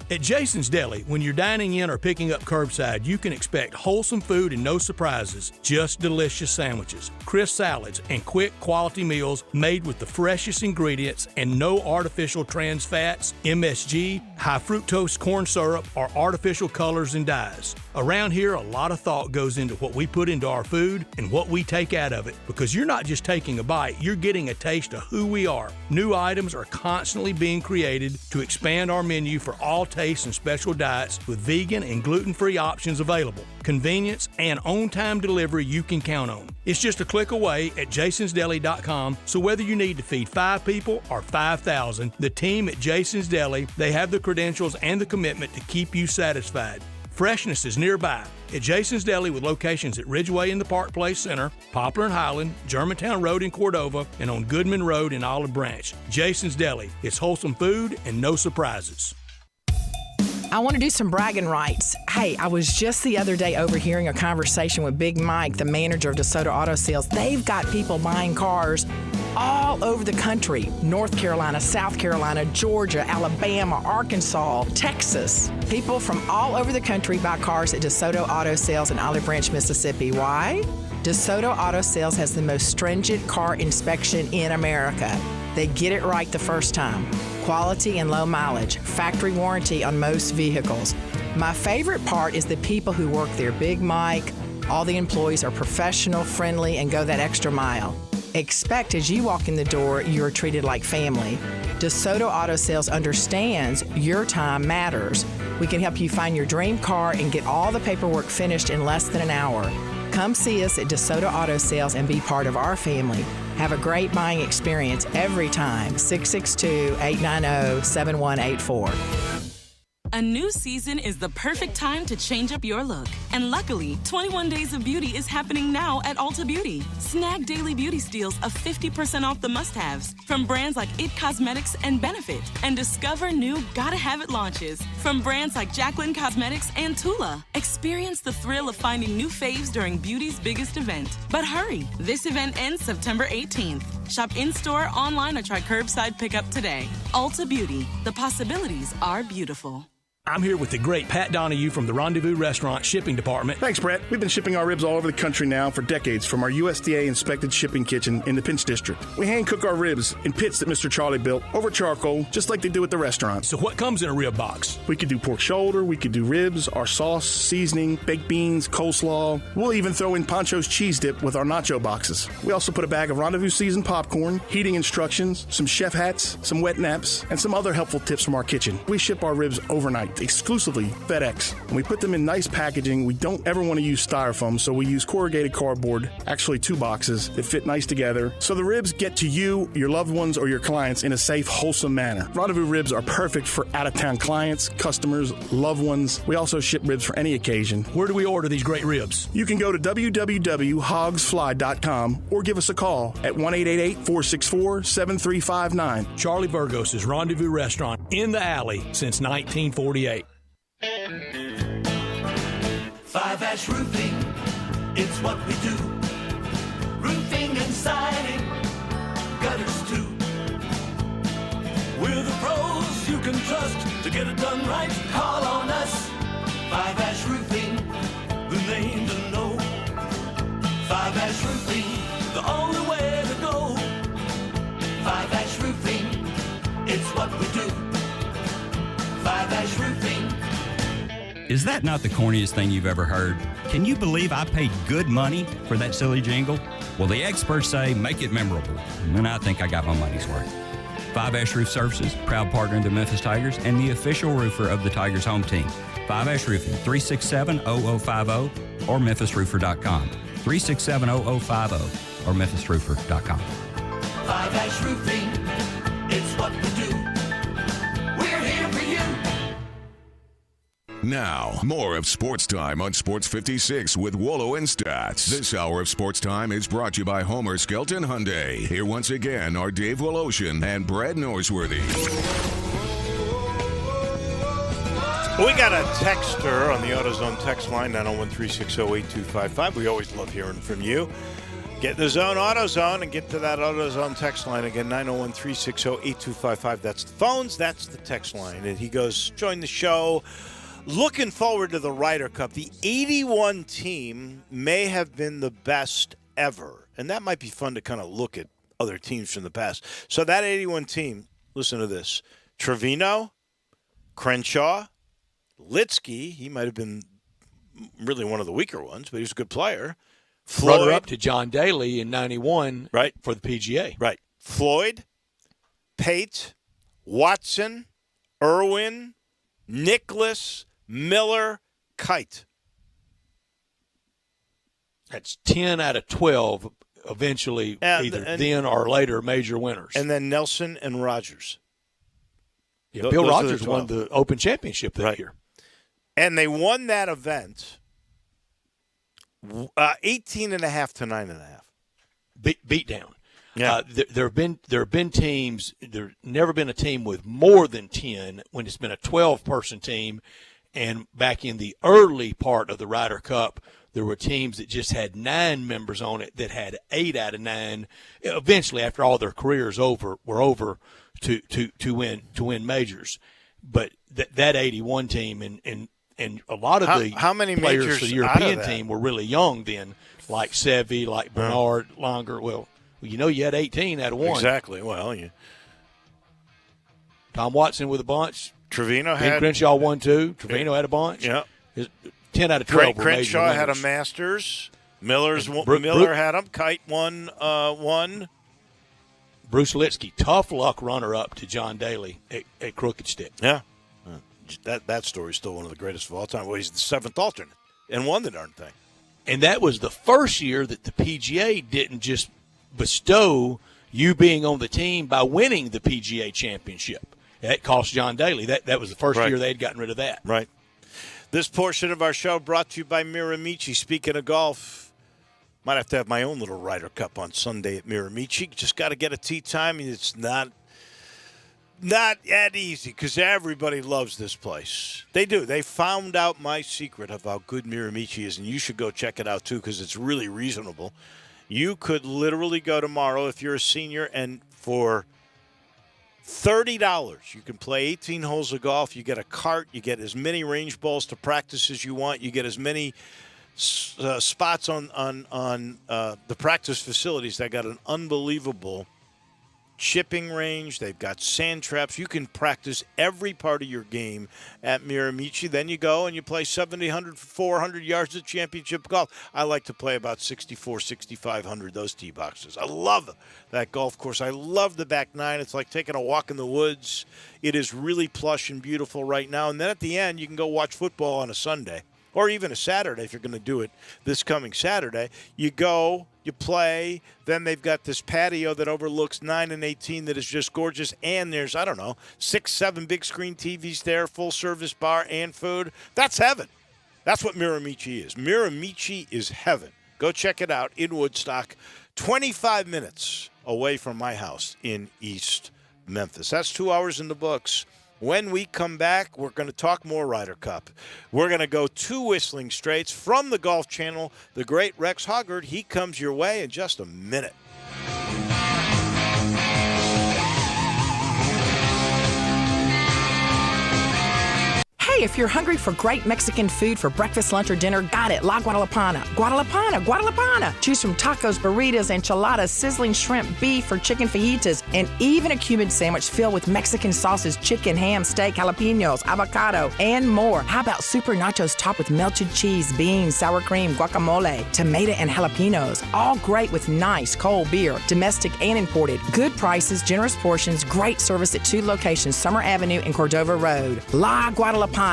Speaker 17: At Jason's Deli, when you're dining in or picking up curbside, you can expect wholesome food and no surprises, just delicious sandwiches, crisp salads, and quick quality meals made with the freshest ingredients and no artificial trans fats, MSG, high fructose corn syrup, or artificial colors and dyes. Around here, a lot of thought goes into what we put into our food and what we take out of it, because you're not just taking a bite, you're getting a taste of who we are. New items are constantly being created to expand our menu for all tastes and special diets with vegan and gluten-free options available. Convenience and on-time delivery you can count on. It's just a click away at jasonsdeli.com, so whether you need to feed 5 people or 5,000, the team at Jason's Deli, they have the credentials and the commitment to keep you satisfied. Freshness is nearby at Jason's Deli with locations at Ridgeway in the Park Place Center, Poplar and Highland, Germantown Road in Cordova, and on Goodman Road in Olive Branch. Jason's Deli. It's wholesome food and no surprises.
Speaker 7: I want to do some bragging rights. Hey, I was just the other day overhearing a conversation with Big Mike, the manager of DeSoto Auto Sales. They've got people buying cars all over the country. North Carolina, South Carolina, Georgia, Alabama, Arkansas, Texas. People from all over the country buy cars at DeSoto Auto Sales in Olive Branch, Mississippi. Why? DeSoto Auto Sales has the most stringent car inspection in America. They get it right the first time. Quality and low mileage, factory warranty on most vehicles. My favorite part is the people who work there. Big Mike, all the employees are professional, friendly, and go that extra mile. Expect as you walk in the door, you are treated like family. DeSoto Auto Sales understands your time matters. We can help you find your dream car and get all the paperwork finished in less than an hour. Come see us at DeSoto Auto Sales and be part of our family. Have a great buying experience every time. 662-890-7184.
Speaker 9: A new season is the perfect time to change up your look. And luckily, 21 Days of Beauty is happening now at Ulta Beauty. Snag daily beauty steals of 50% off the must-haves from brands like IT Cosmetics and Benefit. And discover new Gotta Have It launches from brands like Jaclyn Cosmetics and Tula. Experience the thrill of finding new faves during beauty's biggest event. But hurry, this event ends September 18th. Shop in-store, online, or try curbside pickup today. Ulta Beauty. The possibilities are beautiful.
Speaker 17: I'm here with the great Pat Donahue from the Rendezvous Restaurant Shipping Department.
Speaker 11: Thanks, Brett. We've been shipping our ribs all over the country now for decades from our USDA-inspected shipping kitchen in the Pinch District. We hand-cook our ribs in pits that Mr. Charlie built over charcoal, just like they do at the restaurant.
Speaker 17: So what comes in a rib box?
Speaker 11: We could do pork shoulder, we could do ribs, our sauce, seasoning, baked beans, coleslaw. We'll even throw in Pancho's cheese dip with our nacho boxes. We also put a bag of Rendezvous seasoned popcorn, heating instructions, some chef hats, some wet naps, and some other helpful tips from our kitchen. We ship our ribs overnight, exclusively FedEx. And we put them in nice packaging. We don't ever want to use styrofoam, so we use corrugated cardboard, actually 2 boxes that fit nice together. So the ribs get to you, your loved ones, or your clients in a safe, wholesome manner. Rendezvous ribs are perfect for out-of-town clients, customers, loved ones. We also ship ribs for any occasion.
Speaker 17: Where do we order these great ribs?
Speaker 11: You can go to www.hogsfly.com or give us a call at 1-888-464-7359.
Speaker 17: Charlie Burgos' Rendezvous Restaurant in the alley since 1948.
Speaker 4: 5-Ash Roofing, it's what we do. Roofing and siding, gutters too. We're the pros you can trust to get it done right. Call on us. 5-Ash Roofing, the name to know. 5-Ash Roofing, the only way to go. 5-Ash Roofing, it's what we do. 5-Ash Roofing.
Speaker 12: Is that not the corniest thing you've ever heard? Can you believe I paid good money for that silly jingle? Well, the experts say make it memorable, and I think I got my money's worth. 5-Ash Roof Services, proud partner of the Memphis Tigers and the official roofer of the Tigers home team. 5-Ash Roofing, 367-0050 or memphisroofer.com. 367-0050 or memphisroofer.com.
Speaker 4: 5-Ash Roofing, it's what we do. We're here for you.
Speaker 3: Now, more of Sports Time on Sports 56 with Wolo and Stats. This hour of Sports Time is brought to you by Homer Skelton Hyundai. Here once again are Dave Woloshin and Brad Norsworthy.
Speaker 1: We got a texter on the AutoZone text line, 901-360-8255. We always love hearing from you. Get in the zone, AutoZone, and get to that AutoZone text line again, 901-360-8255. That's the phones, that's the text line. And he goes, join the show. Looking forward to the Ryder Cup. The 81 team may have been the best ever. And that might be fun to kind of look at other teams from the past. So that 81 team, listen to this. Trevino, Crenshaw, Litsky, he might have been really one of the weaker ones, but he was a good player. Floyd,
Speaker 2: runner up to John Daly in 91
Speaker 1: right,
Speaker 2: for the PGA.
Speaker 1: Right. Floyd, Pate, Watson, Irwin, Nicholas, Miller, Kite.
Speaker 2: That's 10 out of 12 eventually either then or later major winners.
Speaker 1: And then Nelson and Rogers.
Speaker 2: Yeah, Bill Rogers won the Open Championship that year.
Speaker 1: And they won that event 18.5 to 9.5.
Speaker 2: Beat down.
Speaker 1: Yeah.
Speaker 2: There have been teams. There's never been a team with more than 10 when it's been a 12-person team. And back in the early part of the Ryder Cup, there were teams that just had 9 members on it that had 8 out of 9. Eventually, after all their careers were over to win majors. But that 81 team and a lot of the
Speaker 1: how many
Speaker 2: players
Speaker 1: majors
Speaker 2: for the European team were really young then, like Seve, like Bernard, Longer. Well, you had 18 out of 1.
Speaker 1: Exactly. Well,
Speaker 2: Tom Watson with a bunch.
Speaker 1: Trevino
Speaker 2: Ben
Speaker 1: had
Speaker 2: Crenshaw won 2. Trevino had a bunch.
Speaker 1: Yeah.
Speaker 2: 10 out of 12
Speaker 1: Crenshaw had a
Speaker 2: winners.
Speaker 1: Masters. Miller had him. Kite won one.
Speaker 2: Bruce Litsky, tough luck runner-up to John Daly at Crooked Stick.
Speaker 1: Yeah. That story is still one of the greatest of all time. Well, he's the 7th alternate and won the darn thing.
Speaker 2: And that was the first year that the PGA didn't just bestow you being on the team by winning the PGA championship. That cost John Daly. That was the first year they'd gotten rid of that.
Speaker 1: Right. This portion of our show brought to you by Miramichi. Speaking of golf, might have to have my own little Ryder Cup on Sunday at Miramichi. Just got to get a tee time. It's not that easy because everybody loves this place. They do. They found out my secret of how good Miramichi is, and you should go check it out too because it's really reasonable. You could literally go tomorrow if you're a senior, and for $30, you can play 18 holes of golf. You get a cart. You get as many range balls to practice as you want. You get as many spots on the practice facilities. They got an unbelievable chipping range. They've got sand traps. You can practice every part of your game at Miramichi. Then you go and you play 700, 400 yards of championship golf. I like to play about 64, 6,500, those tee boxes. I love that golf course. I love the back nine. It's like taking a walk in the woods. It is really plush and beautiful right now. And then at the end, you can go watch football on a Sunday or even a Saturday if you're going to do it this coming Saturday. You go, you play, then they've got this patio that overlooks 9 and 18 that is just gorgeous, and there's, 6, 7 big screen TVs there, full-service bar and food. That's heaven. That's what Miramichi is. Miramichi is heaven. Go check it out in Woodstock, 25 minutes away from my house in East Memphis. That's 2 hours in the books. When we come back, we're going to talk more Ryder Cup. We're going to go 2 Whistling Straits from the Golf Channel. The great Rex Hoggard, he comes your way in just a minute.
Speaker 7: Hey, if you're hungry for great Mexican food for breakfast, lunch, or dinner, got it. La Guadalupana. Guadalupana. Choose from tacos, burritos, enchiladas, sizzling shrimp, beef, or chicken fajitas, and even a Cuban sandwich filled with Mexican sauces, chicken, ham, steak, jalapenos, avocado, and more. How about super nachos topped with melted cheese, beans, sour cream, guacamole, tomato, and jalapenos? All great with nice cold beer, domestic and imported. Good prices, generous portions, great service at 2 locations, Summer Avenue and Cordova Road. La Guadalupana.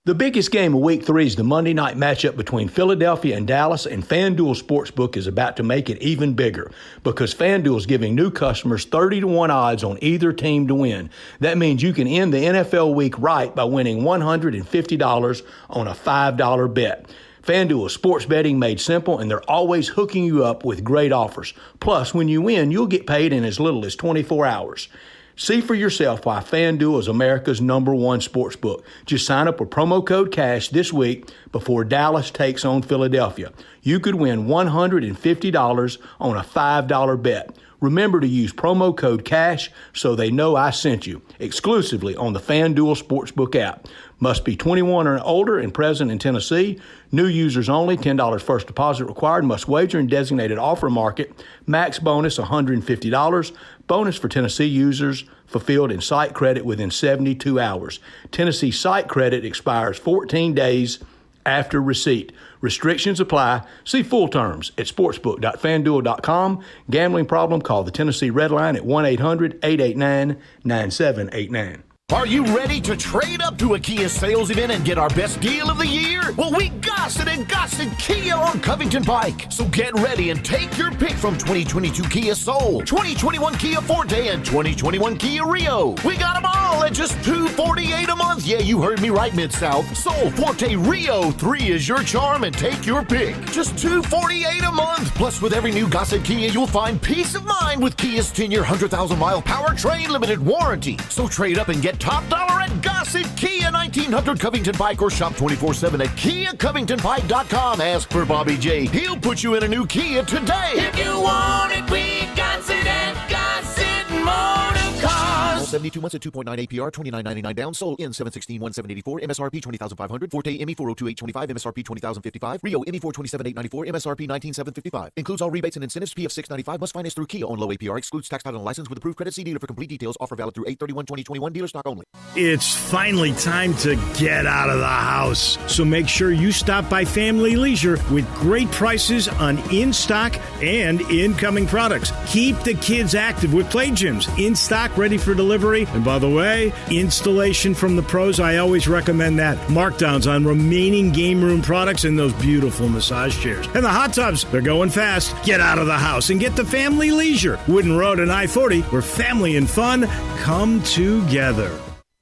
Speaker 2: The biggest game of Week 3 is the Monday night matchup between Philadelphia and Dallas, and FanDuel Sportsbook is about to make it even bigger because FanDuel is giving new customers 30-1 odds on either team to win. That means you can end the NFL week right by winning $150 on a $5 bet. FanDuel is sports betting made simple, and they're always hooking you up with great offers. Plus, when you win, you'll get paid in as little as 24 hours. See for yourself why FanDuel is America's #1 sports book. Just sign up with promo code CASH this week before Dallas takes on Philadelphia. You could win $150 on a $5 bet. Remember to use promo code CASH so they know I sent you, exclusively on the FanDuel Sportsbook app. Must be 21 or older and present in Tennessee. New users only, $10 first deposit required. Must wager in designated offer market. Max bonus $150. Bonus for Tennessee users fulfilled in site credit within 72 hours. Tennessee site credit expires 14 days after receipt. Restrictions apply. See full terms at sportsbook.fanduel.com. Gambling problem? Call the Tennessee Red Line at 1-800-889-9789.
Speaker 8: Are you ready to trade up to a Kia sales event and get our best deal of the year? Well, we Gossett and Gossett Kia on Covington Pike. So get ready and take your pick from 2022 Kia Soul, 2021 Kia Forte, and 2021 Kia Rio. We got them all at just $248 a month. Yeah, you heard me right, Mid-South. Soul, Forte, Rio, 3 is your charm and take your pick. Just $248 a month. Plus, with every new Gossett Kia, you'll find peace of mind with Kia's 10-year, 100,000-mile powertrain limited warranty. So trade up and get top dollar at Gossett Kia, 1900 Covington Pike, or shop 24/7 at KiaCovingtonPike.com. Ask for Bobby J. He'll put you in a new Kia today.
Speaker 4: If you want it, we Gossett and Gossett Motor Cars.
Speaker 8: 72 months at 2.9 APR, $29.99 down. Sold in 716-1784. MSRP $20,500. Forte ME 402-825. MSRP $20,055. Rio ME 427-894. MSRP $19,755. Includes all rebates and incentives. PF $695. Must finance through Kia on low APR. Excludes tax, title, and license with approved credit. See dealer for complete details. Offer valid through 8/31/2021. Dealer stock only.
Speaker 10: It's finally time to get out of the house. So make sure you stop by Family Leisure with great prices on in-stock and incoming products. Keep the kids active with play gyms, in stock, ready for delivery. And by the way, installation from the pros, I always recommend that. Markdowns on remaining game room products and those beautiful massage chairs. And the hot tubs, they're going fast. Get out of the house and get to Family Leisure. Wooden Road and I-40, where family and fun come together.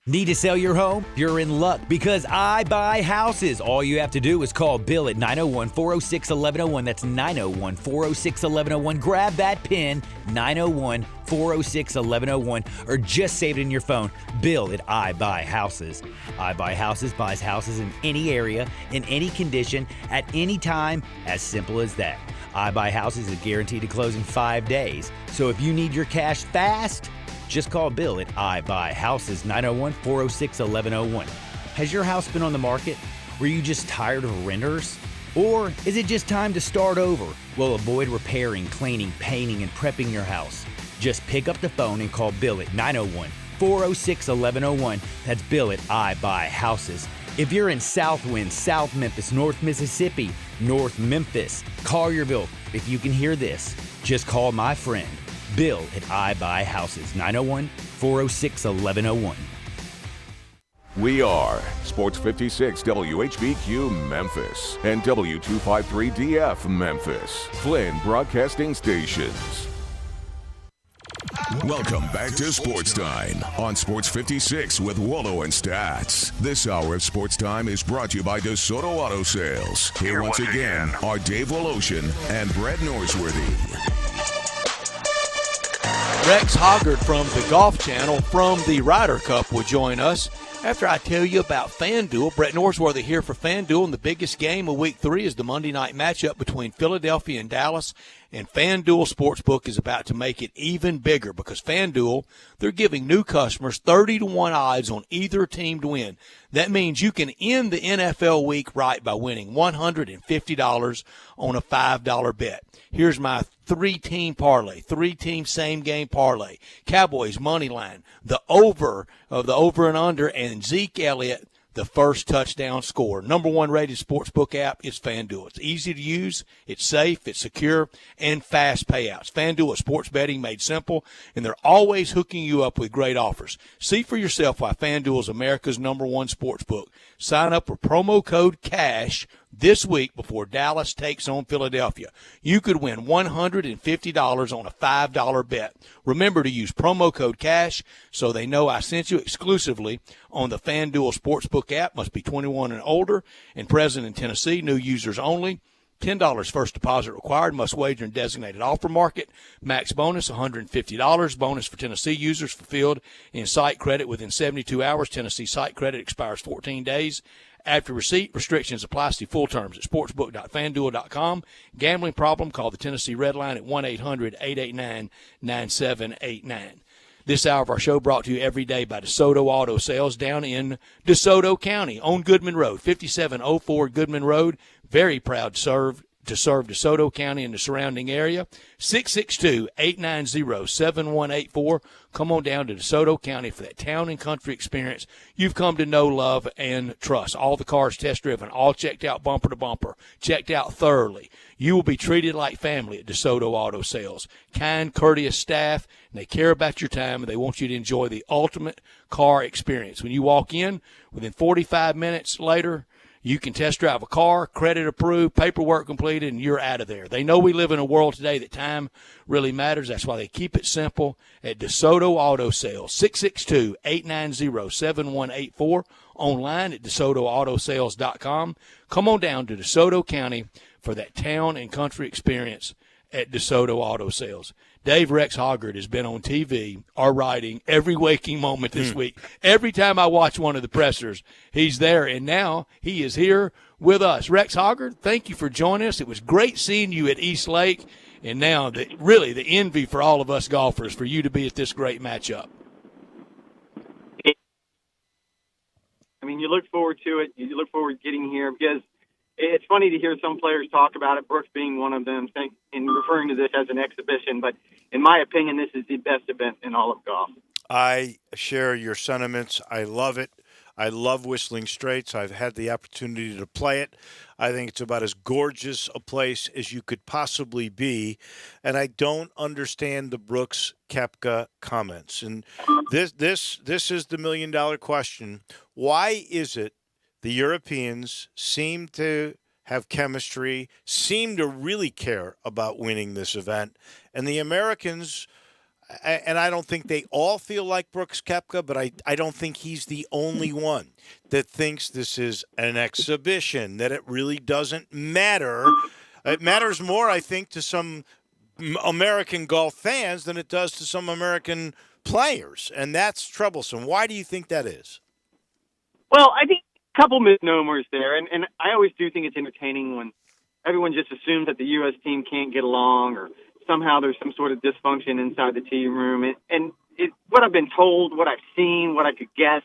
Speaker 22: Need to sell your home? You're in luck because I buy houses. All you have to do is call Bill at 901-406-1101. That's 901-406-1101. Grab that pin, 901-406-1101, or just save it in your phone. Bill at I Buy Houses. I Buy Houses buys houses in any area, in any condition, at any time. As simple as that. I Buy Houses is guaranteed to close in 5 days. So if you need your cash fast, just call Bill at I Buy Houses, 901-406-1101. Has your house been on the market? Were you just tired of renters? Or is it just time to start over? Well, avoid repairing, cleaning, painting, and prepping your house. Just pick up the phone and call Bill at 901-406-1101. That's Bill at I Buy Houses. If you're in Southwind, South Memphis, North Mississippi, North Memphis, Collierville, if you can hear this, just call my friend Bill at I Buy Houses, 901-406-1101.
Speaker 3: We are Sports 56 WHBQ Memphis and W253DF Memphis, Flynn Broadcasting Stations. Welcome back to Sportstime on Sports 56 with Wallo and Stats. This hour of Sportstime is brought to you by DeSoto Auto Sales. Here once again are Dave Woloshin and Brett Norsworthy.
Speaker 2: Rex Hoggard from the Golf Channel from the Ryder Cup will join us after I tell you about FanDuel. Brett Norsworthy here for FanDuel, and the biggest game of Week 3 is the Monday night matchup between Philadelphia and Dallas, and FanDuel Sportsbook is about to make it even bigger because FanDuel, they're giving new customers 30-1 odds on either team to win. That means you can end the NFL week right by winning $150 on a $5 bet. Here's my three-team parlay, three-team same-game parlay. Cowboys money line, the over and under, and Zeke Elliott, the first touchdown scorer. Number 1 rated sportsbook app is FanDuel. It's easy to use, it's safe, it's secure, and fast payouts. FanDuel is sports betting made simple, and they're always hooking you up with great offers. See for yourself why FanDuel is America's number 1 sportsbook. Sign up for promo code CASH this week before Dallas takes on Philadelphia. You could win $150 on a $5 bet. Remember to use promo code CASH so they know I sent you exclusively on the FanDuel Sportsbook app. Must be 21 and older and present in Tennessee. New users only. $10 first deposit required. Must wager in designated offer market. Max bonus $150. Bonus for Tennessee users fulfilled in site credit within 72 hours. Tennessee site credit expires 14 days After receipt, restrictions apply. See full terms at sportsbook.fanduel.com. Gambling problem, call the Tennessee Red Line at 1-800-889-9789. This hour of our show brought to you every day by DeSoto Auto Sales down in DeSoto County on Goodman Road, 5704 Goodman Road. Very proud to serve DeSoto County and the surrounding area. 662-890-7184. Come on down to DeSoto County for that town and country experience you've come to know, love, and trust. All the cars test-driven, all checked out bumper to bumper, checked out thoroughly. You will be treated like family at DeSoto Auto Sales. Kind, courteous staff, and they care about your time, and they want you to enjoy the ultimate car experience. When you walk in, within 45 minutes later, you can test drive a car, credit approved, paperwork completed, and you're out of there. They know we live in a world today that time really matters. That's why they keep it simple at DeSoto Auto Sales, 662-890-7184, online at DeSotoAutosales.com. Come on down to DeSoto County for that town and country experience at DeSoto Auto Sales. Dave Rex Hoggard has been on TV or writing every waking moment this week. Every time I watch one of the pressers, he's there, and now he is here with us. Rex Hoggard, thank you for joining us. It was great seeing you at East Lake, and now really the envy for all of us golfers for you to be at this great matchup.
Speaker 13: I mean, you look forward to it. You look forward to getting here because it's funny to hear some players talk about it, Brooks being one of them, and referring to this as an exhibition. But in my opinion, this is the best event in all of golf.
Speaker 1: I share your sentiments. I love it. I love Whistling Straits. I've had the opportunity to play it. I think it's about as gorgeous a place as you could possibly be. And I don't understand the Brooks Koepka comments. And this is the million-dollar question. Why is it the Europeans seem to have chemistry, seem to really care about winning this event, and the Americans, and I don't think they all feel like Brooks Koepka, but I don't think he's the only one that thinks this is an exhibition, that it really doesn't matter. It matters more, I think, to some American golf fans than it does to some American players, and that's troublesome. Why do you think that is?
Speaker 13: Well, I think couple misnomers there, and I always do think it's entertaining when everyone just assumes that the U.S. team can't get along or somehow there's some sort of dysfunction inside the team room. And what I've been told, what I've seen, what I could guess,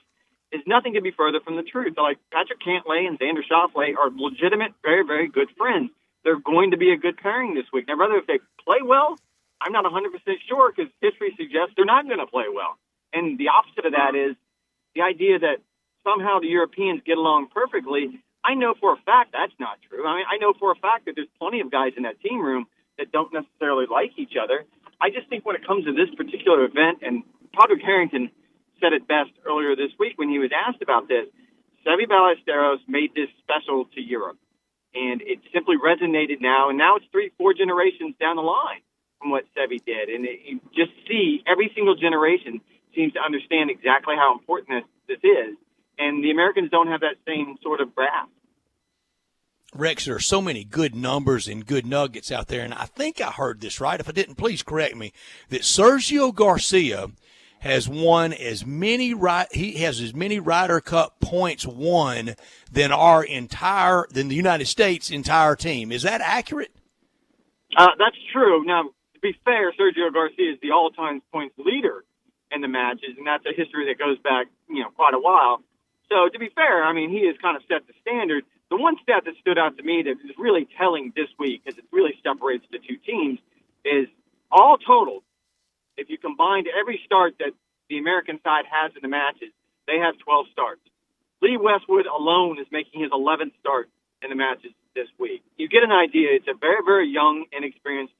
Speaker 13: is nothing could be further from the truth. Like Patrick Cantlay and Xander Schauffele are legitimate, very, very good friends. They're going to be a good pairing this week. Now, whether if they play well, I'm not 100% sure because history suggests they're not going to play well. And the opposite of that is the idea that somehow the Europeans get along perfectly. I know for a fact that's not true. I mean, I know for a fact that there's plenty of guys in that team room that don't necessarily like each other. I just think when it comes to this particular event, and Padraig Harrington said it best earlier this week when he was asked about this, Seve Ballesteros made this special to Europe. And it simply resonated now, and now it's 3-4 generations down the line from what Seve did. And you just see every single generation seems to understand exactly how important this is. And the Americans don't have that same sort of grasp.
Speaker 2: Rex, there are so many good numbers and good nuggets out there, and I think I heard this right. If I didn't, please correct me. That Sergio Garcia has won as many Ryder Cup points won than the United States' entire team. Is that accurate?
Speaker 13: That's true. Now, to be fair, Sergio Garcia is the all-time points leader in the matches, and that's a history that goes back, quite a while. So to be fair, I mean, he has kind of set the standard. The one stat that stood out to me that is really telling this week, because it really separates the two teams, is all totaled, if you combined every start that the American side has in the matches, they have 12 starts. Lee Westwood alone is making his 11th start in the matches this week. You get an idea. It's a very, very young, inexperienced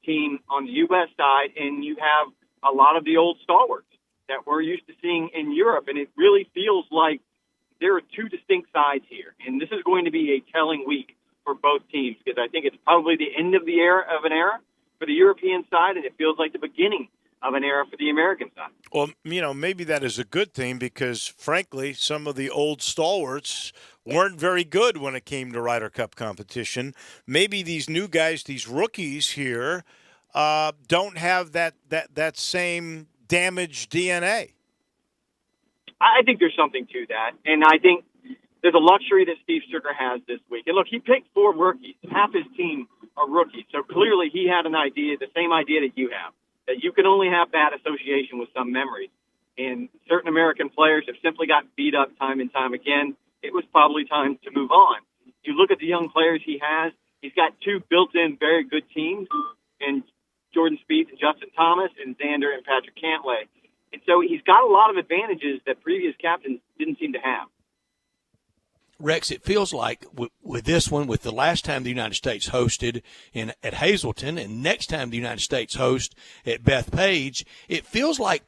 Speaker 13: team on the U.S. side, and you have a lot of the old stalwarts that we're used to seeing in Europe, and it really feels like there are two distinct sides here, and this is going to be a telling week for both teams because I think it's probably the end of an era for the European side, and it feels like the beginning of an era for the American side.
Speaker 1: Well, maybe that is a good thing because, frankly, some of the old stalwarts weren't very good when it came to Ryder Cup competition. Maybe these new guys, these rookies here, don't have that same damaged DNA.
Speaker 13: I think there's something to that, and I think there's a luxury that Steve Stricker has this week. And look, he picked 4 rookies. Half his team are rookies. So clearly he had an idea, the same idea that you have, that you can only have bad association with some memories. And certain American players have simply gotten beat up time and time again. It was probably time to move on. You look at the young players he has, he's got 2 built-in very good teams, and Jordan Spieth and Justin Thomas and Xander and Patrick Cantlay. And so he's got a lot of advantages that previous captains didn't seem to have.
Speaker 2: Rex, it feels like with this one, with the last time the United States hosted at Hazleton, and next time the United States host at Bethpage, it feels like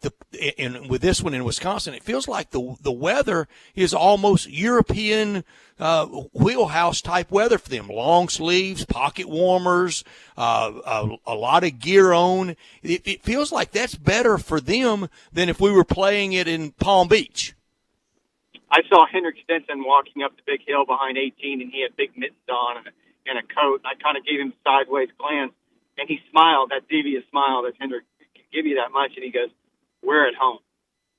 Speaker 2: and with this one in Wisconsin, it feels like the weather is almost European wheelhouse type weather for them. Long sleeves, pocket warmers, a lot of gear on. It feels like that's better for them than if we were playing it in Palm Beach.
Speaker 13: I saw Henrik Stenson walking up the big hill behind 18, and he had big mittens on and a coat. I kind of gave him a sideways glance, and he smiled, that devious smile that Henrik can give you that much, and he goes, "We're at home."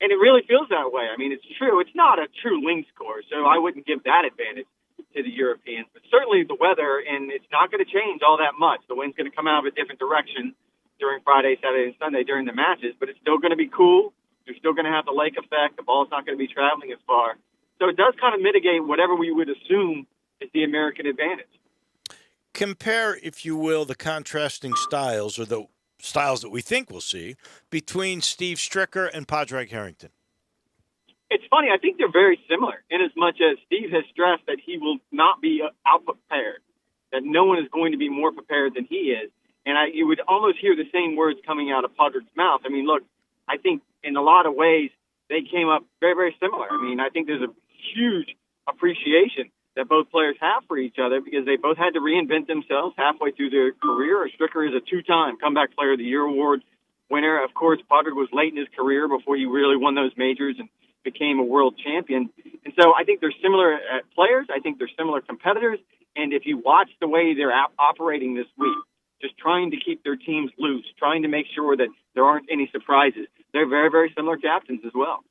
Speaker 13: And it really feels that way. I mean, it's true. It's not a true links course, so I wouldn't give that advantage to the Europeans. But certainly the weather, and it's not going to change all that much. The wind's going to come out of a different direction during Friday, Saturday, and Sunday during the matches, but it's still going to be cool. You're still going to have the lake effect. The ball's not going to be traveling as far. So it does kind of mitigate whatever we would assume is the American advantage.
Speaker 1: Compare, if you will, the contrasting styles, or the styles that we think we'll see, between Steve Stricker and Padraig Harrington.
Speaker 13: It's funny. I think they're very similar in as much as Steve has stressed that he will not be out-prepared, that no one is going to be more prepared than he is. And you would almost hear the same words coming out of Padraig's mouth. I mean, look, I think in a lot of ways they came up very, very similar. I mean, I think there's a huge appreciation that both players have for each other because they both had to reinvent themselves halfway through their career. Stricker is a 2-time Comeback Player of the Year award winner. Of course, Padraig was late in his career before he really won those majors and became a world champion. And so I think they're similar players. I think they're similar competitors. And if you watch the way they're operating this week, just trying to keep their teams loose, trying to make sure that there aren't any surprises, they're very, very similar captains as well.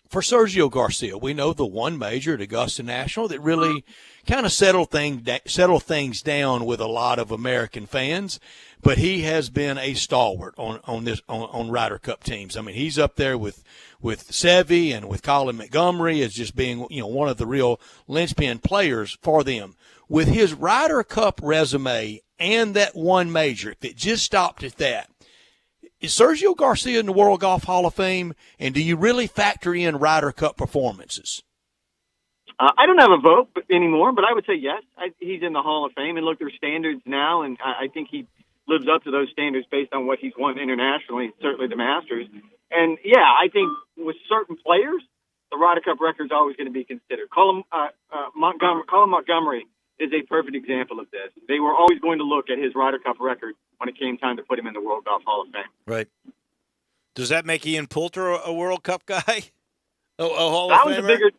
Speaker 2: For Sergio Garcia, we know the one major at Augusta National that really kind of settled things down with a lot of American fans, but he has been a stalwart on Ryder Cup teams. I mean, he's up there with Seve and with Colin Montgomery as just being, one of the real linchpin players for them. With his Ryder Cup resume and that one major, if it just stopped at that, is Sergio Garcia in the World Golf Hall of Fame, and do you really factor in Ryder Cup performances?
Speaker 13: I don't have a vote anymore, but I would say yes. He's in the Hall of Fame, and look, there's standards now, and I think he lives up to those standards based on what he's won internationally, certainly the Masters. And, yeah, I think with certain players, the Ryder Cup record is always going to be considered. Colin Montgomery is a perfect example of this. They were always going to look at his Ryder Cup record when it came time to put him in the World Golf Hall of Fame.
Speaker 1: Right. Does that make Ian Poulter a World Cup guy? A Hall
Speaker 13: that
Speaker 1: of
Speaker 13: was
Speaker 1: Famer?
Speaker 13: a bigger.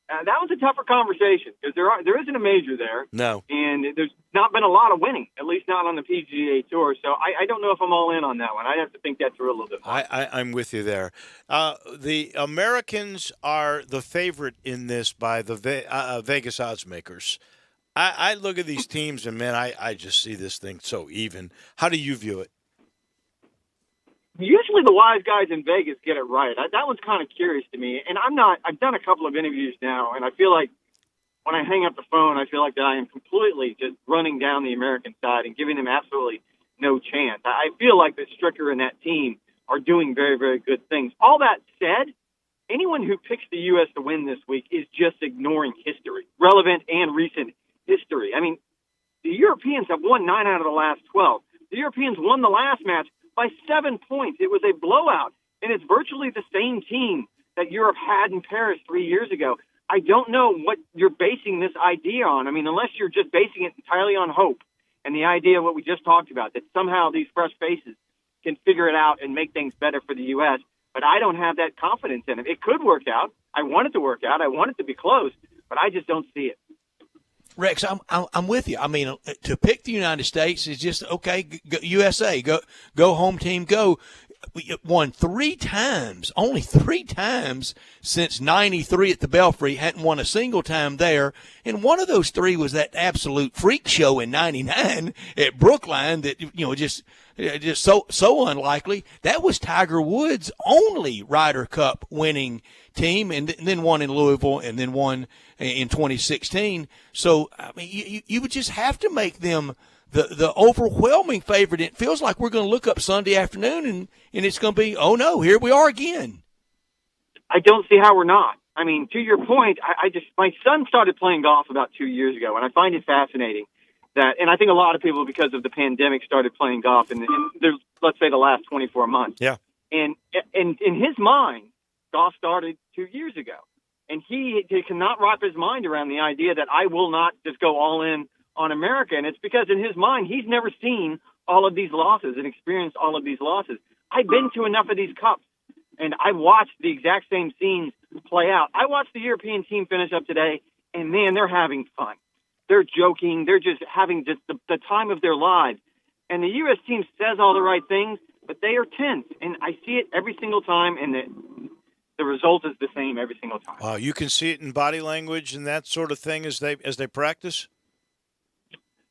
Speaker 13: That was a tougher conversation because there isn't a major there.
Speaker 1: No. And
Speaker 13: there's not been a lot of winning, at least not on the PGA Tour. So I don't know if I'm all in on that one. I'd have to think that through a little bit more.
Speaker 1: I'm with you there. The Americans are the favorite in this by the Vegas odds makers. I look at these teams, and, man, I just see this thing so even. How do you view it?
Speaker 13: Usually the wise guys in Vegas get it right. That one's kind of curious to me. And I've done a couple of interviews now, and I feel like when I hang up the phone, I feel like that I am completely just running down the American side and giving them absolutely no chance. I feel like that Stricker and that team are doing very, very good things. All that said, anyone who picks the U.S. to win this week is just ignoring history, relevant and recent history. I mean, the Europeans have won 9 out of the last 12. The Europeans won the last match by 7 points. It was a blowout, and it's virtually the same team that Europe had in Paris 3 years ago. I don't know what you're basing this idea on. I mean, unless you're just basing it entirely on hope and the idea of what we just talked about, that somehow these fresh faces can figure it out and make things better for the U.S., but I don't have that confidence in it. It could work out. I want it to work out. I want it to be close, but I just don't see it.
Speaker 2: Rex, I'm with you. I mean, to pick the United States is just okay. USA, go home team, go. we won 3 times, only 3 times since '93 at the Belfry. Hadn't won a single time there, and one of those 3 was that absolute freak show in '99 at Brookline. That just so unlikely. That was Tiger Woods' only Ryder Cup winning team, and then won in Louisville, and then won in 2016. So I mean, you would just have to make them the overwhelming favorite. It feels like we're going to look up Sunday afternoon and it's going to be, oh no, here we are again.
Speaker 13: I don't see how we're not. I mean, to your point, my son started playing golf about 2 years ago, and I find it fascinating that, and I think a lot of people, because of the pandemic, started playing golf in let's say the last 24 months.
Speaker 1: Yeah.
Speaker 13: And in his mind, golf started 2 years ago. And he cannot wrap his mind around the idea that I will not just go all in on America. And it's because in his mind, he's never seen all of these losses and experienced all of these losses. I've been to enough of these cups, and I watched the exact same scenes play out. I watched the European team finish up today, and man, they're having fun. They're joking. They're just having just the time of their lives. And the U.S. team says all the right things, but they are tense. And I see it every single time, and the result is the same every single time.
Speaker 1: Wow, you can see it in body language and that sort of thing as they practice?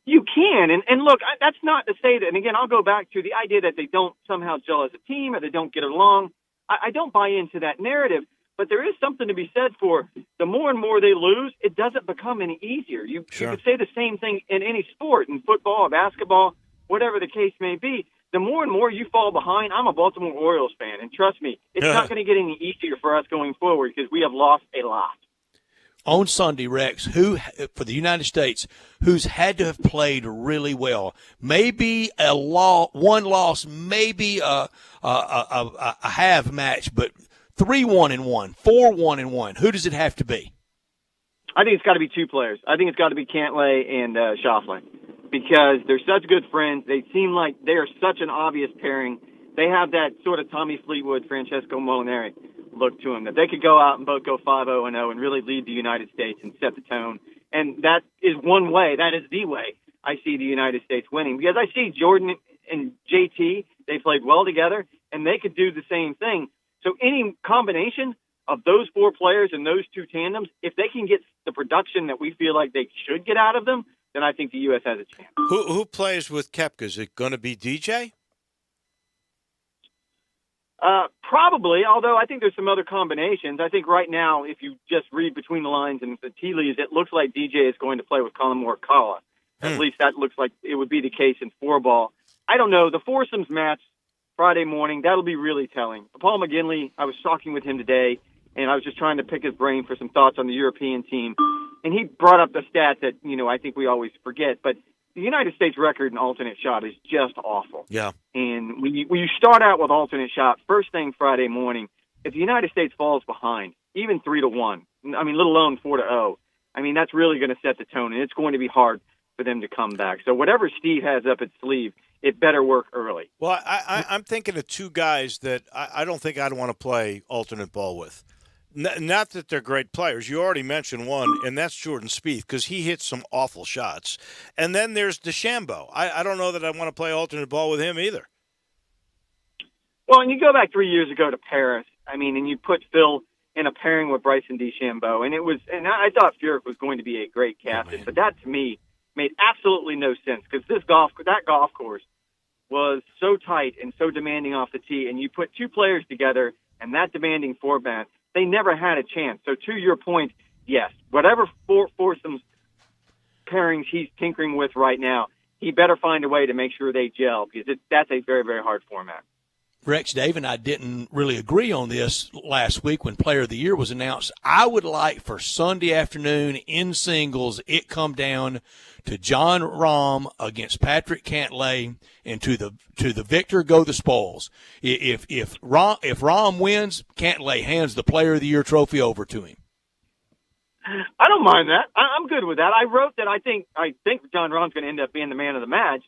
Speaker 13: You can. And look, that's not to say that, and again, I'll go back to the idea that they don't somehow gel as a team or they don't get along. I don't buy into that narrative, but there is something to be said for the more and more they lose, it doesn't become any easier. You could say the same thing in any sport, in football, basketball, whatever the case may be. The more and more you fall behind, I'm a Baltimore Orioles fan, and trust me, it's not going to get any easier for us going forward because we have lost a lot.
Speaker 2: On Sunday, Rex, who for the United States, who's had to have played really well, maybe one loss, maybe a half match, but 3-1-1, 4-1-1. Who does it have to be?
Speaker 13: I think it's got to be 2 players. I think it's got to be Cantlay and Schauffele, because they're such good friends. They seem like they are such an obvious pairing. They have that sort of Tommy Fleetwood, Francesco Molinari look to them, that they could go out and both go 5-0-0 and really lead the United States and set the tone. And that is one way, that is the way I see the United States winning, because I see Jordan and JT, they played well together, and they could do the same thing. So any combination of those 4 players and those 2 tandems, if they can get the production that we feel like they should get out of them, then I think the U.S. has a chance.
Speaker 1: Who plays with Koepka? Is it going to be DJ?
Speaker 13: Probably, although I think there's some other combinations. I think right now, if you just read between the lines and the tea leaves, it looks like DJ is going to play with Colin Morikawa. At least that looks like it would be the case in 4-ball. I don't know. The foursomes match Friday morning, that'll be really telling. Paul McGinley, I was talking with him today, and I was just trying to pick his brain for some thoughts on the European team. And he brought up the stat that, I think we always forget, but the United States record in alternate shot is just awful.
Speaker 1: Yeah.
Speaker 13: And when you start out with alternate shot, first thing Friday morning, if the United States falls behind, even 3-1, let alone 4-0, that's really going to set the tone, and it's going to be hard for them to come back. So whatever Steve has up his sleeve, it better work early.
Speaker 1: Well, I'm thinking of 2 guys that I don't think I'd want to play alternate ball with. Not that they're great players. You already mentioned one, and that's Jordan Spieth, because he hits some awful shots. And then there's DeChambeau. I don't know that I want to play alternate ball with him either.
Speaker 13: Well, and you go back 3 years ago to Paris, and you put Phil in a pairing with Bryson DeChambeau, and I thought Furyk was going to be a great captain, but that to me made absolutely no sense, because that golf course was so tight and so demanding off the tee, and you put 2 players together and that demanding format, they never had a chance. So to your point, yes, whatever foursomes pairings he's tinkering with right now, he better find a way to make sure they gel, because that's a very, very hard format.
Speaker 2: Rex, Dave, and I didn't really agree on this last week when Player of the Year was announced. I would like for Sunday afternoon in singles, it come down to John Rahm against Patrick Cantlay, and to the victor go the spoils. If Rahm wins, Cantlay hands the Player of the Year trophy over to him.
Speaker 13: I don't mind that. I'm good with that. I wrote that I think John Rahm's going to end up being the man of the match,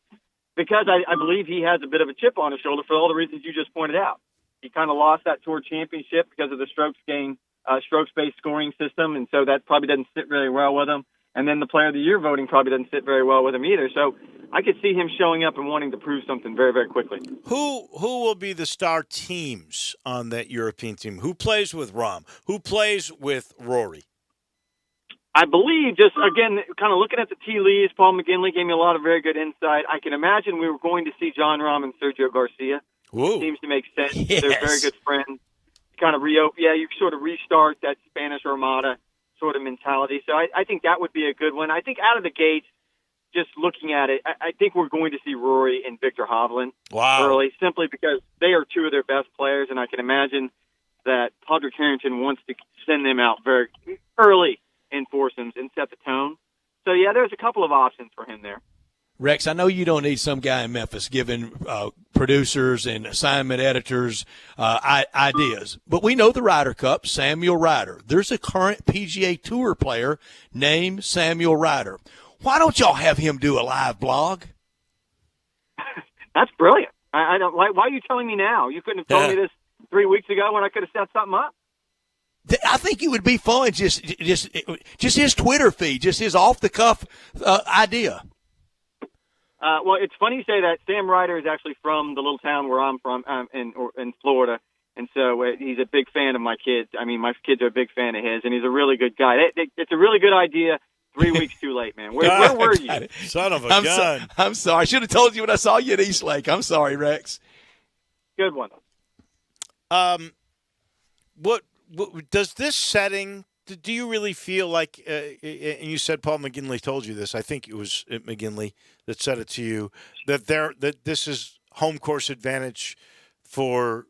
Speaker 13: because I believe he has a bit of a chip on his shoulder for all the reasons you just pointed out. He kind of lost that Tour Championship because of the strokes-based scoring system, and so that probably doesn't sit really well with him. And then the Player of the Year voting probably doesn't sit very well with him either. So I could see him showing up and wanting to prove something very, very quickly.
Speaker 1: Who will be the star teams on that European team? Who plays with Rahm? Who plays with Rory?
Speaker 13: I believe, just again, kind of looking at the tea leaves, Paul McGinley gave me a lot of very good insight. I can imagine we were going to see John Rahm and Sergio Garcia.
Speaker 1: Ooh.
Speaker 13: Seems to make sense.
Speaker 2: Yes.
Speaker 13: They're very good friends. Kind of reopen. Yeah, you sort of restart that Spanish Armada sort of mentality. So I think that would be a good one. I think out of the gates, just looking at it, I think we're going to see Rory and Victor Hovland early, simply because they are two of their best players, and I can imagine that Padraig Harrington wants to send them out very early in foursomes and set the tone. So, yeah, there's a couple of options for him there.
Speaker 2: Rex, I know you don't need some guy in Memphis giving producers and assignment editors ideas, but we know the Ryder Cup, Samuel Ryder. There's a current PGA Tour player named Samuel Ryder. Why don't y'all have him do a live blog?
Speaker 13: That's brilliant. I don't. Why are you telling me now? You couldn't have told me this 3 weeks ago when I could have set something up.
Speaker 2: I think it would be fun. Just his Twitter feed, just his off the cuff idea.
Speaker 13: Well, it's funny you say that. Sam Ryder is actually from the little town where I'm from, in Florida, and so he's a big fan of my kids. I mean, my kids are a big fan of his, and he's a really good guy. It's a really good idea. 3 weeks too late, man. Where were you?
Speaker 1: Son of a gun.
Speaker 2: I'm sorry. I should have told you when I saw you at Eastlake. I'm sorry, Rex.
Speaker 13: Good one.
Speaker 1: What does this setting? Do you really feel like? And you said Paul McGinley told you this. I think it was McGinley that said it to you that this is home course advantage for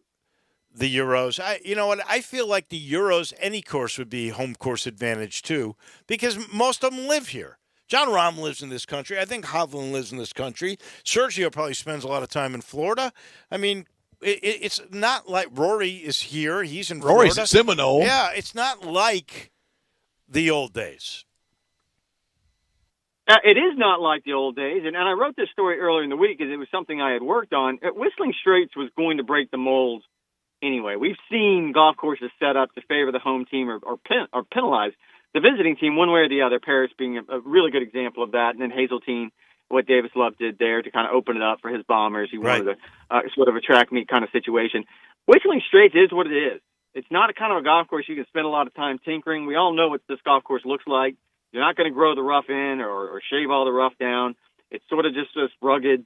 Speaker 1: the Euros. You know what? I feel like the Euros, any course would be home course advantage too, because most of them live here. John Rahm lives in this country. I think Hovland lives in this country. Sergio probably spends a lot of time in Florida. I mean, it's not like Rory is here. He's in Florida.
Speaker 2: Rory's at Seminole.
Speaker 1: Yeah, it's not like the old days.
Speaker 13: It is not like the old days, and I wrote this story earlier in the week because it was something I had worked on. Whistling Straits was going to break the mold anyway. We've seen golf courses set up to favor the home team or penalize the visiting team one way or the other, Paris being a really good example of that, and then Hazeltine, what Davis Love did there to kind of open it up for his bombers. He wanted a sort of a track meet kind of situation. Whistling Straits is what it is. It's not a kind of a golf course you can spend a lot of time tinkering. We all know what this golf course looks like. You're not going to grow the rough in or shave all the rough down. It's sort of just this rugged,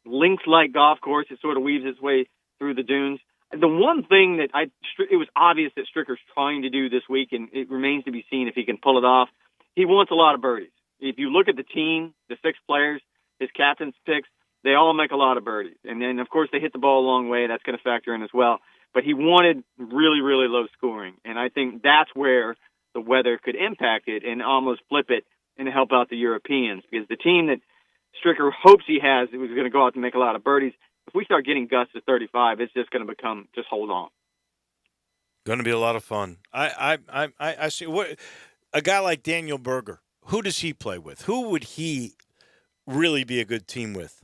Speaker 13: links-like golf course. It sort of weaves its way through the dunes. The one thing that it was obvious that Stricker's trying to do this week, and it remains to be seen if he can pull it off, he wants a lot of birdies. If you look at the team, the 6 players, his captain's picks, they all make a lot of birdies. And then, of course, they hit the ball a long way. That's going to factor in as well. But he wanted really, really low scoring. And I think that's where the weather could impact it and almost flip it and help out the Europeans. Because the team that Stricker hopes he has is going to go out and make a lot of birdies. If we start getting gusts at 35, it's just going to become just hold on.
Speaker 1: Going to be a lot of fun. I see. What a guy like Daniel Berger. Who does he play with? Who would he really be a good team with?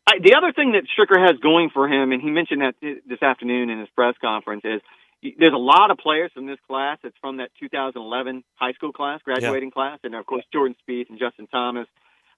Speaker 13: The other thing that Stricker has going for him, and he mentioned that this afternoon in his press conference, is there's a lot of players from this class. It's from that 2011 high school class, graduating class, and of course Jordan Spieth and Justin Thomas.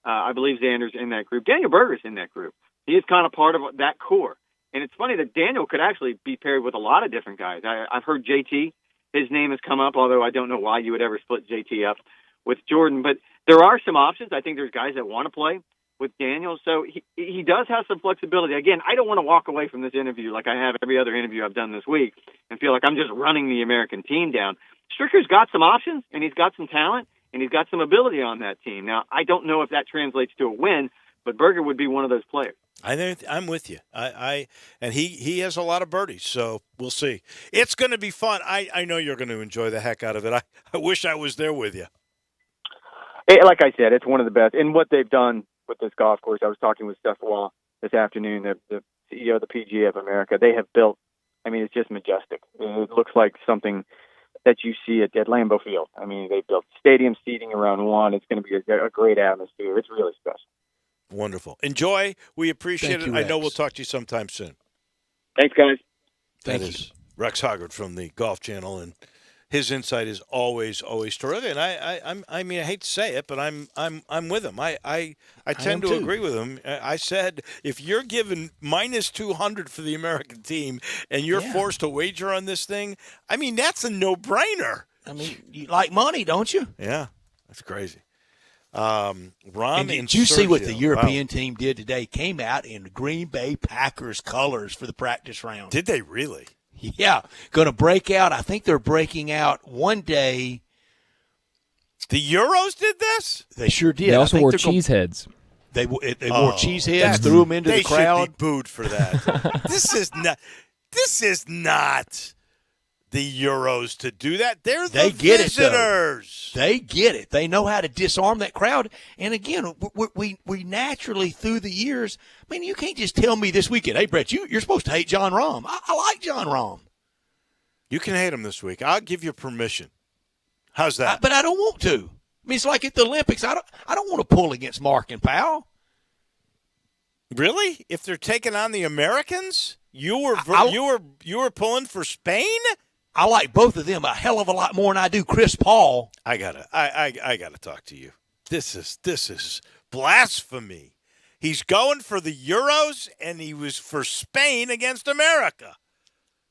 Speaker 13: I believe Xander's in that group. Daniel Berger's in that group. He is kind of part of that core. And it's funny that Daniel could actually be paired with a lot of different guys. I've heard JT, his name has come up, although I don't know why you would ever split JT up with Jordan. But there are some options. I think there's guys that want to play with Daniel. So he does have some flexibility. Again, I don't want to walk away from this interview like I have every other interview I've done this week and feel like I'm just running the American team down. Stricker's got some options, and he's got some talent, and he's got some ability on that team. Now, I don't know if that translates to a win, but Berger would be one of those players.
Speaker 1: I'm with you. And he has a lot of birdies, so we'll see. It's going to be fun. I know you're going to enjoy the heck out of it. I wish I was there with you.
Speaker 13: Like I said, it's one of the best. And what they've done with this golf course, I was talking with Steph Wall this afternoon, the CEO of the PGA of America. They have built, I mean, it's just majestic. It looks like something that you see at Lambeau Field. I mean, they built stadium seating around one. It's going to be a great atmosphere. It's really special.
Speaker 1: Wonderful. Enjoy. We appreciate it.
Speaker 2: Rex.
Speaker 1: I know we'll talk to you sometime soon.
Speaker 13: Thanks, guys.
Speaker 1: That is Rex Hoggard from the Golf Channel. And his insight is always terrific. And I mean, I hate to say it, but I'm with him. I tend to agree with him. I said if you're given minus 200 for the American team and you're forced to wager on this thing, I mean, that's a no-brainer.
Speaker 2: I mean, you like money, don't you?
Speaker 1: Yeah, that's crazy. Ron and
Speaker 2: did you see what the
Speaker 1: Sergio.
Speaker 2: European
Speaker 1: Wow.
Speaker 2: team did today? Came out in Green Bay Packers colors for the practice round.
Speaker 1: Did they really?
Speaker 2: Yeah, going to break out. I think they're breaking out one day.
Speaker 1: The Euros did this?
Speaker 2: They sure did.
Speaker 6: They also wore cheese heads.
Speaker 2: They wore cheese heads, threw them into the crowd.
Speaker 1: They should be booed for that. This is not the Euros to do that. They're the visitors.
Speaker 2: They get it. They know how to disarm that crowd. And again, we naturally through the years. I mean, you can't just tell me this weekend, hey Brett, you're supposed to hate John Rahm. I like John Rahm.
Speaker 1: You can hate him this week. I'll give you permission. How's that?
Speaker 2: But I don't want to. I mean, it's like at the Olympics. I don't want to pull against Mark and Powell.
Speaker 1: Really? If they're taking on the Americans, you were pulling for Spain?
Speaker 2: I like both of them a hell of a lot more than I do Chris Paul.
Speaker 1: I gotta talk to you. This is blasphemy. He's going for the Euros, and he was for Spain against America.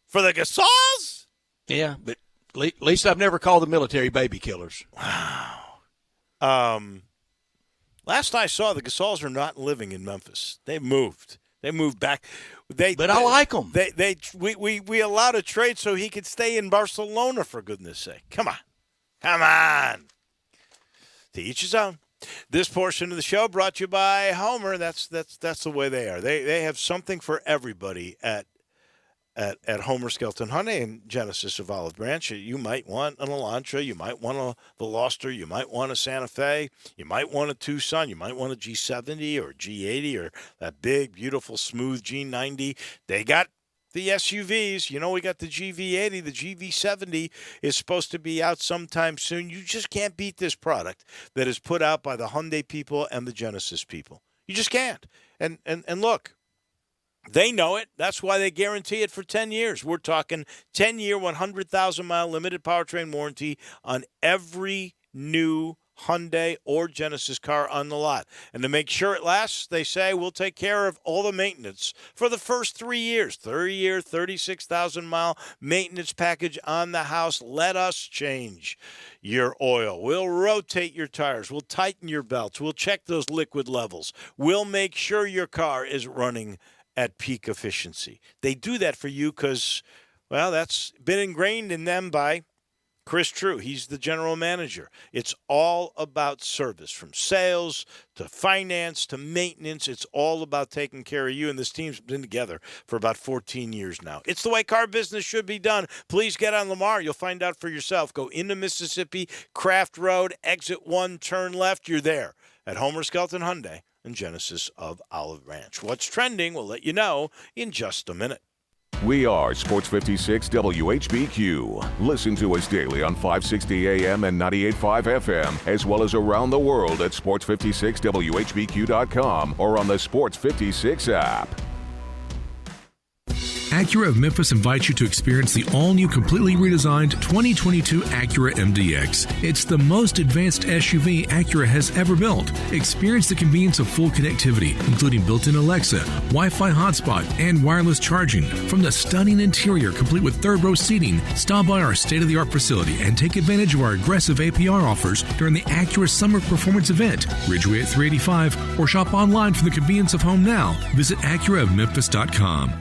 Speaker 1: For the Gasols?
Speaker 2: Yeah, but at least I've never called the military baby killers.
Speaker 1: Wow. Last I saw, the Gasols are not living in Memphis. They moved. They moved back. I
Speaker 2: like them.
Speaker 1: We allowed a trade so he could stay in Barcelona, for goodness sake. Come on. To each his own. This portion of the show brought to you by Homer. That's the way they are. They have something for everybody at Homer Skelton Hyundai and Genesis of Olive Branch. You might want an Elantra. You might want a Veloster. You might want a Santa Fe. You might want a Tucson. You might want a G70 or G80 or that big, beautiful, smooth G90. They got the SUVs. You know, we got the GV80. The GV70 is supposed to be out sometime soon. You just can't beat this product that is put out by the Hyundai people and the Genesis people. You just can't. And look, they know it. That's why they guarantee it for 10 years. We're talking 10-year, 100,000-mile limited powertrain warranty on every new Hyundai or Genesis car on the lot. And to make sure it lasts, they say we'll take care of all the maintenance for the first 3 years. 30-year, 36,000-mile maintenance package on the house. Let us change your oil. We'll rotate your tires. We'll tighten your belts. We'll check those liquid levels. We'll make sure your car is running at peak efficiency. They do that for you because, well, that's been ingrained in them by Chris True. He's the general manager. It's all about service, from sales to finance to maintenance. It's all about taking care of you, and this team's been together for about 14 years now. It's the way car business should be done. Please get on Lamar. You'll find out for yourself. Go into Mississippi, Craft Road, exit 1, turn left. You're there at Homer Skelton Hyundai and Genesis of Olive Branch. What's trending, we'll let you know in just a minute.
Speaker 3: We are Sports 56 WHBQ. Listen to us daily on 560 AM and 98.5 FM, as well as around the world at sports56whbq.com or on the Sports 56 app.
Speaker 24: Acura of Memphis invites you to experience the all-new, completely redesigned 2022 Acura MDX. It's the most advanced SUV Acura has ever built. Experience the convenience of full connectivity, including built-in Alexa, Wi-Fi hotspot, and wireless charging. From the stunning interior, complete with third-row seating, stop by our state-of-the-art facility and take advantage of our aggressive APR offers during the Acura Summer Performance Event. Ridgeway at 385, or shop online from the convenience of home now. Visit AcuraofMemphis.com.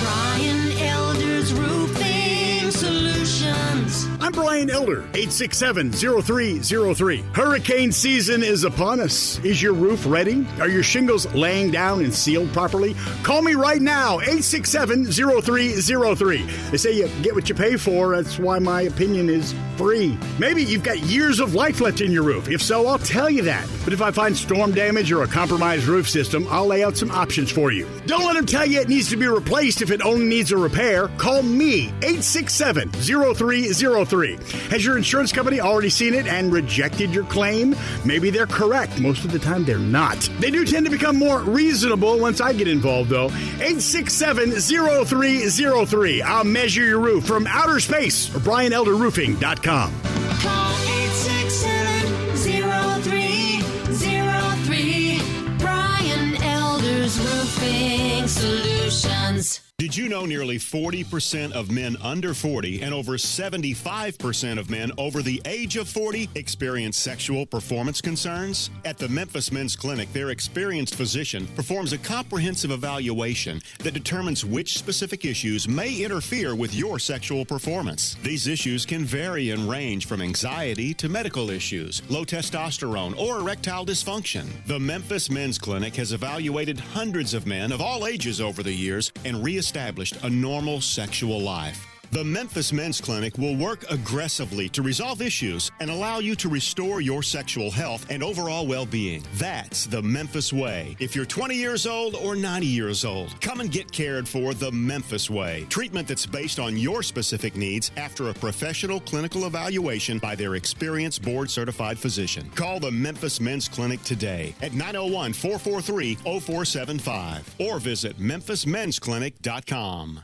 Speaker 4: Brian Elder's Roofing Solutions.
Speaker 5: I'm Brian Elder, 867-0303. Hurricane season is upon us. Is your roof ready? Are your shingles laying down and sealed properly? Call me right now, 867-0303. They say you get what you pay for. That's why my opinion is free. Maybe you've got years of life left in your roof. If so, I'll tell you that. But if I find storm damage or a compromised roof system, I'll lay out some options for you. Don't let them tell you it needs to be replaced if it only needs a repair. Call me, 867-0303. Has your insurance company already seen it and rejected your claim? Maybe they're correct. Most of the time, they're not. They do tend to become more reasonable once I get involved, though. 867-0303. I'll measure your roof from outer space or BrianElderRoofing.com.
Speaker 4: Call 867-0303. Brian Elder's Roofing Solutions.
Speaker 18: Did you know nearly 40% of men under 40 and over 75% of men over the age of 40 experience sexual performance concerns? At the Memphis Men's Clinic, their experienced physician performs a comprehensive evaluation that determines which specific issues may interfere with your sexual performance. These issues can vary and range from anxiety to medical issues, low testosterone, or erectile dysfunction. The Memphis Men's Clinic has evaluated hundreds of men of all ages over the years and reestablished a normal sexual life. The Memphis Men's Clinic will work aggressively to resolve issues and allow you to restore your sexual health and overall well-being. That's the Memphis way. If you're 20 years old or 90 years old, come and get cared for the Memphis way. Treatment that's based on your specific needs after a professional clinical evaluation by their experienced board-certified physician. Call the Memphis Men's Clinic today at 901-443-0475 or visit memphismensclinic.com.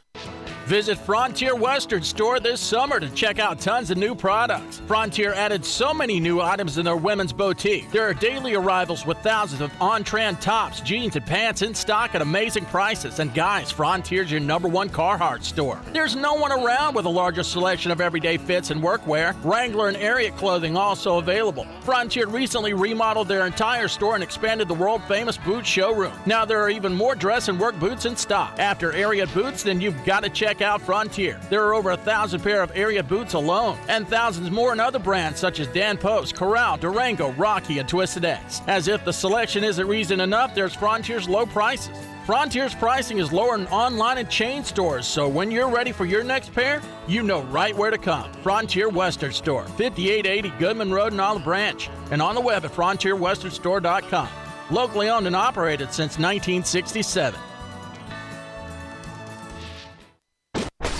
Speaker 19: Visit Frontier Western Store this summer to check out tons of new products. Frontier added so many new items in their women's boutique. There are daily arrivals with thousands of on-trend tops, jeans, and pants in stock at amazing prices. And guys, Frontier's your #1 Carhartt store. There's no one around with a larger selection of everyday fits and workwear. Wrangler and Ariat clothing also available. Frontier recently remodeled their entire store and expanded the world-famous boot showroom. Now there are even more dress and work boots in stock. After Ariat boots, then you've got to check out Frontier. There are over 1,000 pair of Ariat boots alone, and thousands more in other brands such as Dan Post, Corral, Durango, Rocky, and Twisted X. As if the selection isn't reason enough, there's Frontier's low prices. Frontier's pricing is lower than online and chain stores, so when you're ready for your next pair, you know right where to come. Frontier Western Store, 5880 Goodman Road in Olive Branch, and on the web at frontierwesternstore.com. Locally owned and operated since 1967.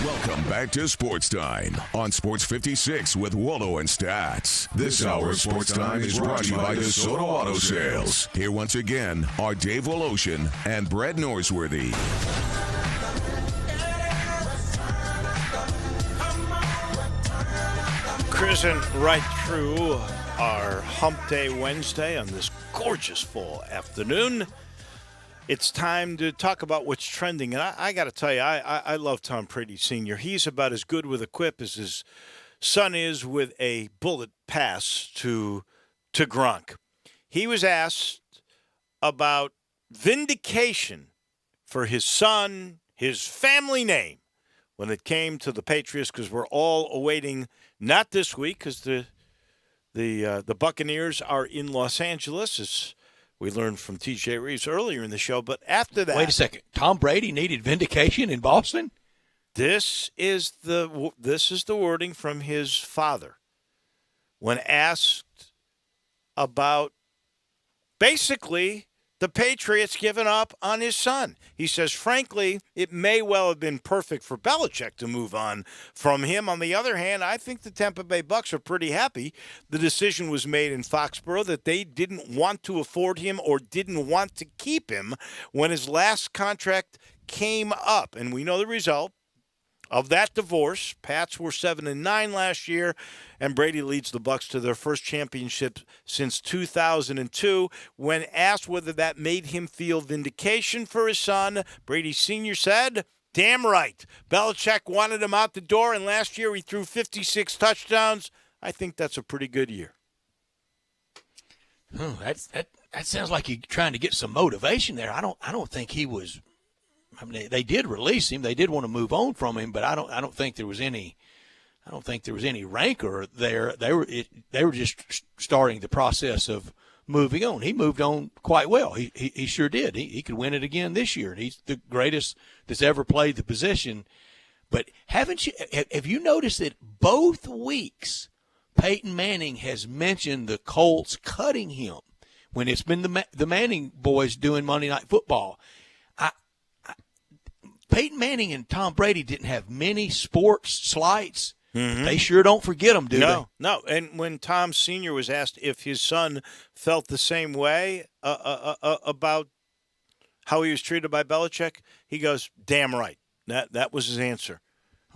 Speaker 3: Welcome back to Sports Time on Sports 56 with Waldo and Stats. This hour of Sports Time is brought to you by DeSoto Auto Sales. Here once again are Dave Woloshin and Brett Norsworthy.
Speaker 1: Cruising right through our Hump Day Wednesday on this gorgeous fall afternoon. It's time to talk about what's trending. And I got to tell you, I love Tom Brady Sr. He's about as good with a quip as his son is with a bullet pass to Gronk. He was asked about vindication for his son, his family name, when it came to the Patriots, because we're all awaiting, not this week, because the Buccaneers are in Los Angeles, as we learned from T.J. Reeves earlier in the show. But after that,
Speaker 2: wait a second. Tom Brady needed vindication in Boston?
Speaker 1: This is the wording from his father when asked about basically the Patriots giving up on his son. He says, frankly, it may well have been perfect for Belichick to move on from him. On the other hand, I think the Tampa Bay Bucs are pretty happy the decision was made in Foxborough that they didn't want to afford him or didn't want to keep him when his last contract came up. And we know the result of that divorce. Pats were 7-9 last year, and Brady leads the Bucs to their first championship since 2002. When asked whether that made him feel vindication for his son, Brady Sr. said, "Damn right. Belichick wanted him out the door, and last year he threw 56 touchdowns. I think that's a pretty good year."
Speaker 2: Oh, that sounds like you're trying to get some motivation there. I don't think he was. I mean, they did release him. They did want to move on from him, but I don't think there was any rancor there. They were just starting the process of moving on. He moved on quite well. He sure did. He could win it again this year. He's the greatest that's ever played the position. But have you noticed that both weeks Peyton Manning has mentioned the Colts cutting him when it's been the Manning boys doing Monday Night Football? Peyton Manning and Tom Brady didn't have many sports slights
Speaker 1: Mm-hmm.
Speaker 2: They sure don't forget them, do
Speaker 1: No. And when Tom Sr. was asked if his son felt the same way about how he was treated by Belichick, he goes, "Damn right." That was his answer.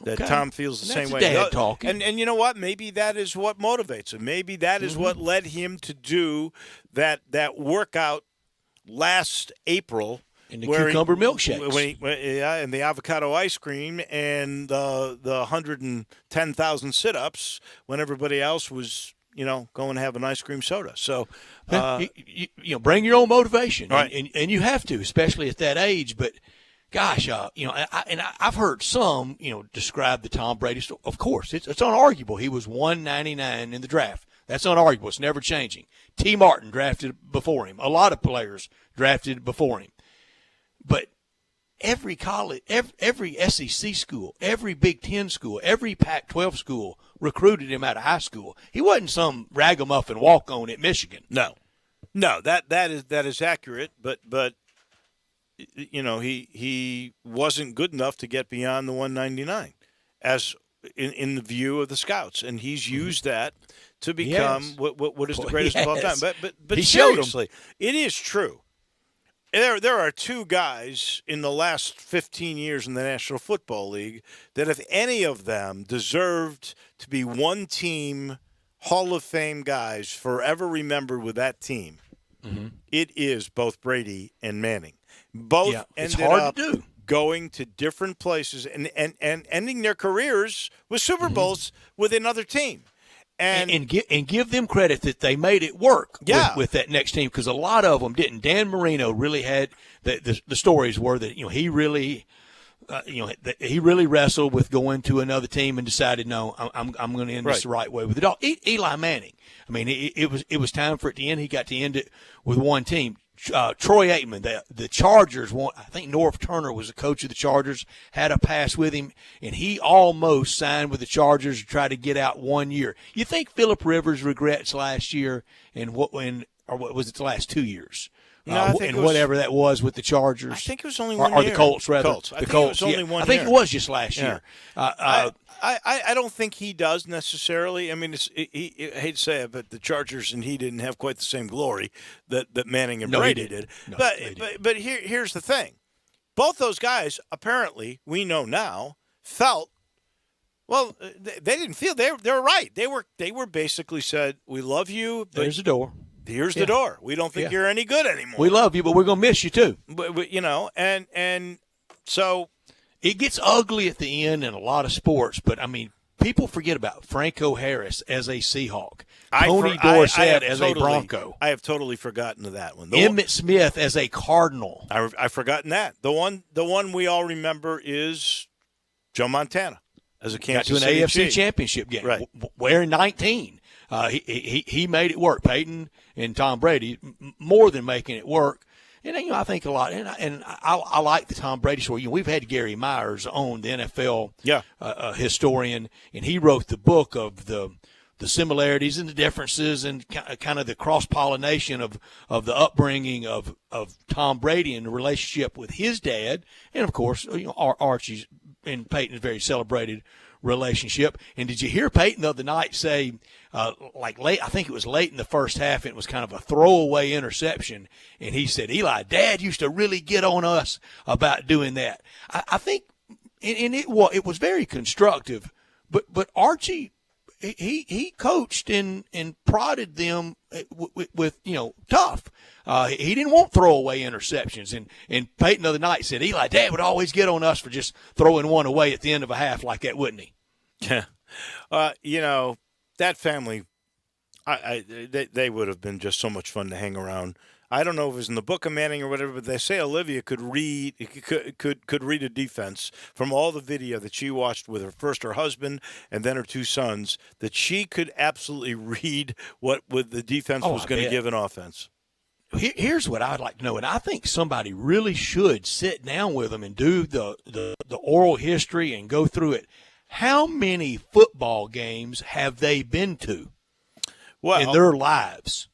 Speaker 1: That
Speaker 2: Okay.
Speaker 1: Tom feels the
Speaker 2: And
Speaker 1: same
Speaker 2: that's
Speaker 1: way.
Speaker 2: dad talking.
Speaker 1: And you know what? Maybe that is what motivates him. Maybe that is what led him to do that workout last April.
Speaker 2: In the cucumber milkshakes.
Speaker 1: And the avocado ice cream and the 110,000 sit-ups when everybody else was, going to have an ice cream soda. So,
Speaker 2: bring your own motivation.
Speaker 1: Right.
Speaker 2: And you have to, especially at that age. But, gosh, I've heard some, describe the Tom Brady story. Of course, it's unarguable. He was 199 in the draft. That's unarguable. It's never changing. T. Martin drafted before him. A lot of players drafted before him. But every college, every SEC school, every Big Ten school, every Pac-12 school recruited him out of high school. He wasn't some ragamuffin walk-on at Michigan.
Speaker 1: No, that is accurate. But he wasn't good enough to get beyond the 199, as in the view of the scouts, and he's used that to become what is the greatest of all time. But
Speaker 2: he showed
Speaker 1: seriously, it is true. There are two guys in the last 15 years in the National Football League that if any of them deserved to be one-team Hall of Fame guys forever remembered with that team, it is both Brady and Manning. Both
Speaker 2: it's
Speaker 1: ended
Speaker 2: hard
Speaker 1: up
Speaker 2: to do.
Speaker 1: going to different places and ending their careers with Super Bowls with another team.
Speaker 2: And give them credit that they made it work with that next team, because a lot of them didn't. Dan Marino really had the stories were that he really he really wrestled with going to another team and decided no, I'm going to end this the right way with the dog. Eli Manning, I mean it was time for it to end. He got to end it with one team. Troy Aikman, the Chargers, I think Norv Turner was the coach of the Chargers, had a pass with him, and he almost signed with the Chargers to try to get out 1 year. You think Phillip Rivers regrets last year or what was it, the last 2 years?
Speaker 1: No,
Speaker 2: whatever that was with the Chargers. I
Speaker 1: think it was only 1
Speaker 2: or
Speaker 1: year.
Speaker 2: the Colts, rather.
Speaker 1: Colts.
Speaker 2: The Colts.
Speaker 1: It was only 1 year.
Speaker 2: I think it was just last year.
Speaker 1: I don't think he does necessarily. I mean, I hate to say it, but the Chargers and he didn't have quite the same glory that Manning and Brady did.
Speaker 2: No,
Speaker 1: but here's the thing. Both those guys, apparently, we know now, felt, well, they didn't feel they were right. They were basically said, we love you. But
Speaker 2: there's the door.
Speaker 1: Here's the door. We don't think you're any good anymore.
Speaker 2: We love you, but we're going to miss you too.
Speaker 1: But and so
Speaker 2: it gets ugly at the end in a lot of sports. But I mean, people forget about Franco Harris as a Seahawk, Tony Dorsett as a Bronco.
Speaker 1: I have totally forgotten that one.
Speaker 2: Emmitt Smith as a Cardinal.
Speaker 1: I've forgotten that. The one we all remember is Joe Montana as a Kansas
Speaker 2: Got to an
Speaker 1: City
Speaker 2: AFC
Speaker 1: Chief.
Speaker 2: Championship game.
Speaker 1: Right.
Speaker 2: Wearing 19. He made it work. Peyton and Tom Brady more than making it work. And I think a lot, and I like the Tom Brady story. We've had Gary Myers on, the NFL historian, and he wrote the book of the similarities and the differences and kind of the cross pollination of the upbringing of Tom Brady and the relationship with his dad, and of course Archie's and Peyton's very celebrated relationship. And did you hear Peyton the other night say, late, I think it was late in the first half, and it was kind of a throwaway interception, and he said, Eli, Dad used to really get on us about doing that. I think, and it was very constructive, but Archie, he coached and prodded them with tough. He didn't want throwaway interceptions. And Peyton the other night said, Eli, Dad would always get on us for just throwing one away at the end of a half like that, wouldn't he?
Speaker 1: Yeah. That family, they would have been just so much fun to hang around. I don't know if it was in the book of Manning or whatever, but they say Olivia could read a defense from all the video that she watched with her husband and then her two sons, that she could absolutely read what the defense was going to give an offense.
Speaker 2: Here's what I'd like to know, and I think somebody really should sit down with them and do the oral history and go through it. How many football games have they been to in their lives?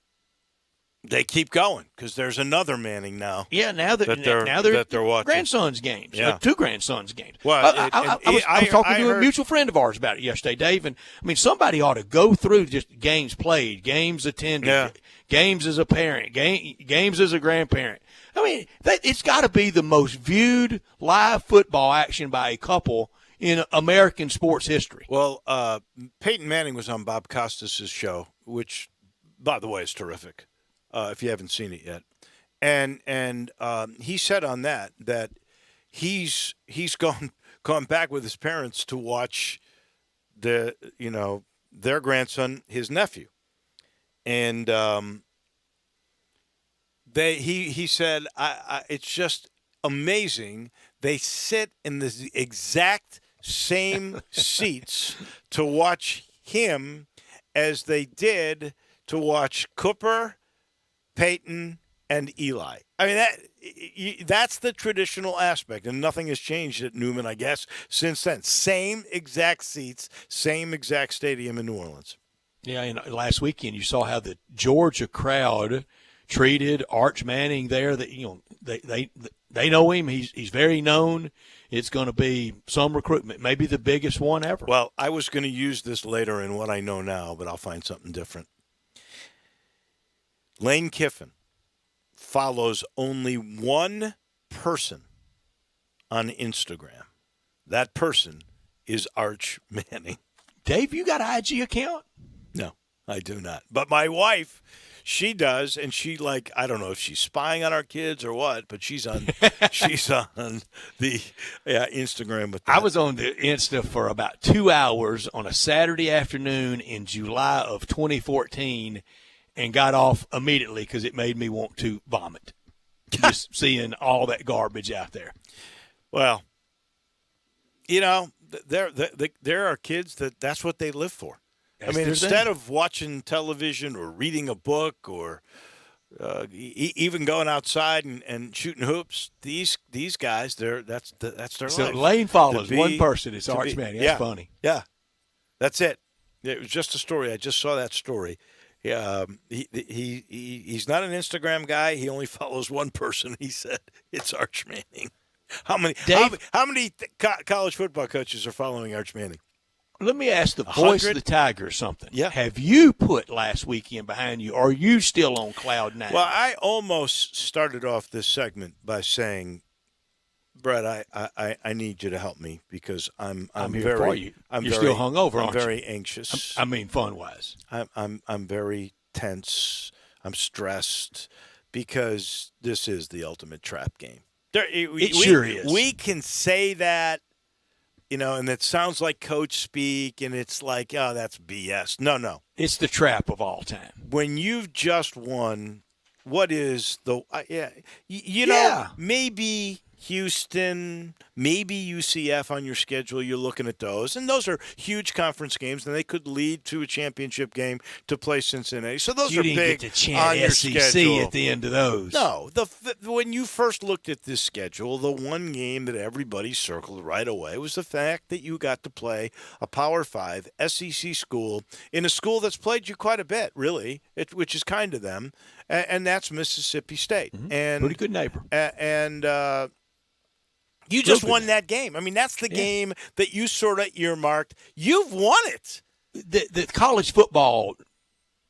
Speaker 1: They keep going because there's another Manning now.
Speaker 2: Yeah, now they're
Speaker 1: watching
Speaker 2: grandsons' games.
Speaker 1: Yeah.
Speaker 2: Two grandsons' games.
Speaker 1: Well,
Speaker 2: I was talking to a mutual friend of ours about it yesterday, Dave. And I mean, somebody ought to go through just games played, games attended, games as a parent, games as a grandparent. I mean, it's got to be the most viewed live football action by a couple in American sports history.
Speaker 1: Well, Peyton Manning was on Bob Costas' show, which, by the way, is terrific. If you haven't seen it yet, and he said on that he's gone back with his parents to watch their grandson, his nephew, and he said it's just amazing. They sit in the exact same seats to watch him as they did to watch Cooper, Peyton, and Eli. I mean, that's the traditional aspect, and nothing has changed at Newman, I guess, since then. Same exact seats, same exact stadium in New Orleans.
Speaker 2: Yeah, and last weekend you saw how the Georgia crowd treated Arch Manning there. That they know him. He's very known. It's going to be some recruitment, maybe the biggest one ever.
Speaker 1: Well, I was going to use this later in what I know now, but I'll find something different. Lane Kiffin follows only one person on Instagram. That person is Arch Manning.
Speaker 2: Dave, you got an IG account?
Speaker 1: No, I do not. But my wife, she does, and she I don't know if she's spying on our kids or what, but she's on the Instagram with that.
Speaker 2: I was on the Insta for about 2 hours on a Saturday afternoon in July of 2014. And got off immediately because it made me want to vomit. Just seeing all that garbage out there.
Speaker 1: Well, there are kids that's what they live for. I mean, instead of watching television or reading a book or even going outside and shooting hoops, these guys, that's their life.
Speaker 2: So Lane follows one person. It's Arch Manning. That's funny.
Speaker 1: Yeah, that's it. It was just a story. I just saw that story. Yeah, he's not an Instagram guy. He only follows one person. He said it's Arch Manning. How many college football coaches are following Arch Manning?
Speaker 2: Let me ask the voice of the Tiger something.
Speaker 1: Yeah.
Speaker 2: Have you put last weekend behind you, or are you still on cloud nine?
Speaker 1: Well, I almost started off this segment by saying, Brett, I need you to help me because I'm
Speaker 2: here
Speaker 1: very,
Speaker 2: for you. You're still hungover,
Speaker 1: I'm
Speaker 2: aren't you?
Speaker 1: very anxious.
Speaker 2: I mean, fun-wise.
Speaker 1: I'm very tense. I'm stressed because this is the ultimate trap game.
Speaker 2: It sure is.
Speaker 1: We can say that, and it sounds like coach speak, and it's like, oh, that's BS. No.
Speaker 2: It's the trap of all time.
Speaker 1: When you've just won, what is the maybe Houston, maybe UCF on your schedule, you're looking at those. And those are huge conference games, and they could lead to a championship game to play Cincinnati. So those are big
Speaker 2: get to chant
Speaker 1: on your
Speaker 2: SEC
Speaker 1: schedule.
Speaker 2: at the end of those.
Speaker 1: No. When you first looked at this schedule, the one game that everybody circled right away was the fact that you got to play a Power 5 SEC school in a school that's played you quite a bit, really, which is kind of them, and that's Mississippi State.
Speaker 2: Mm-hmm.
Speaker 1: And
Speaker 2: pretty good neighbor.
Speaker 1: You just won that game. I mean, that's the game that you sort of earmarked. You've won it.
Speaker 2: The college football,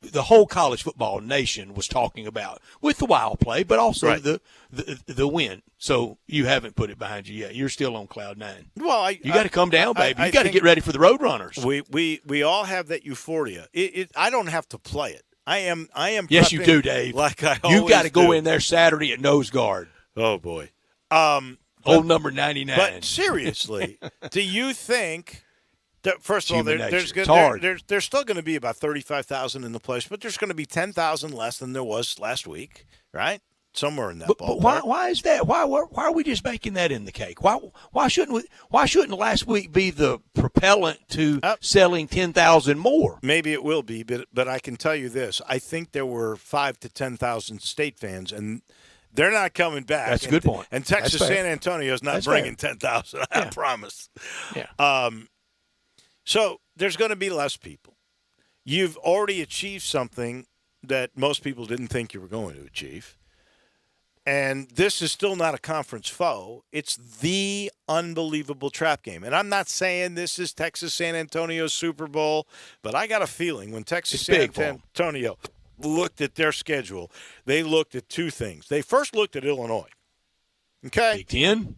Speaker 2: the whole college football nation was talking about with the wild play, but also the win. So you haven't put it behind you yet. You're still on cloud nine.
Speaker 1: Well,
Speaker 2: you got to come down, baby. You got to get ready for the Roadrunners.
Speaker 1: We all have that euphoria. I don't have to play it. I am.
Speaker 2: Yes, you do, Dave.
Speaker 1: Like I
Speaker 2: you got to go
Speaker 1: do.
Speaker 2: in there Saturday at nose guard.
Speaker 1: Oh boy.
Speaker 2: Old number 99.
Speaker 1: But seriously, do you think that, first of all, there's still going to be about 35,000 in the place, but there's going to be 10,000 less than there was last week, right? Somewhere in that ballpark.
Speaker 2: But why is that? Why are we just baking that in the cake? Why shouldn't last week be the propellant to selling 10,000 more?
Speaker 1: Maybe it will be, but I can tell you this: I think there were 5,000 to 10,000 State fans, and they're not coming back.
Speaker 2: That's a good point.
Speaker 1: And Texas San Antonio is not bringing 10,000. I promise.
Speaker 2: Yeah.
Speaker 1: So there's going to be less people. You've already achieved something that most people didn't think you were going to achieve. And this is still not a conference foe. It's the unbelievable trap game. And I'm not saying this is Texas San Antonio's Super Bowl, but I got a feeling when Texas San Antonio looked at their schedule, they looked at two things. They first looked at Illinois. Okay?
Speaker 2: Big Ten?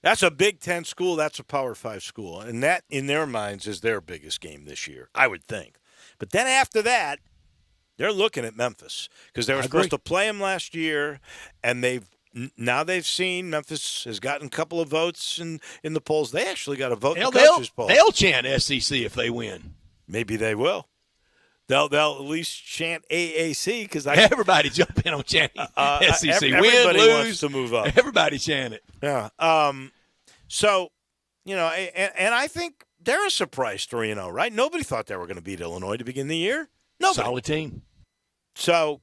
Speaker 1: That's a Big Ten school. That's a Power 5 school. And that, in their minds, is their biggest game this year, I would think. But then after that, they're looking at Memphis because they were supposed to play them last year, and they've seen Memphis has gotten a couple of votes in the polls. They actually got a vote in the coaches' poll.
Speaker 2: They'll chant SEC if they win.
Speaker 1: Maybe they will. They'll at least chant AAC because
Speaker 2: everybody jump in on chanting SEC.
Speaker 1: Everybody
Speaker 2: win,
Speaker 1: wants
Speaker 2: lose,
Speaker 1: to move up.
Speaker 2: Everybody chant it.
Speaker 1: Yeah. So, and I think they're a surprise 3-0, right? Nobody thought they were going to beat Illinois to begin the year. Nobody.
Speaker 2: Solid team.
Speaker 1: So,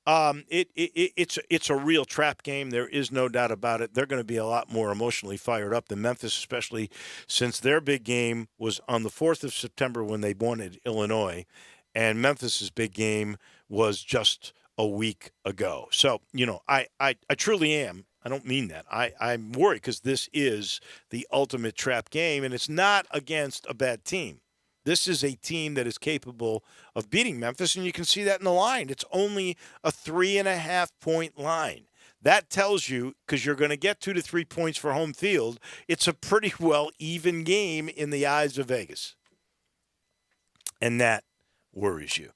Speaker 1: it's a real trap game. There is no doubt about it. They're going to be a lot more emotionally fired up than Memphis, especially since their big game was on the 4th of September when they won at Illinois, and Memphis's big game was just a week ago. So, I truly am. I don't mean that. I'm worried because this is the ultimate trap game, and it's not against a bad team. This is a team that is capable of beating Memphis, and you can see that in the line. It's only a 3.5-point line. That tells you, because you're going to get 2 to 3 points for home field, it's a pretty well even game in the eyes of Vegas. And that worries you.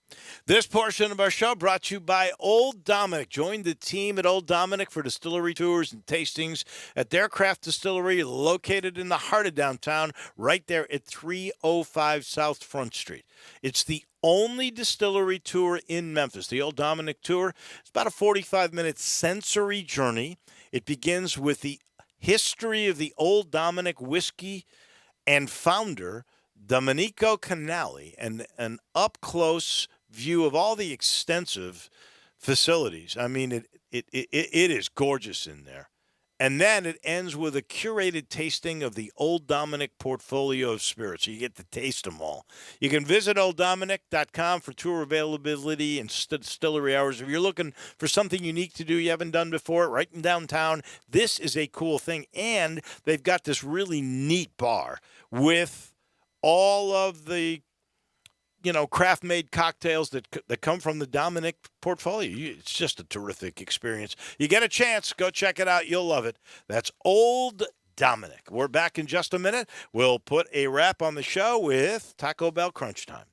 Speaker 1: This portion of our show brought to you by Old Dominick. Join the team at Old Dominick for distillery tours and tastings at their craft distillery located in the heart of downtown, right there at 305 South Front Street. It's the only distillery tour in Memphis. The Old Dominick tour is about a 45-minute sensory journey. It begins with the history of the Old Dominick whiskey and founder, Domenico Canali, and an up-close view of all the extensive facilities. I mean, it is gorgeous in there. And then it ends with a curated tasting of the Old Dominick portfolio of spirits. So you get to taste them all. You can visit olddominick.com for tour availability and distillery hours. If you're looking for something unique to do you haven't done before, right in downtown, this is a cool thing. And they've got this really neat bar with all of the, craft-made cocktails that come from the Dominick portfolio. It's just a terrific experience. You get a chance, go check it out. You'll love it. That's Old Dominick. We're back in just a minute. We'll put a wrap on the show with Taco Bell Crunch Time.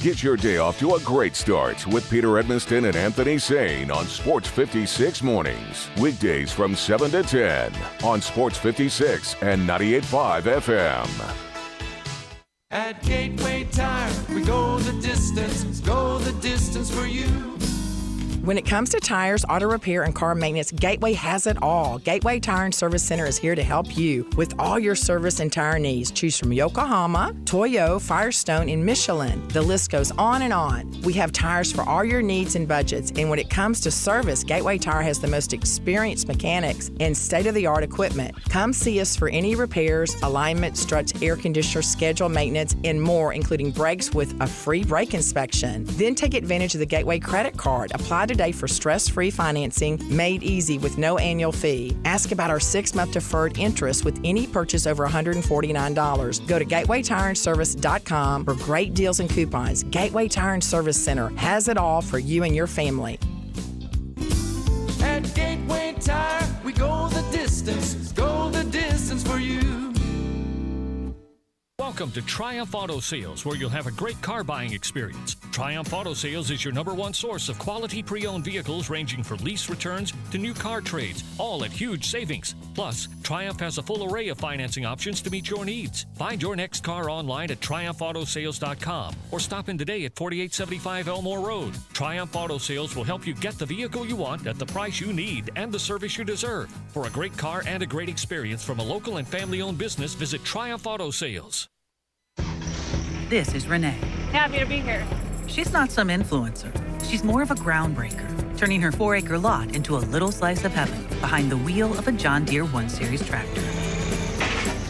Speaker 3: Get your day off to a great start with Peter Edmonston and Anthony Sane on Sports 56 mornings. Weekdays from 7 to 10 on Sports 56 and 98.5 FM.
Speaker 4: At Gateway Tire, we go the distance for you.
Speaker 7: When it comes to tires, auto repair, and car maintenance, Gateway has it all. Gateway Tire and Service Center is here to help you with all your service and tire needs. Choose from Yokohama, Toyo, Firestone, and Michelin. The list goes on and on. We have tires for all your needs and budgets. And when it comes to service, Gateway Tire has the most experienced mechanics and state-of-the-art equipment. Come see us for any repairs, alignment, struts, air conditioner, schedule maintenance, and more, including brakes with a free brake inspection. Then take advantage of the Gateway credit card. Apply today for stress-free financing made easy with no annual fee. Ask about our 6-month deferred interest with any purchase over $149. Go to gatewaytireandservice.com for great deals and coupons. Gateway Tire and Service Center has it all for you and your family.
Speaker 4: At Gateway Tire, we go the distance for you.
Speaker 14: Welcome to Triumph Auto Sales, where you'll have a great car buying experience. Triumph Auto Sales is your #1 source of quality pre-owned vehicles ranging from lease returns to new car trades, all at huge savings. Plus, Triumph has a full array of financing options to meet your needs. Find your next car online at triumphautosales.com or stop in today at 4875 Elmore Road. Triumph Auto Sales will help you get the vehicle you want at the price you need and the service you deserve. For a great car and a great experience from a local and family-owned business, visit Triumph Auto Sales.
Speaker 15: This is Renee.
Speaker 20: Happy to be here.
Speaker 15: She's not some influencer. She's more of a groundbreaker, turning her 4-acre lot into a little slice of heaven behind the wheel of a John Deere 1 Series tractor.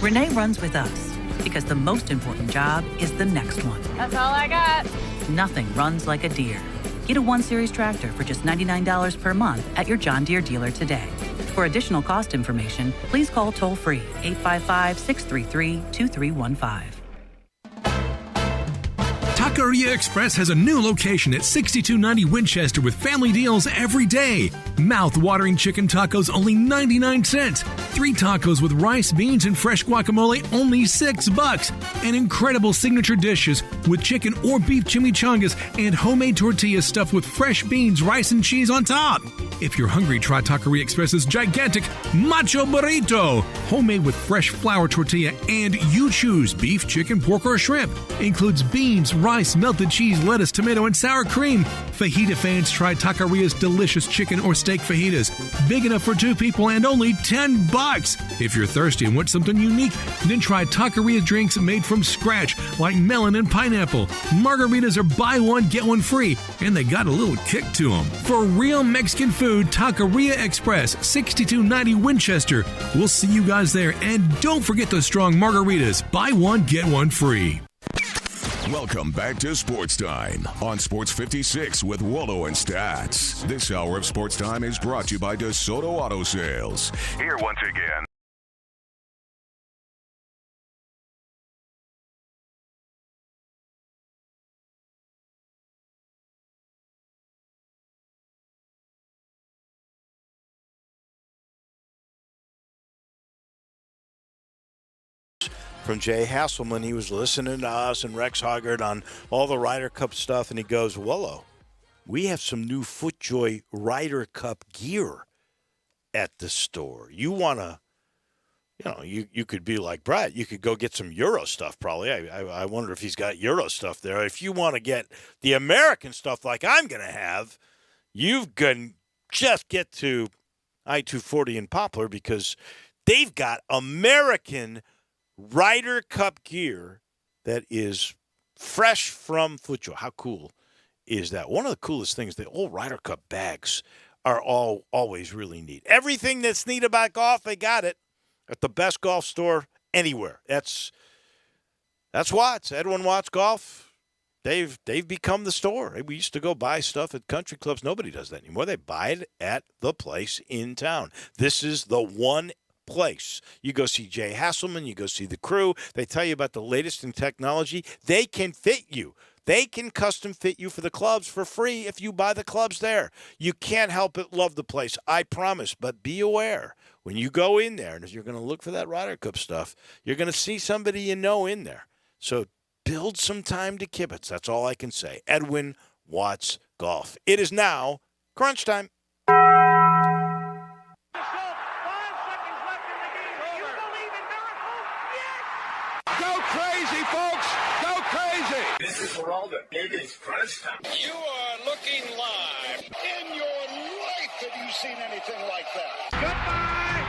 Speaker 15: Renee runs with us because the most important job is the next one.
Speaker 20: That's all I got.
Speaker 15: Nothing runs like a Deere. Get a 1 Series tractor for just $99 per month at your John Deere dealer today. For additional cost information, please call toll-free 855-633-2315.
Speaker 24: Taqueria Express has a new location at 6290 Winchester with family deals every day. Mouth-watering chicken tacos, only 99 cents. 3 tacos with rice, beans, and fresh guacamole, only $6. And incredible signature dishes with chicken or beef chimichangas and homemade tortillas stuffed with fresh beans, rice, and cheese on top. If you're hungry, try Taqueria Express's gigantic Macho Burrito. Homemade with fresh flour tortilla, and you choose beef, chicken, pork, or shrimp. Includes beans, rice, melted cheese, lettuce, tomato, and sour cream. Fajita fans, try Taqueria's delicious chicken or steak fajitas. Big enough for 2 people and only $10. If you're thirsty and want something unique, then try Taqueria drinks made from scratch, like melon and pineapple. Margaritas are buy one, get one free, and they got a little kick to them. For real Mexican food, Taqueria Express, 6290 Winchester. We'll see you guys there, and don't forget those strong margaritas. Buy one, get one free.
Speaker 3: Welcome back to Sports Time on Sports 56 with Wallo and Stats. This hour of Sports Time is brought to you by DeSoto Auto Sales. Here once again.
Speaker 1: From Jay Hasselman, he was listening to us and Rex Hoggard on all the Ryder Cup stuff, and he goes, Willow, we have some new FootJoy Ryder Cup gear at the store. You want to, you could be like Brett. You could go get some Euro stuff probably. I wonder if he's got Euro stuff there. If you want to get the American stuff like I'm going to have, you can just get to I-240 in Poplar because they've got American Ryder Cup gear that is fresh from FootJoy. How cool is that? One of the coolest things, the old Ryder Cup bags are always really neat. Everything that's neat about golf, they got it at the best golf store anywhere. That's Watts, Edwin Watts Golf. They've become the store. We used to go buy stuff at country clubs. Nobody does that anymore. They buy it at the place in town. This is the one place. You go see Jay Hasselman, you go see the crew. They tell you about the latest in technology. They can fit you. They can custom fit you for the clubs for free if you buy the clubs there. You can't help but love the place, I promise. But be aware, when you go in there, and if you're going to look for that Ryder Cup stuff, you're going to see somebody you know in there. So build some time to kibitz. That's all I can say. Edwin Watts Golf. It is now crunch time.
Speaker 4: This is for all the biggest crunch time. You are looking live. In your life have you seen anything like that? Goodbye.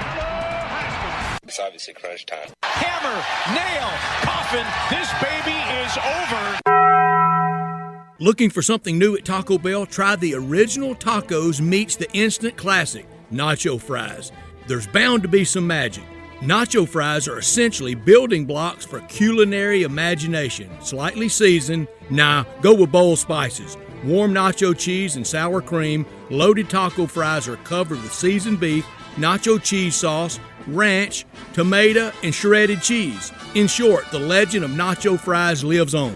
Speaker 4: Hello, Haskell. It's obviously crunch time.
Speaker 19: Hammer, nail, coffin. This baby is over.
Speaker 16: Looking for something new at Taco Bell? Try the original tacos meets the instant classic, nacho fries. There's bound to be some magic. Nacho fries are essentially building blocks for culinary imagination. Slightly seasoned, go with bold spices. Warm nacho cheese and sour cream. Loaded taco fries are covered with seasoned beef, nacho cheese sauce, ranch, tomato, and shredded cheese. In short, the legend of nacho fries lives on.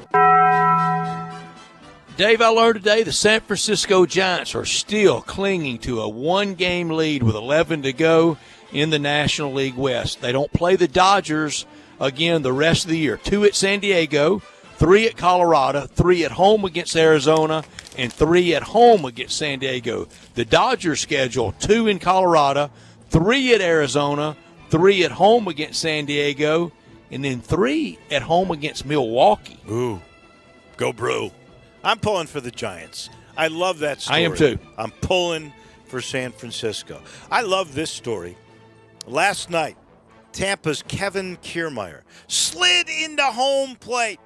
Speaker 2: Dave, I learned today the San Francisco Giants are still clinging to a 1-game lead with 11 to go in the National League West. They don't play the Dodgers again the rest of the year. 2 at San Diego, 3 at Colorado, 3 at home against Arizona, and 3 at home against San Diego. The Dodgers schedule 2 in Colorado, 3 at Arizona, 3 at home against San Diego, and then 3 at home against Milwaukee.
Speaker 1: Ooh, go Brew. I'm pulling for the Giants. I love that story.
Speaker 2: I am too.
Speaker 1: I'm pulling for San Francisco. I love this story. Last night, Tampa's Kevin Kiermaier slid into home plate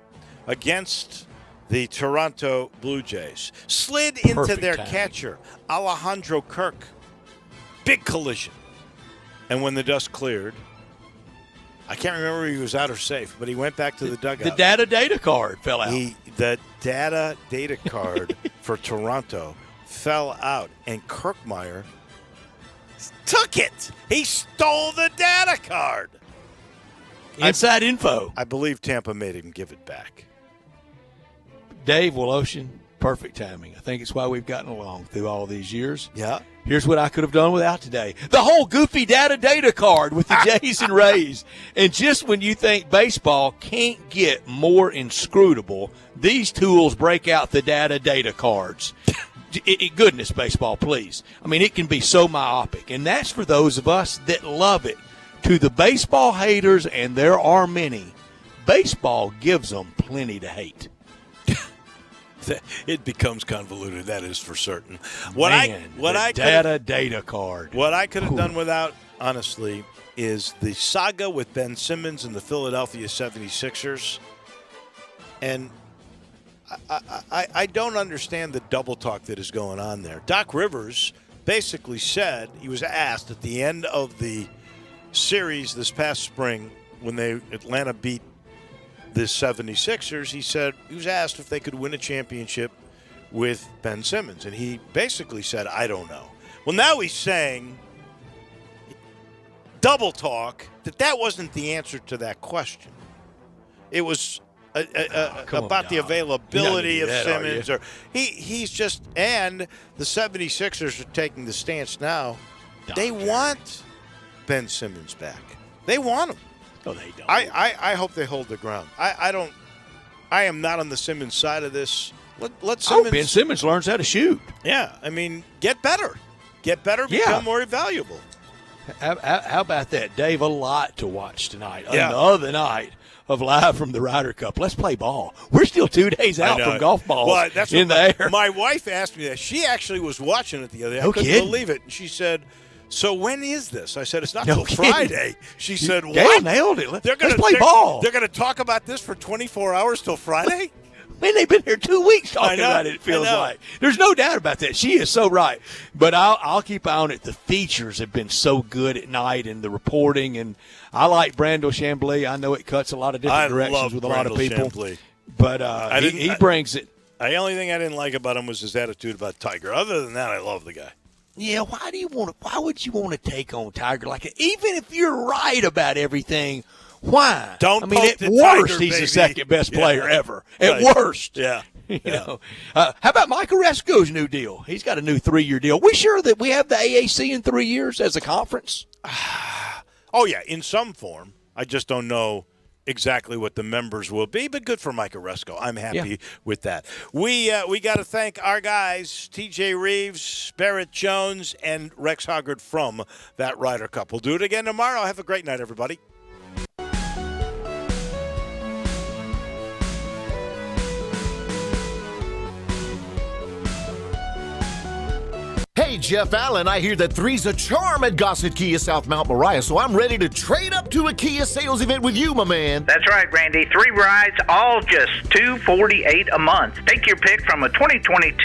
Speaker 1: against the Toronto Blue Jays. Slid into
Speaker 2: Perfect
Speaker 1: their
Speaker 2: timing.
Speaker 1: catcher, Alejandro Kirk. Big collision. And when the dust cleared, I can't remember if he was out or safe, but he went back to the dugout.
Speaker 2: The data card fell out.
Speaker 1: The data card for Toronto fell out, and Kirkmeyer took it. He stole the data card.
Speaker 2: Inside info.
Speaker 1: I believe Tampa made him give it back.
Speaker 2: Dave Woloshin, perfect timing. I think it's why we've gotten along through all these years.
Speaker 1: Yeah.
Speaker 2: Here's what I could have done without today. The whole goofy data card with the Jays and Rays. And just when you think baseball can't get more inscrutable, these tools break out the data cards. Goodness, baseball, please. I mean, it can be so myopic. And that's for those of us that love it. To the baseball haters, and there are many, baseball gives them plenty to hate.
Speaker 1: It becomes convoluted, that is for certain.
Speaker 2: Data card.
Speaker 1: What I could have done without, honestly, is the saga with Ben Simmons and the Philadelphia 76ers. And I don't understand the double talk that is going on there. Doc Rivers basically said, he was asked at the end of the series this past spring when Atlanta beat the 76ers, he was asked if they could win a championship with Ben Simmons, and he basically said, I don't know. Well, now he's saying, double talk, that wasn't the answer to that question. It was about the availability of Simmons. He's just, and the 76ers are taking the stance now. They want Ben Simmons back. They want him.
Speaker 2: No, they don't.
Speaker 1: I hope they hold their ground. I am not on the Simmons side of this. Let Simmons.
Speaker 2: Ben Simmons learns how to shoot.
Speaker 1: Yeah, I mean, get better. Become more valuable.
Speaker 2: How about that, Dave? A lot to watch tonight.
Speaker 1: Yeah.
Speaker 2: Another night of Live from the Ryder Cup. Let's play ball. We're still 2 days out from golf balls in the air.
Speaker 1: My wife asked me that. She actually was watching it the other day. I couldn't believe it. And she said, so when is this? I said, it's not till Friday. She said, what?
Speaker 2: Dale nailed it. Let's play ball.
Speaker 1: They're going to talk about this for 24 hours till Friday?
Speaker 2: Man, they've been here 2 weeks talking about it, it feels like. There's no doubt about that. She is so right. But I'll keep on it. The features have been so good at night and the reporting. And I like Brandel Chambly. I know it cuts a lot of different directions with a lot of people.
Speaker 1: Chambly.
Speaker 2: But he brings it.
Speaker 1: The only thing I didn't like about him was his attitude about Tiger. Other than that, I love the guy.
Speaker 2: Yeah, why would you want to take on Tiger like it? Even if you're right about everything, why?
Speaker 1: Don't
Speaker 2: I mean,
Speaker 1: poke
Speaker 2: at
Speaker 1: the
Speaker 2: worst,
Speaker 1: Tiger,
Speaker 2: he's
Speaker 1: baby.
Speaker 2: the second best player ever. At worst.
Speaker 1: Yeah.
Speaker 2: You know. How about Mike Oresco's new deal? He's got a new 3-year deal. We sure that we have the AAC in 3 years as a conference?
Speaker 1: Oh, yeah, in some form. I just don't know exactly what the members will be, but good for Mike Oresco. I'm happy with that. We got to thank our guys, TJ Reeves, Barrett Jones, and Rex Hoggard from that Ryder Cup. We'll do it again tomorrow. Have a great night, everybody.
Speaker 8: Hey, Jeff Allen, I hear that 3's a charm at Gossett Kia South Mount Moriah, so I'm ready to trade up to a Kia sales event with you, my man.
Speaker 9: That's right, Randy. 3 rides, all just $248 a month. Take your pick from a 2022